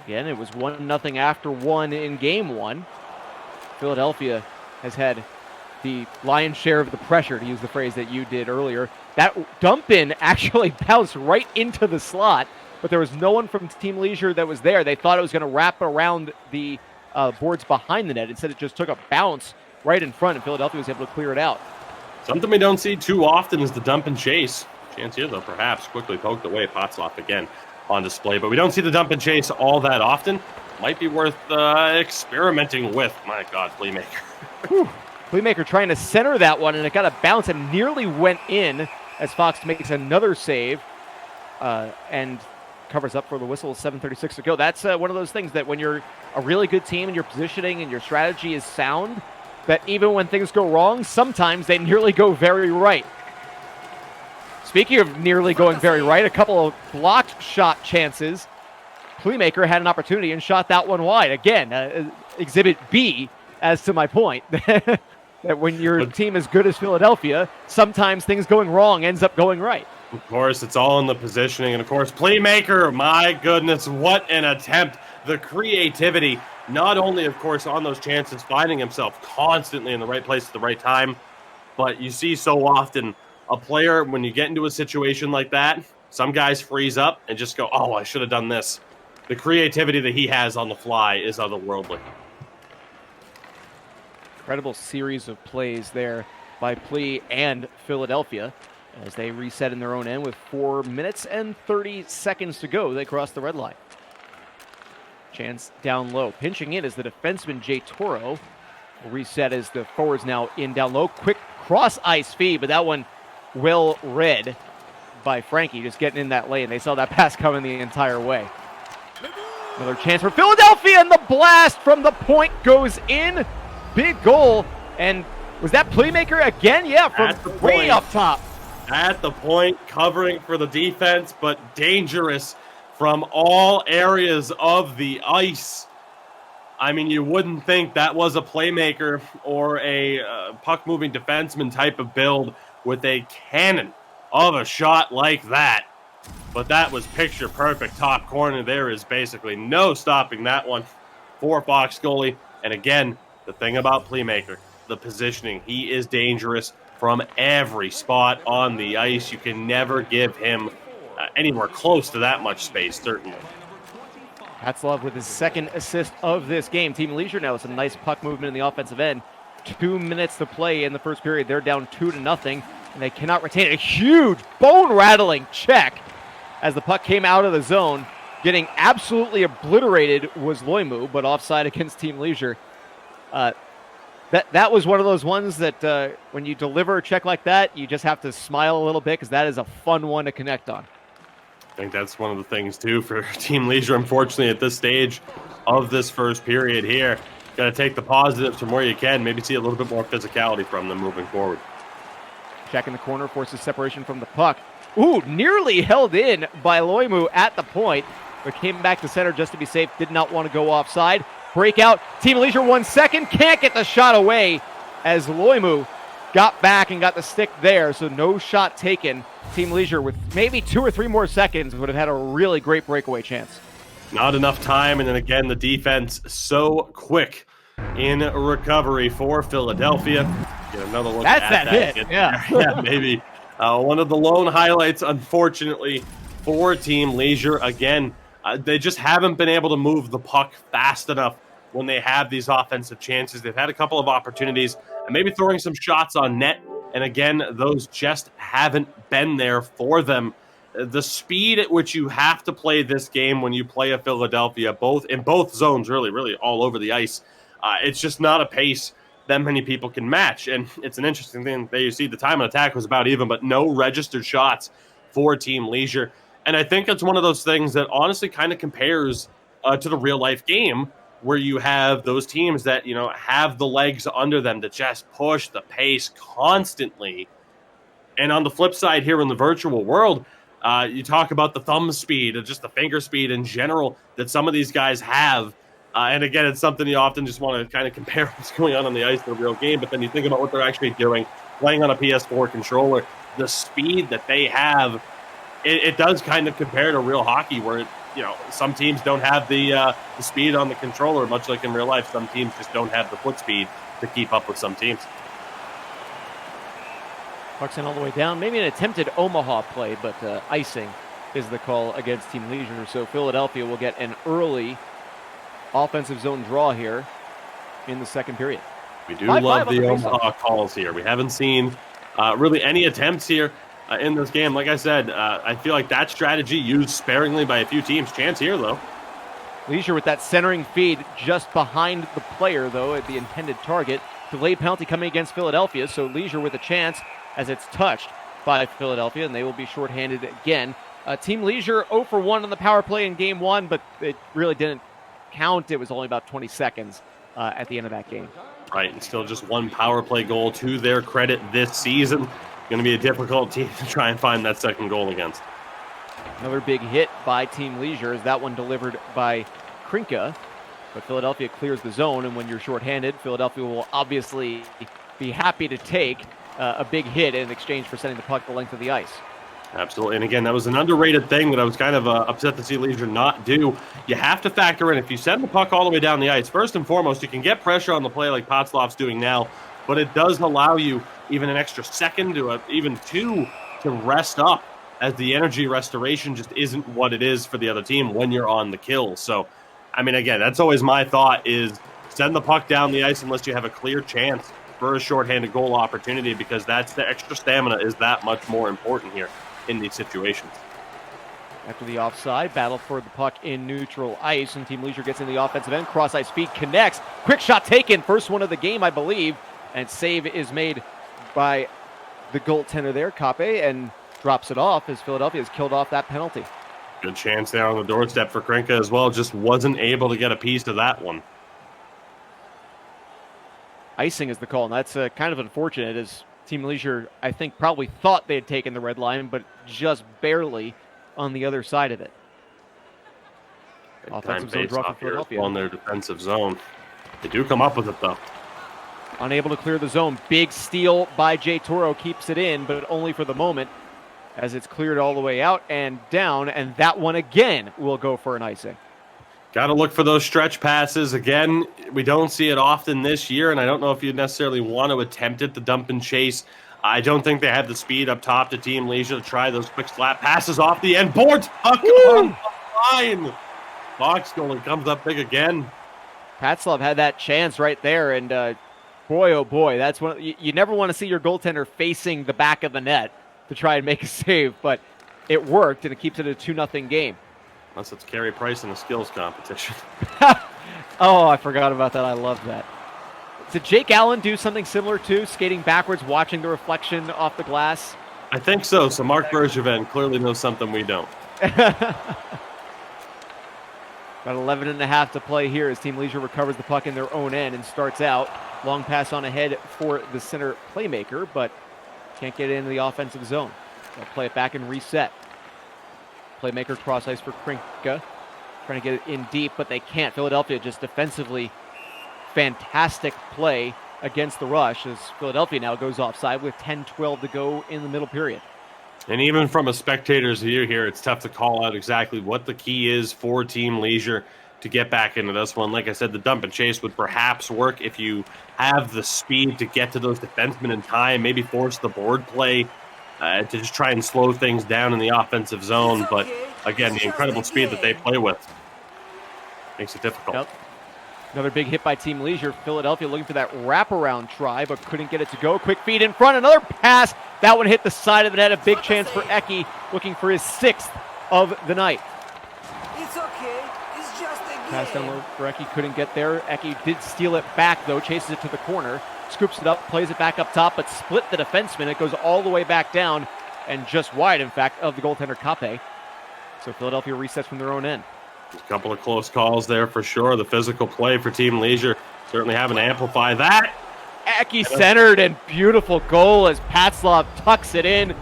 Again, it was 1-0 after 1 in game 1. Philadelphia has had the lion's share of the pressure, to use the phrase that you did earlier. That dump in actually bounced right into the slot, but there was no one from Team Leisure that was there. They thought it was going to wrap around the boards behind the net. Instead, it just took a bounce right in front, and Philadelphia was able to clear it out. Something we don't see too often is the dump and chase. Chance here, though, perhaps quickly poked away. Potslop again on display, but we don't see the dump and chase all that often. Might be worth experimenting with. My God, Playmaker. Playmaker trying to center that one, and it got a bounce and nearly went in as Fox makes another save and covers up for the whistle. 7:36 to go. That's one of those things that when you're a really good team and your positioning and your strategy is sound, that even when things go wrong, sometimes they nearly go very right. Speaking of nearly going very right, a couple of blocked shot chances. Playmaker had an opportunity and shot that one wide. Again, exhibit B, as to my point, that when your team is good as Philadelphia, sometimes things going wrong ends up going right. Of course, it's all in the positioning. And, of course, Playmaker, my goodness, what an attempt. The creativity, not only, of course, on those chances, finding himself constantly in the right place at the right time, but you see so often a player, when you get into a situation like that, some guys freeze up and just go, oh, I should have done this. The creativity that he has on the fly is otherworldly. Incredible series of plays there by Plea and Philadelphia as they reset in their own end with 4 minutes and 30 seconds to go. They cross the red line. Chance down low. Pinching in is the defenseman, Jay Toro. Reset as the forwards now in down low. Quick cross-ice feed, but that one well read by Frankie, just getting in that lane. They saw that pass coming the entire way. Another chance for Philadelphia, and the blast from the point goes in. Big goal. And was that Playmaker again? Yeah, from way up top. At the point, covering for the defense, but dangerous from all areas of the ice. I mean, you wouldn't think that was a Playmaker or a puck-moving defenseman type of build with a cannon of a shot like that. But that was picture-perfect top corner. There is basically no stopping that one for Fox goalie. And again, the thing about Playmaker, the positioning, he is dangerous from every spot on the ice. You can never give him anywhere close to that much space, certainly. Hatzlov with his second assist of this game. Team Leisure now with some nice puck movement in the offensive end. 2 minutes to play in the first period. They're down 2-0, and they cannot retain it. A huge bone-rattling check as the puck came out of the zone. Getting absolutely obliterated was Loimu, but offside against Team Leisure. That was one of those ones that when you deliver a check like that, you just have to smile a little bit because that is a fun one to connect on. I think that's one of the things, too, for Team Leisure, unfortunately, at this stage of this first period here. Got to take the positives from where you can, maybe see a little bit more physicality from them moving forward. Check in the corner, forces separation from the puck. Ooh, nearly held in by Loimu at the point, but came back to center just to be safe. Did not want to go offside. Breakout. Team Leisure 1 second. Can't get the shot away as Loimu got back and got the stick there, so no shot taken. Team Leisure, with maybe 2 or 3 more seconds, would have had a really great breakaway chance. Not enough time, and then again, the defense so quick in recovery for Philadelphia. Get another look at that hit. Yeah. Yeah, maybe one of the lone highlights, unfortunately, for Team Leisure. Again, they just haven't been able to move the puck fast enough when they have these offensive chances. They've had a couple of opportunities, and maybe throwing some shots on net And again, those just haven't been there for them. The speed at which you have to play this game when you play a Philadelphia, in both zones, really all over the ice, it's just not a pace that many people can match. And it's an interesting thing that you see the time of attack was about even, but no registered shots for Team Leisure. And I think it's one of those things that honestly kind of compares to the real life game, where you have those teams that, have the legs under them to just push the pace constantly. And on the flip side here in the virtual world, you talk about the thumb speed and just the finger speed in general that some of these guys have. And again, it's something you often just want to kind of compare what's going on the ice to the real game. But then you think about what they're actually doing, playing on a PS4 controller, the speed that they have, it does kind of compare to real hockey where, some teams don't have the speed on the controller, much like in real life. Some teams just don't have the foot speed to keep up with some teams. Puck's in all the way down. Maybe an attempted Omaha play, but icing is the call against Team Leisure. So Philadelphia will get an early offensive zone draw here in the second period. We do love the Omaha calls here. We haven't seen really any attempts here in this game. Like I said, I feel like that strategy used sparingly by a few teams. Chance here, though. Leisure with that centering feed just behind the player, though, at the intended target. Delayed penalty coming against Philadelphia, so Leisure with a chance as it's touched by Philadelphia, and they will be shorthanded again. Team Leisure 0 for 1 on the power play in Game 1, but it really didn't count. It was only about 20 seconds at the end of that game. Right, and still just one power play goal to their credit this season. Going to be a difficult team to try and find that second goal against. Another big hit by Team Leisure is that one delivered by Krinka, but Philadelphia clears the zone, and when you're shorthanded, Philadelphia will obviously be happy to take a big hit in exchange for sending the puck the length of the ice. Absolutely, and again, that was an underrated thing that I was kind of upset to see Leisure not do. You have to factor in, if you send the puck all the way down the ice, first and foremost, you can get pressure on the play like Potslov's doing now, but it does allow you even an extra second to even two to rest up, as the energy restoration just isn't what it is for the other team when you're on the kill. So, I mean, again, that's always my thought, is send the puck down the ice unless you have a clear chance for a shorthanded goal opportunity, because that's the extra stamina is that much more important here in these situations. After the offside, battle for the puck in neutral ice, and Team Leisure gets in the offensive end. Cross-ice feed connects. Quick shot taken. First one of the game, I believe. And save is made by the goaltender there, Kape, and drops it off as Philadelphia has killed off that penalty. Good chance there on the doorstep for Krinka as well. Just wasn't able to get a piece of that one. Icing is the call, and that's kind of unfortunate, as Team Leisure, I think, probably thought they had taken the red line, but just barely on the other side of it. Offensive zone draw for Philadelphia. On their defensive zone. They do come up with it, though. Unable to clear the zone. Big steal by Jay Toro, keeps it in, but only for the moment, as it's cleared all the way out and down, and that one again will go for an icing. Got to look for those stretch passes. Again, we don't see it often this year, and I don't know if you necessarily want to attempt it, the dump and chase. I don't think they have the speed up top to Team Leisure to try those quick slap passes off the end. Board tuck on the line. Box goalie comes up big again. Patslov had that chance right there, and boy, oh boy, that's one. You never want to see your goaltender facing the back of the net to try and make a save, but it worked, and it keeps it a 2-0 game. Unless it's Carey Price in a skills competition. Oh, I forgot about that. I love that. Did Jake Allen do something similar too, skating backwards, watching the reflection off the glass? I think so. So Mark Bergevin clearly knows something we don't. About 11 and a half to play here as Team Leisure recovers the puck in their own end and starts out. Long pass on ahead for the center playmaker, but can't get into the offensive zone. They'll play it back and reset. Playmaker cross ice for Krinka. Trying to get it in deep, but they can't. Philadelphia just defensively fantastic play against the rush as Philadelphia now goes offside with 10-12 to go in the middle period. And even from a spectator's view here, it's tough to call out exactly what the key is for Team Leisure to get back into this one. Like I said, the dump and chase would perhaps work if you have the speed to get to those defensemen in time, maybe force the board play to just try and slow things down in the offensive zone. But again, the incredible speed that they play with makes it difficult. Yep. Another big hit by Team Leisure. Philadelphia looking for that wraparound try, but couldn't get it to go. Quick feed in front. Another pass. That one hit the side of the net. A big chance for Eki, looking for his 6th of the night. It's okay. It's just a game. Pass down low for Eki. Couldn't get there. Eki did steal it back, though. Chases it to the corner. Scoops it up. Plays it back up top, but split the defenseman. It goes all the way back down and just wide, in fact, of the goaltender Kape. So Philadelphia resets from their own end. A couple of close calls there for sure. The physical play for Team Leisure certainly having to amplify that. Eki centered and beautiful goal as Patslov tucks it in.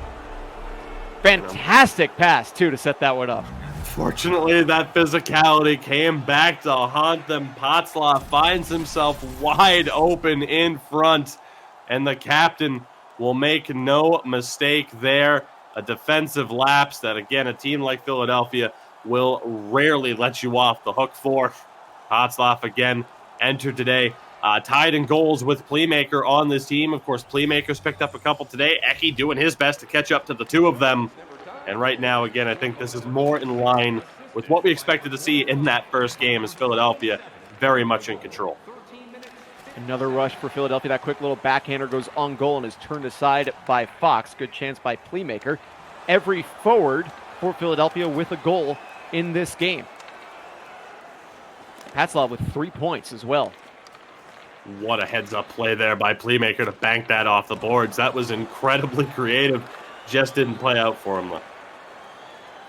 Fantastic pass, too, to set that one up. Fortunately, that physicality came back to haunt them. Patslov finds himself wide open in front, and the captain will make no mistake there. A defensive lapse that, again, a team like Philadelphia will rarely let you off the hook for. Patslov again entered today, tied in goals with Playmaker on this team. Of course, Playmaker's picked up a couple today. Eki doing his best to catch up to the two of them. And right now, again, I think this is more in line with what we expected to see in that first game, as Philadelphia very much in control. Another rush for Philadelphia. That quick little backhander goes on goal and is turned aside by Fox. Good chance by Playmaker. Every forward for Philadelphia with a goal in this game. Patslov with 3 points as well. What a heads-up play there by Playmaker to bank that off the boards. That was incredibly creative. Just didn't play out for him, though.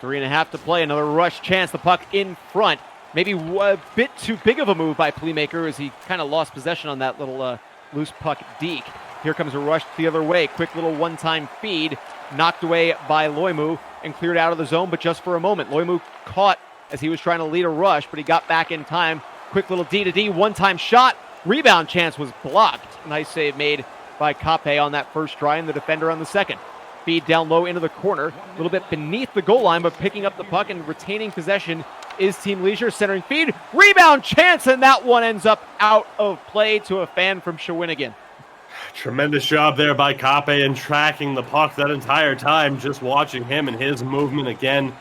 3.5 to play. Another rush chance. The puck in front. Maybe a bit too big of a move by Playmaker as he kind of lost possession on that little loose puck deke. Here comes a rush the other way. Quick little one-time feed. Knocked away by Loimu and cleared out of the zone, but just for a moment. Loimu caught as he was trying to lead a rush, but he got back in time. Quick little D-to-D, one-time shot. Rebound chance was blocked. Nice save made by Kape on that first try and the defender on the second. Feed down low into the corner, a little bit beneath the goal line, but picking up the puck and retaining possession is Team Leisure. Centering feed, rebound chance, and that one ends up out of play to a fan from Shawinigan. Tremendous job there by Kape in tracking the puck that entire time. Just watching him and his movement again.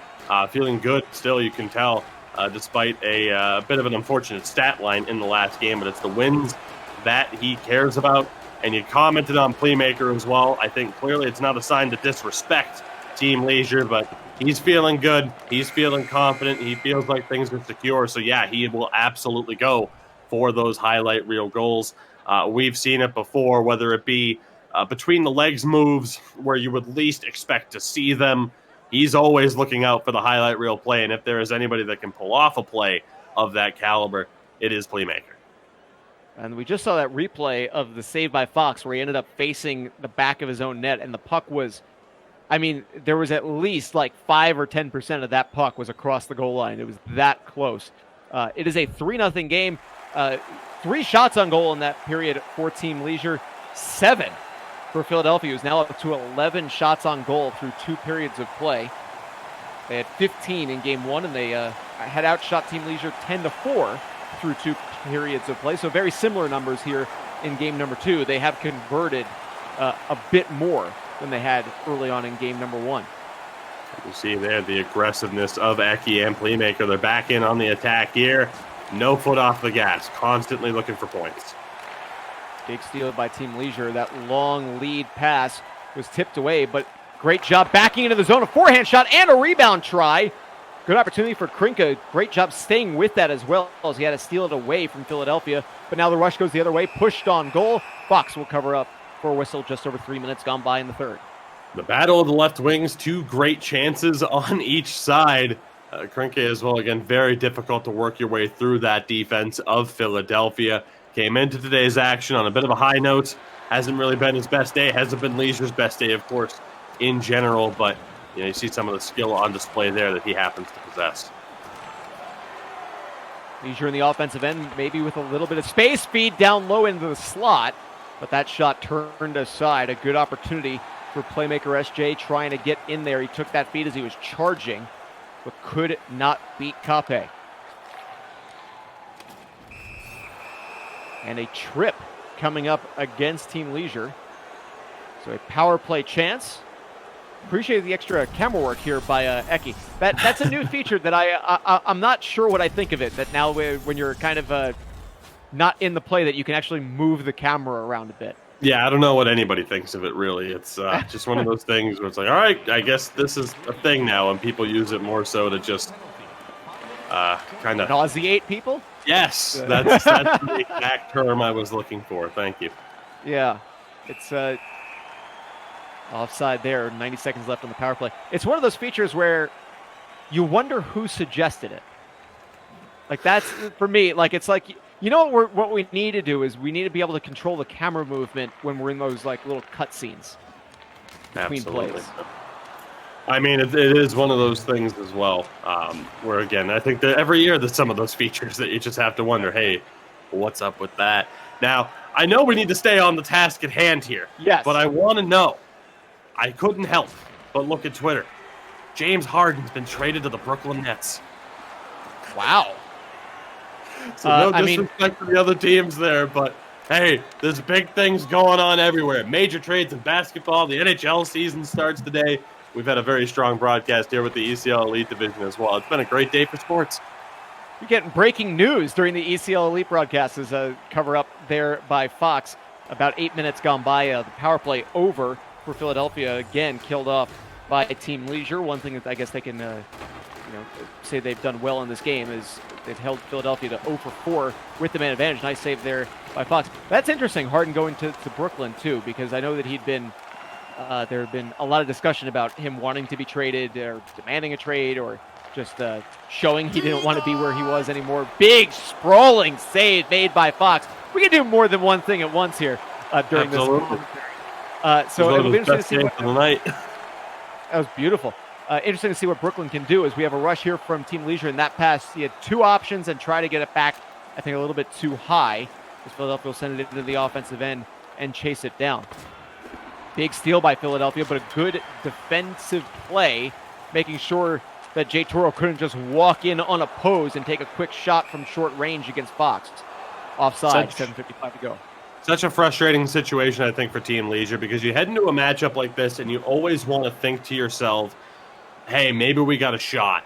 Feeling good still, you can tell, despite a bit of an unfortunate stat line in the last game. But it's the wins that he cares about. And you commented on Playmaker as well. I think clearly it's not a sign to disrespect Team Leisure, but he's feeling good. He's feeling confident. He feels like things are secure. So, yeah, he will absolutely go for those highlight reel goals. We've seen it before, whether it be between the legs moves where you would least expect to see them. He's always looking out for the highlight reel play, and if there is anybody that can pull off a play of that caliber, it is Playmaker. And we just saw that replay of the save by Fox where he ended up facing the back of his own net, and the puck was, I mean, there was at least like 5 or 10% of that puck was across the goal line. It was that close. It is a 3-0 game. 3 shots on goal in that period for Team Leisure. 7 for Philadelphia, who's now up to 11 shots on goal through 2 periods of play. They had 15 in game 1, and they had outshot Team Leisure 10-4 through 2 periods of play. So very similar numbers here in game number 2. They have converted a bit more than they had early on in game number 1. You see there the aggressiveness of Eki and Playmaker. They're back in on the attack here. No foot off the gas, constantly looking for points. Big steal by Team Leisure. That long lead pass was tipped away, but great job backing into the zone. A forehand shot and a rebound try. Good opportunity for Krinka. Great job staying with that as well, as he had to steal it away from Philadelphia. But now the rush goes the other way, pushed on goal. Fox will cover up for a whistle. Just over 3 minutes gone by in the third. The battle of the left wings, 2 great chances on each side. Krinke as well, again, very difficult to work your way through that defense of Philadelphia. Came into today's action on a bit of a high note. Hasn't really been his best day. Hasn't been Leisure's best day, of course, in general. But you see some of the skill on display there that he happens to possess. Leisure in the offensive end, maybe with a little bit of space. Feed down low into the slot. But that shot turned aside. A good opportunity for Playmaker SJ trying to get in there. He took that feed as he was charging, but could not beat Kape. And a trip coming up against Team Leisure. So a power play chance. Appreciate the extra camera work here by Eki. That's a new feature that I'm not sure what I think of it. That now when you're kind of not in the play that you can actually move the camera around a bit. Yeah, I don't know what anybody thinks of it, really. It's just one of those things where it's like, all right, I guess this is a thing now, and people use it more so to just kind of... Nauseate people? Yes, that's the exact term I was looking for. Thank you. Yeah, it's offside there, 90 seconds left on the power play. It's one of those features where you wonder who suggested it. Like, that's, for me, like, it's like, you know what we need to do is we need to be able to control the camera movement when we're in those, like, little cut scenes between plays. I mean, it is one of those things as well, where, again, I think that every year there's some of those features that you just have to wonder, hey, what's up with that? Now, I know we need to stay on the task at hand here. Yes. But I want to know. I couldn't help but look at Twitter. James Harden's been traded to the Brooklyn Nets. Wow. So no disrespect to the other teams there, but hey, there's big things going on everywhere. Major trades in basketball. The NHL season starts today. We've had a very strong broadcast here with the ECL Elite Division as well. It's been a great day for sports. You're getting breaking news during the ECL Elite broadcast as a cover up there by Fox. About 8 minutes gone by, the power play over for Philadelphia, again killed off by Team Leisure. One thing that I guess they can say they've done well in this game is they've held Philadelphia to 0 for 4 with the man advantage. Nice save there by Fox. That's interesting, Harden going to Brooklyn too, because I know that he'd been there had been a lot of discussion about him wanting to be traded or demanding a trade or just showing he didn't want to be where he was anymore. Big sprawling save made by Fox. We can do more than one thing at once here during this commentary. So it'll be interesting to see what the night. That was beautiful. Interesting to see what Brooklyn can do as we have a rush here from Team Leisure. In that pass, he had two options and try to get it back, I think, a little bit too high. As Philadelphia will send it into the offensive end and chase it down. Big steal by Philadelphia, but a good defensive play, making sure that Jay Toro couldn't just walk in unopposed and take a quick shot from short range against Fox. Offside, 7:55 to go. Such a frustrating situation, I think, for Team Leisure, because you head into a matchup like this and you always want to think to yourself, hey, maybe we got a shot.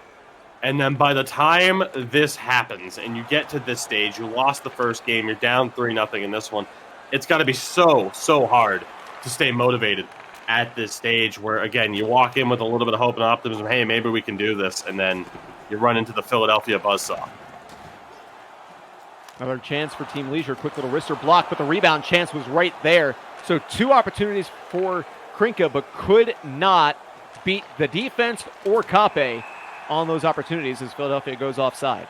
And then by the time this happens and you get to this stage, you lost the first game, you're down 3-0 in this one. It's got to be so hard to stay motivated at this stage where, again, you walk in with a little bit of hope and optimism, hey, maybe we can do this, and then you run into the Philadelphia buzzsaw. Another chance for Team Leisure. Quick little wrister block, but the rebound chance was right there. So two opportunities for Krinka, but could not beat the defense or Kape on those opportunities as Philadelphia goes offside.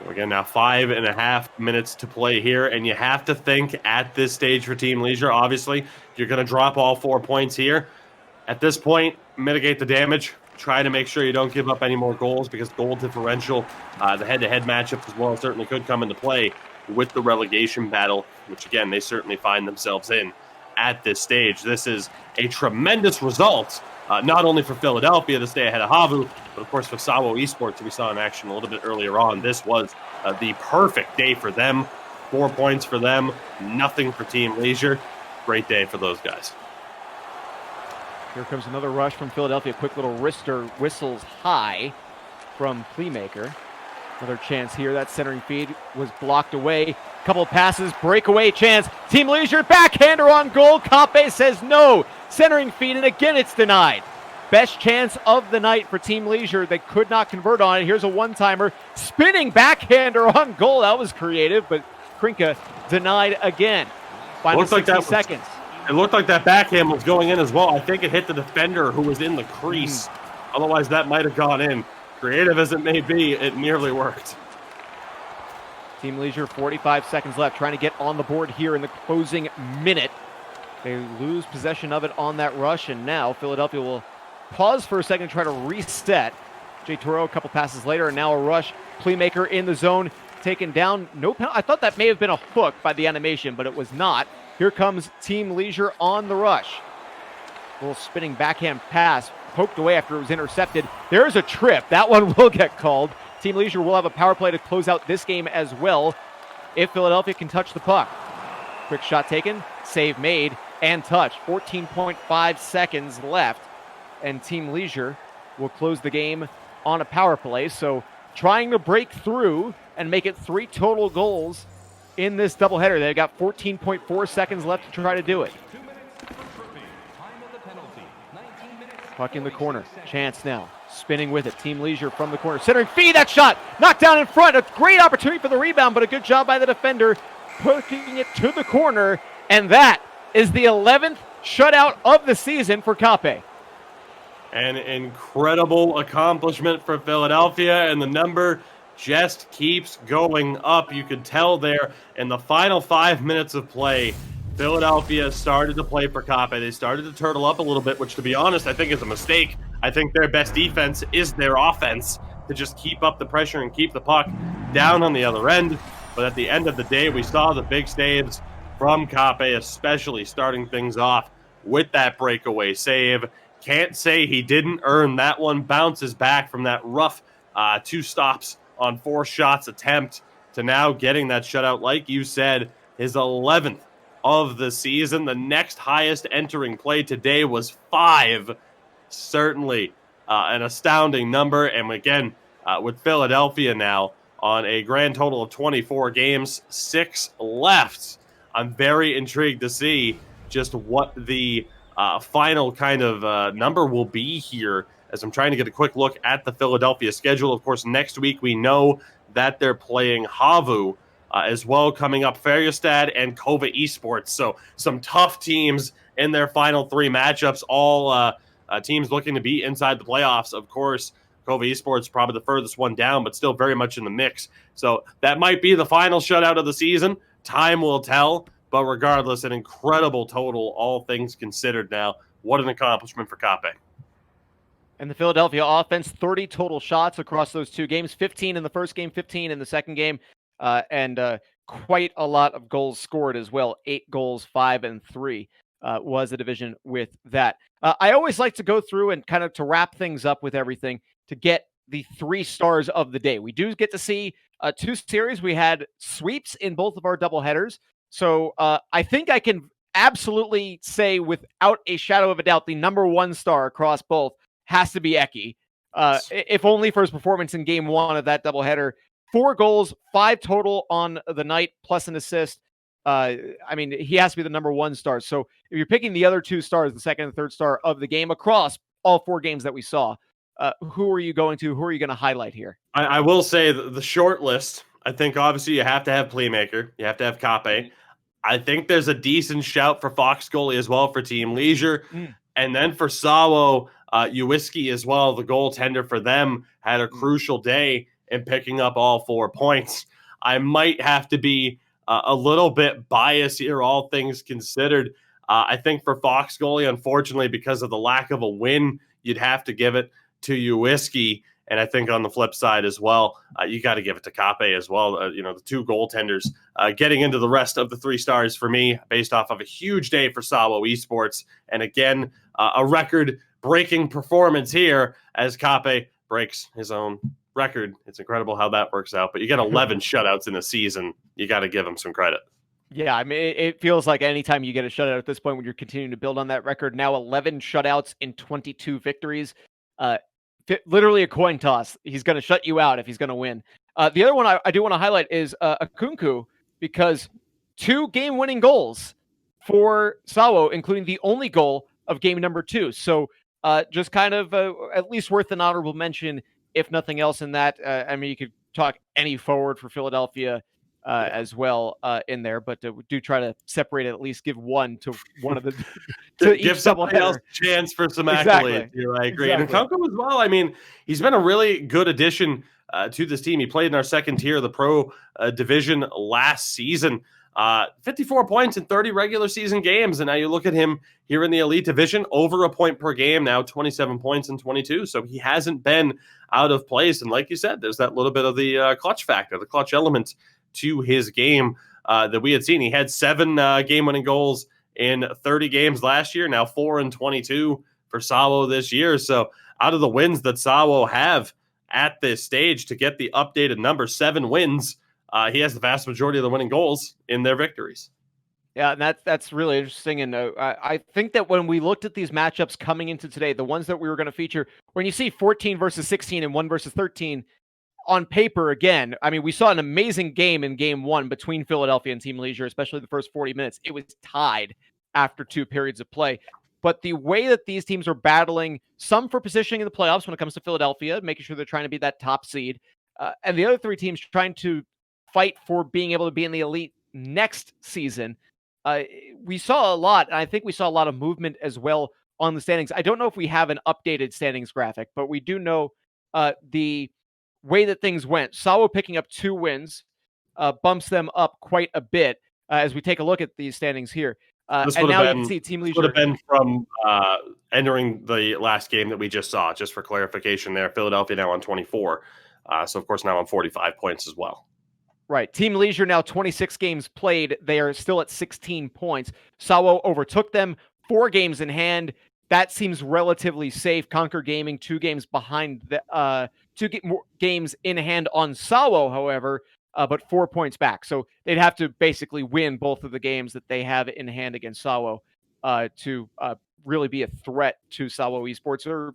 So again, now 5.5 minutes to play here, and you have to think at this stage for Team Leisure, obviously, you're going to drop all 4 points here. At this point, mitigate the damage. Try to make sure you don't give up any more goals because goal differential, the head-to-head matchup as well, certainly could come into play with the relegation battle, which, again, they certainly find themselves in at this stage. This is a tremendous result, not only for Philadelphia to stay ahead of Havu, but, of course, for SAWO Esports, we saw in action a little bit earlier on. This was the perfect day for them. 4 points for them, nothing for Team Leisure. Great day for those guys. Here comes another rush from Philadelphia. Quick little wrister whistles high from Playmaker. Another chance here. That centering feed was blocked away. Couple of passes, breakaway chance. Team Leisure, backhander on goal. Kape says no. Centering feed, and again it's denied. Best chance of the night for Team Leisure. They could not convert on it. Here's a one-timer. Spinning backhander on goal. That was creative, but Krinka denied again. Final 60 seconds. It looked like that backhand was going in as well. I think it hit the defender who was in the crease. Otherwise, that might have gone in. Creative as it may be, it nearly worked. Team Leisure, 45 seconds left, trying to get on the board here in the closing minute. They lose possession of it on that rush, and now Philadelphia will pause for a second to try to reset. Jay Toro, a couple passes later, and now a rush. Playmaker in the zone, taken down. No penalty. I thought that may have been a hook by the animation, but it was not. Here comes Team Leisure on the rush. A little spinning backhand pass, poked away after it was intercepted. There's a trip. That one will get called. Team Leisure will have a power play to close out this game as well if Philadelphia can touch the puck. Quick shot taken, save made, and touched. 14.5 seconds left, and Team Leisure will close the game on a power play. So trying to break through and make it 3 total goals in this doubleheader. They've got 14.4 seconds left to try to do it. Puck in the corner. Chance now. Spinning with it. Team Leisure from the corner. Centering Fee. That shot. Knocked down in front. A great opportunity for the rebound, but a good job by the defender pushing it to the corner. And that is the 11th shutout of the season for Kape. An incredible accomplishment for Philadelphia, and the number just keeps going up. You could tell there in the final 5 minutes of play, Philadelphia started to play for Kape. They started to turtle up a little bit, which, to be honest, I think is a mistake. I think their best defense is their offense, to just keep up the pressure and keep the puck down on the other end. But at the end of the day, we saw the big saves from Kape, especially starting things off with that breakaway save. Can't say he didn't earn that one. Bounces back from that rough 2 stops on 4 shots attempt to now getting that shutout, like you said, his 11th of the season. The next highest entering play today was 5. Certainly an astounding number. And again, with Philadelphia now on a grand total of 24 games, 6 left, I'm very intrigued to see just what the final kind of number will be here, as I'm trying to get a quick look at the Philadelphia schedule. Of course, next week we know that they're playing Havu as well, coming up Färjestad and SAWO Esports. So some tough teams in their final 3 matchups, all teams looking to be inside the playoffs. Of course, SAWO Esports probably the furthest one down, but still very much in the mix. So that might be the final shutout of the season. Time will tell. But regardless, an incredible total, all things considered now. What an accomplishment for Kape. And the Philadelphia offense, 30 total shots across those 2 games, 15 in the first game, 15 in the second game, and quite a lot of goals scored as well. 8 goals, 5 and 3 was the division with that. I always like to go through and kind of to wrap things up with everything to get the 3 stars of the day. We do get to see 2 series. We had sweeps in both of our doubleheaders. So I think I can absolutely say without a shadow of a doubt, the number 1 star across both has to be Eki. If only for his performance in game 1 of that doubleheader. 4 goals, 5 total on the night, plus an assist. I mean, he has to be the number 1 star. So if you're picking the other 2 stars, the second and third star of the game across all 4 games that we saw, who are you going to? Who are you going to highlight here? I will say the short list, I think obviously you have to have Playmaker. You have to have Kape. I think there's a decent shout for Fox goalie as well for Team Leisure. And then for SAWO, Uwiski as well, the goaltender for them, had a crucial day in picking up all 4 points. I might have to be a little bit biased here, all things considered. I think for Fox goalie, unfortunately, because of the lack of a win, you'd have to give it to Uwiski. And I think on the flip side as well, you got to give it to Kape as well. The 2 goaltenders getting into the rest of the 3 stars for me, based off of a huge day for SAWO Esports. And again, a record-breaking performance here as Kape breaks his own record. It's incredible how that works out. But you get 11 shutouts in a season. You got to give him some credit. Yeah, I mean, it feels like anytime you get a shutout at this point when you're continuing to build on that record, now 11 shutouts in 22 victories. Literally a coin toss. He's going to shut you out if he's going to win. The other one I do want to highlight is Akunku, because 2 game-winning goals for SAWO, including the only goal of game number 2. So just kind of at least worth an honorable mention, if nothing else in that. I mean, you could talk any forward for Philadelphia as well in there, but do try to separate it, at least give one to one of the to give somebody else a chance for some accolades. Here, I agree. Exactly. And Kunku as well. I mean, he's been a really good addition to this team. He played in our second tier of the pro division last season. 54 points in 30 regular season games. And now you look at him here in the elite division, over a point per game now, 27 points in 22. So he hasn't been out of place. And like you said, there's that little bit of the clutch factor, the clutch element to his game that we had seen. He had 7 game-winning goals in 30 games last year, now 4 in 22 for SAWO this year. So out of the wins that SAWO have at this stage, to get the updated number, 7 wins, he has the vast majority of the winning goals in their victories. Yeah, and that's really interesting. And I think that when we looked at these matchups coming into today, the ones that we were going to feature, when you see 14 versus 16 and 1 versus 13, on paper, again, I mean, we saw an amazing game in game one between Philadelphia and Team Leisure, especially the first 40 minutes. It was tied after 2 periods of play. But the way that these teams are battling, some for positioning in the playoffs when it comes to Philadelphia, making sure they're trying to be that top seed, and the other 3 teams trying to fight for being able to be in the elite next season. We saw a lot, and I think we saw a lot of movement as well on the standings. I don't know if we have an updated standings graphic, but we do know the way that things went. SAWO picking up 2 wins bumps them up quite a bit as we take a look at these standings here. And now you can see Team Leisure. Would have been from entering the last game that we just saw, just for clarification there. Philadelphia now on 24. So, of course, now on 45 points as well. Right. Team Leisure now 26 games played. They are still at 16 points. SAWO overtook them 4 games in hand. That seems relatively safe. Conquer Gaming 2 games behind the 2 games in hand on SAWO, however, but 4 points back. So they'd have to basically win both of the games that they have in hand against SAWO to really be a threat to SAWO Esports.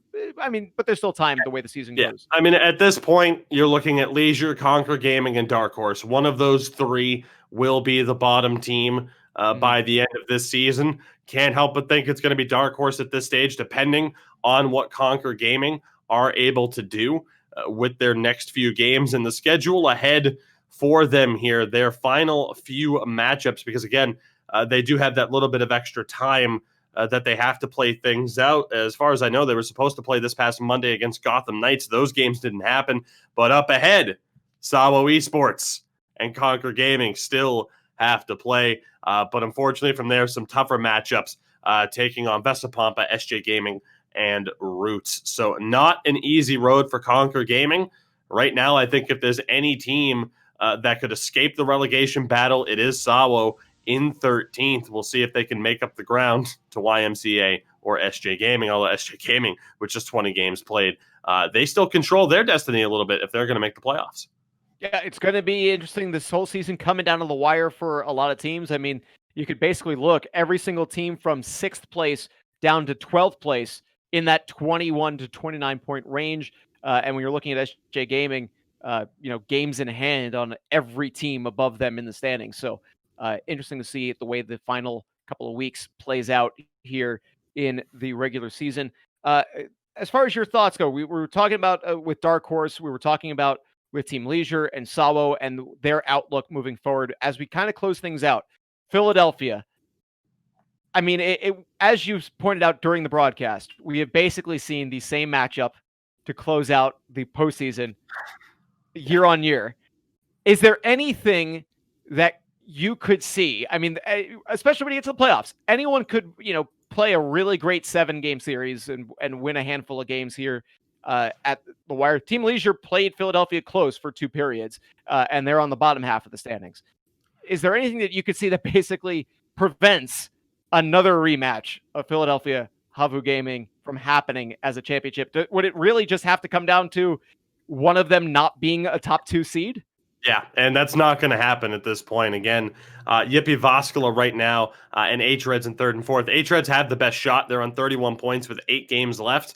But there's still time the way the season goes. I mean, at this point, you're looking at Leisure, Conquer Gaming, and Dark Horse. One of those 3 will be the bottom team by the end of this season. Can't help but think it's going to be Dark Horse at this stage, depending on what Conquer Gaming are able to do with their next few games and the schedule ahead for them here, their final few matchups, because again, they do have that little bit of extra time that they have to play things out. As far as I know, they were supposed to play this past Monday against Gotham Knights. Those games didn't happen, but up ahead, SAWO Esports and Conquer Gaming still have to play. But unfortunately from there, some tougher matchups taking on Vesapampa, SJ Gaming, and Roots. So not an easy road for Conquer Gaming. Right now, I think if there's any team that could escape the relegation battle, it is SAWO in 13th. We'll see if they can make up the ground to YMCA or SJ Gaming, although SJ Gaming, with just 20 games played, they still control their destiny a little bit if they're going to make the playoffs. Yeah, it's going to be interesting this whole season coming down to the wire for a lot of teams. I mean, you could basically look every single team from 6th place down to 12th place in that 21 to 29 point range. And when you're looking at SJ Gaming, games in hand on every team above them in the standings. So interesting to see the way the final couple of weeks plays out here in the regular season. As far as your thoughts go, we were talking about with Dark Horse, we were talking about with Team Leisure and SAWO and their outlook moving forward. As we kind of close things out, Philadelphia, I mean, as you pointed out during the broadcast, we have basically seen the same matchup to close out the postseason year on year. Is there anything that you could see? I mean, especially when you get to the playoffs, anyone could, play a really great 7-game series and win a handful of games here at the wire. Team Leisure played Philadelphia close for 2 periods, and they're on the bottom half of the standings. Is there anything that you could see that basically prevents another rematch of Philadelphia Havu Gaming from happening as a championship? Would it really just have to come down to one of them not being a top 2 seed? Yeah, and that's not going to happen at this point. Again, Yippee Voskala right now and H-Reds in 3rd and 4th. H-Reds have the best shot. They're on 31 points with 8 games left.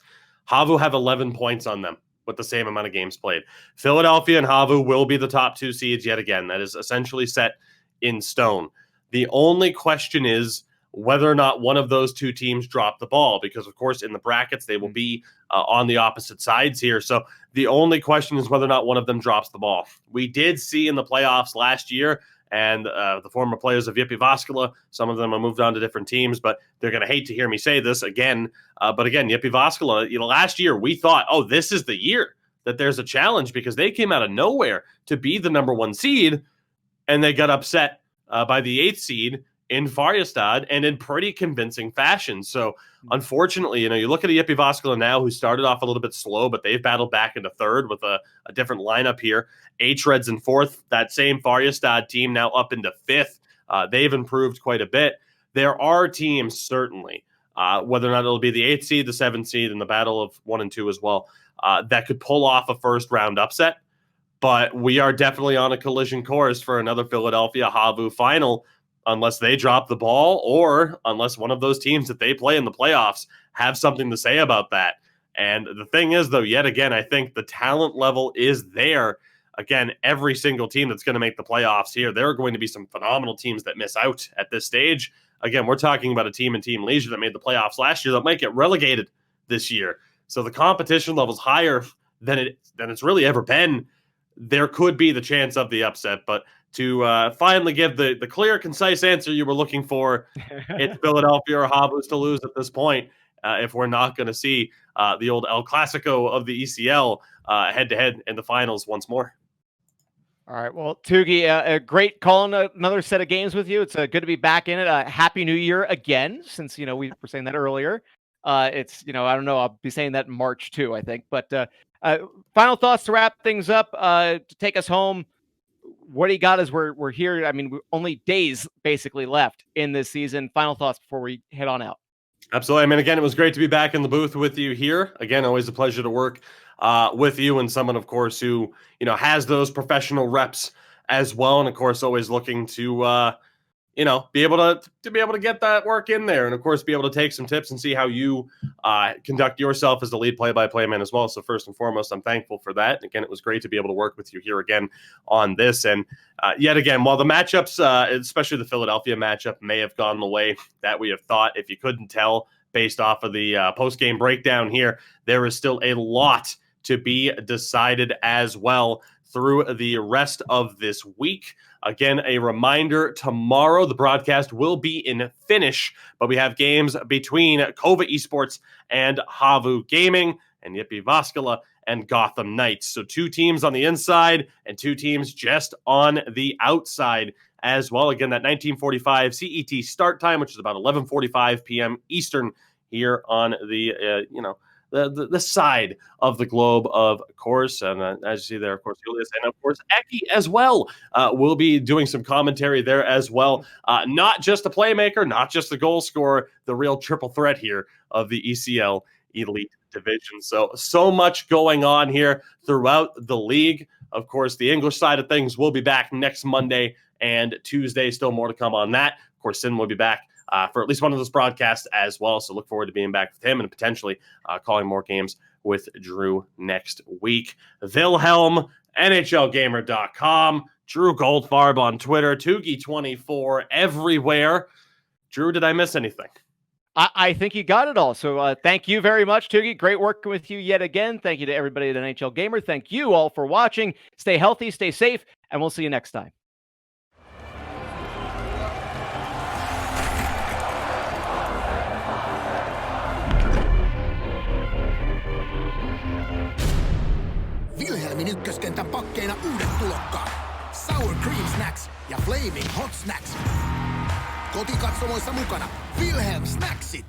Havu have 11 points on them with the same amount of games played. Philadelphia and Havu will be the top 2 seeds yet again. That is essentially set in stone. The only question is whether or not one of those 2 teams drop the ball, because, of course, in the brackets, they will be on the opposite sides here. So the only question is whether or not one of them drops the ball. We did see in the playoffs last year, and the former players of Yippee Voskala, some of them have moved on to different teams, but they're going to hate to hear me say this again. But again, Yippee Voskala, last year we thought, oh, this is the year that there's a challenge, because they came out of nowhere to be the number 1 seed, and they got upset by the 8th seed in Färjestad, and in pretty convincing fashion. So unfortunately, you look at a Yippee Voskala now who started off a little bit slow, but they've battled back into 3rd with a different lineup here. H-Reds in 4th, that same Färjestad team now up into 5th. They've improved quite a bit. There are teams, certainly, whether or not it'll be the 8th seed, the 7th seed, and the battle of 1 and 2 as well, that could pull off a first-round upset. But we are definitely on a collision course for another Philadelphia Havu final, unless they drop the ball or unless one of those teams that they play in the playoffs have something to say about that. And the thing is, though, yet again, I think the talent level is there. Again, every single team that's going to make the playoffs here, there are going to be some phenomenal teams that miss out at this stage. Again, we're talking about a team in Team Leisure that made the playoffs last year that might get relegated this year. So the competition level's higher than it's really ever been. There could be the chance of the upset, but to finally give the clear, concise answer you were looking for, it's Philadelphia or Habus to lose at this point. If we're not going to see the old El Clasico of the ECL head-to-head in the finals once more. All right. Well, Tugi, a great calling another set of games with you. It's good to be back in it. Happy New Year again, since, we were saying that earlier. It's, I don't know, I'll be saying that in March too, I think. But final thoughts to wrap things up, to take us home. What do you got as we're here? I mean, only days basically left in this season. Final thoughts before we head on out. Absolutely. I mean, again, it was great to be back in the booth with you here. Again, always a pleasure to work with you, and someone, of course, who, has those professional reps as well. And of course, always looking to, be able to get that work in there. And of course, be able to take some tips and see how you conduct yourself as the lead play-by-play man as well. So first and foremost, I'm thankful for that. And again, it was great to be able to work with you here again on this. And yet again, while the matchups, especially the Philadelphia matchup, may have gone the way that we have thought, if you couldn't tell based off of the post-game breakdown here, there is still a lot to be decided as well through the rest of this week. Again, a reminder, tomorrow the broadcast will be in Finnish, but we have games between SAWO Esports and Havu Gaming, and Jypi Vaskala and Gotham Knights. So 2 teams on the inside and 2 teams just on the outside as well. Again, that 19:45 CET start time, which is about 11:45 p.m. Eastern here on the, the side of the globe, of course. And as you see there, of course, Julius and, of course, Eki as well will be doing some commentary there as well. Not just a playmaker, not just a goal scorer, the real triple threat here of the ECL Elite Division. So much going on here throughout the league. Of course, the English side of things will be back next Monday and Tuesday. Still more to come on that. Of course, Sin will be back for at least one of those broadcasts as well. So look forward to being back with him and potentially calling more games with Drew next week. Wilhelm, NHLgamer.com, Drew Goldfarb on Twitter, Tugi24 everywhere. Drew, did I miss anything? I think you got it all. So thank you very much, Tugi. Great working with you yet again. Thank you to everybody at NHL Gamer. Thank you all for watching. Stay healthy, stay safe, and we'll see you next time. Wilhelmin ykköskentän pakkeina uudet tulokkaat. Sour Cream Snacks ja Flaming Hot Snacks. Kotikatsomoissa mukana Wilhelm Snacksit.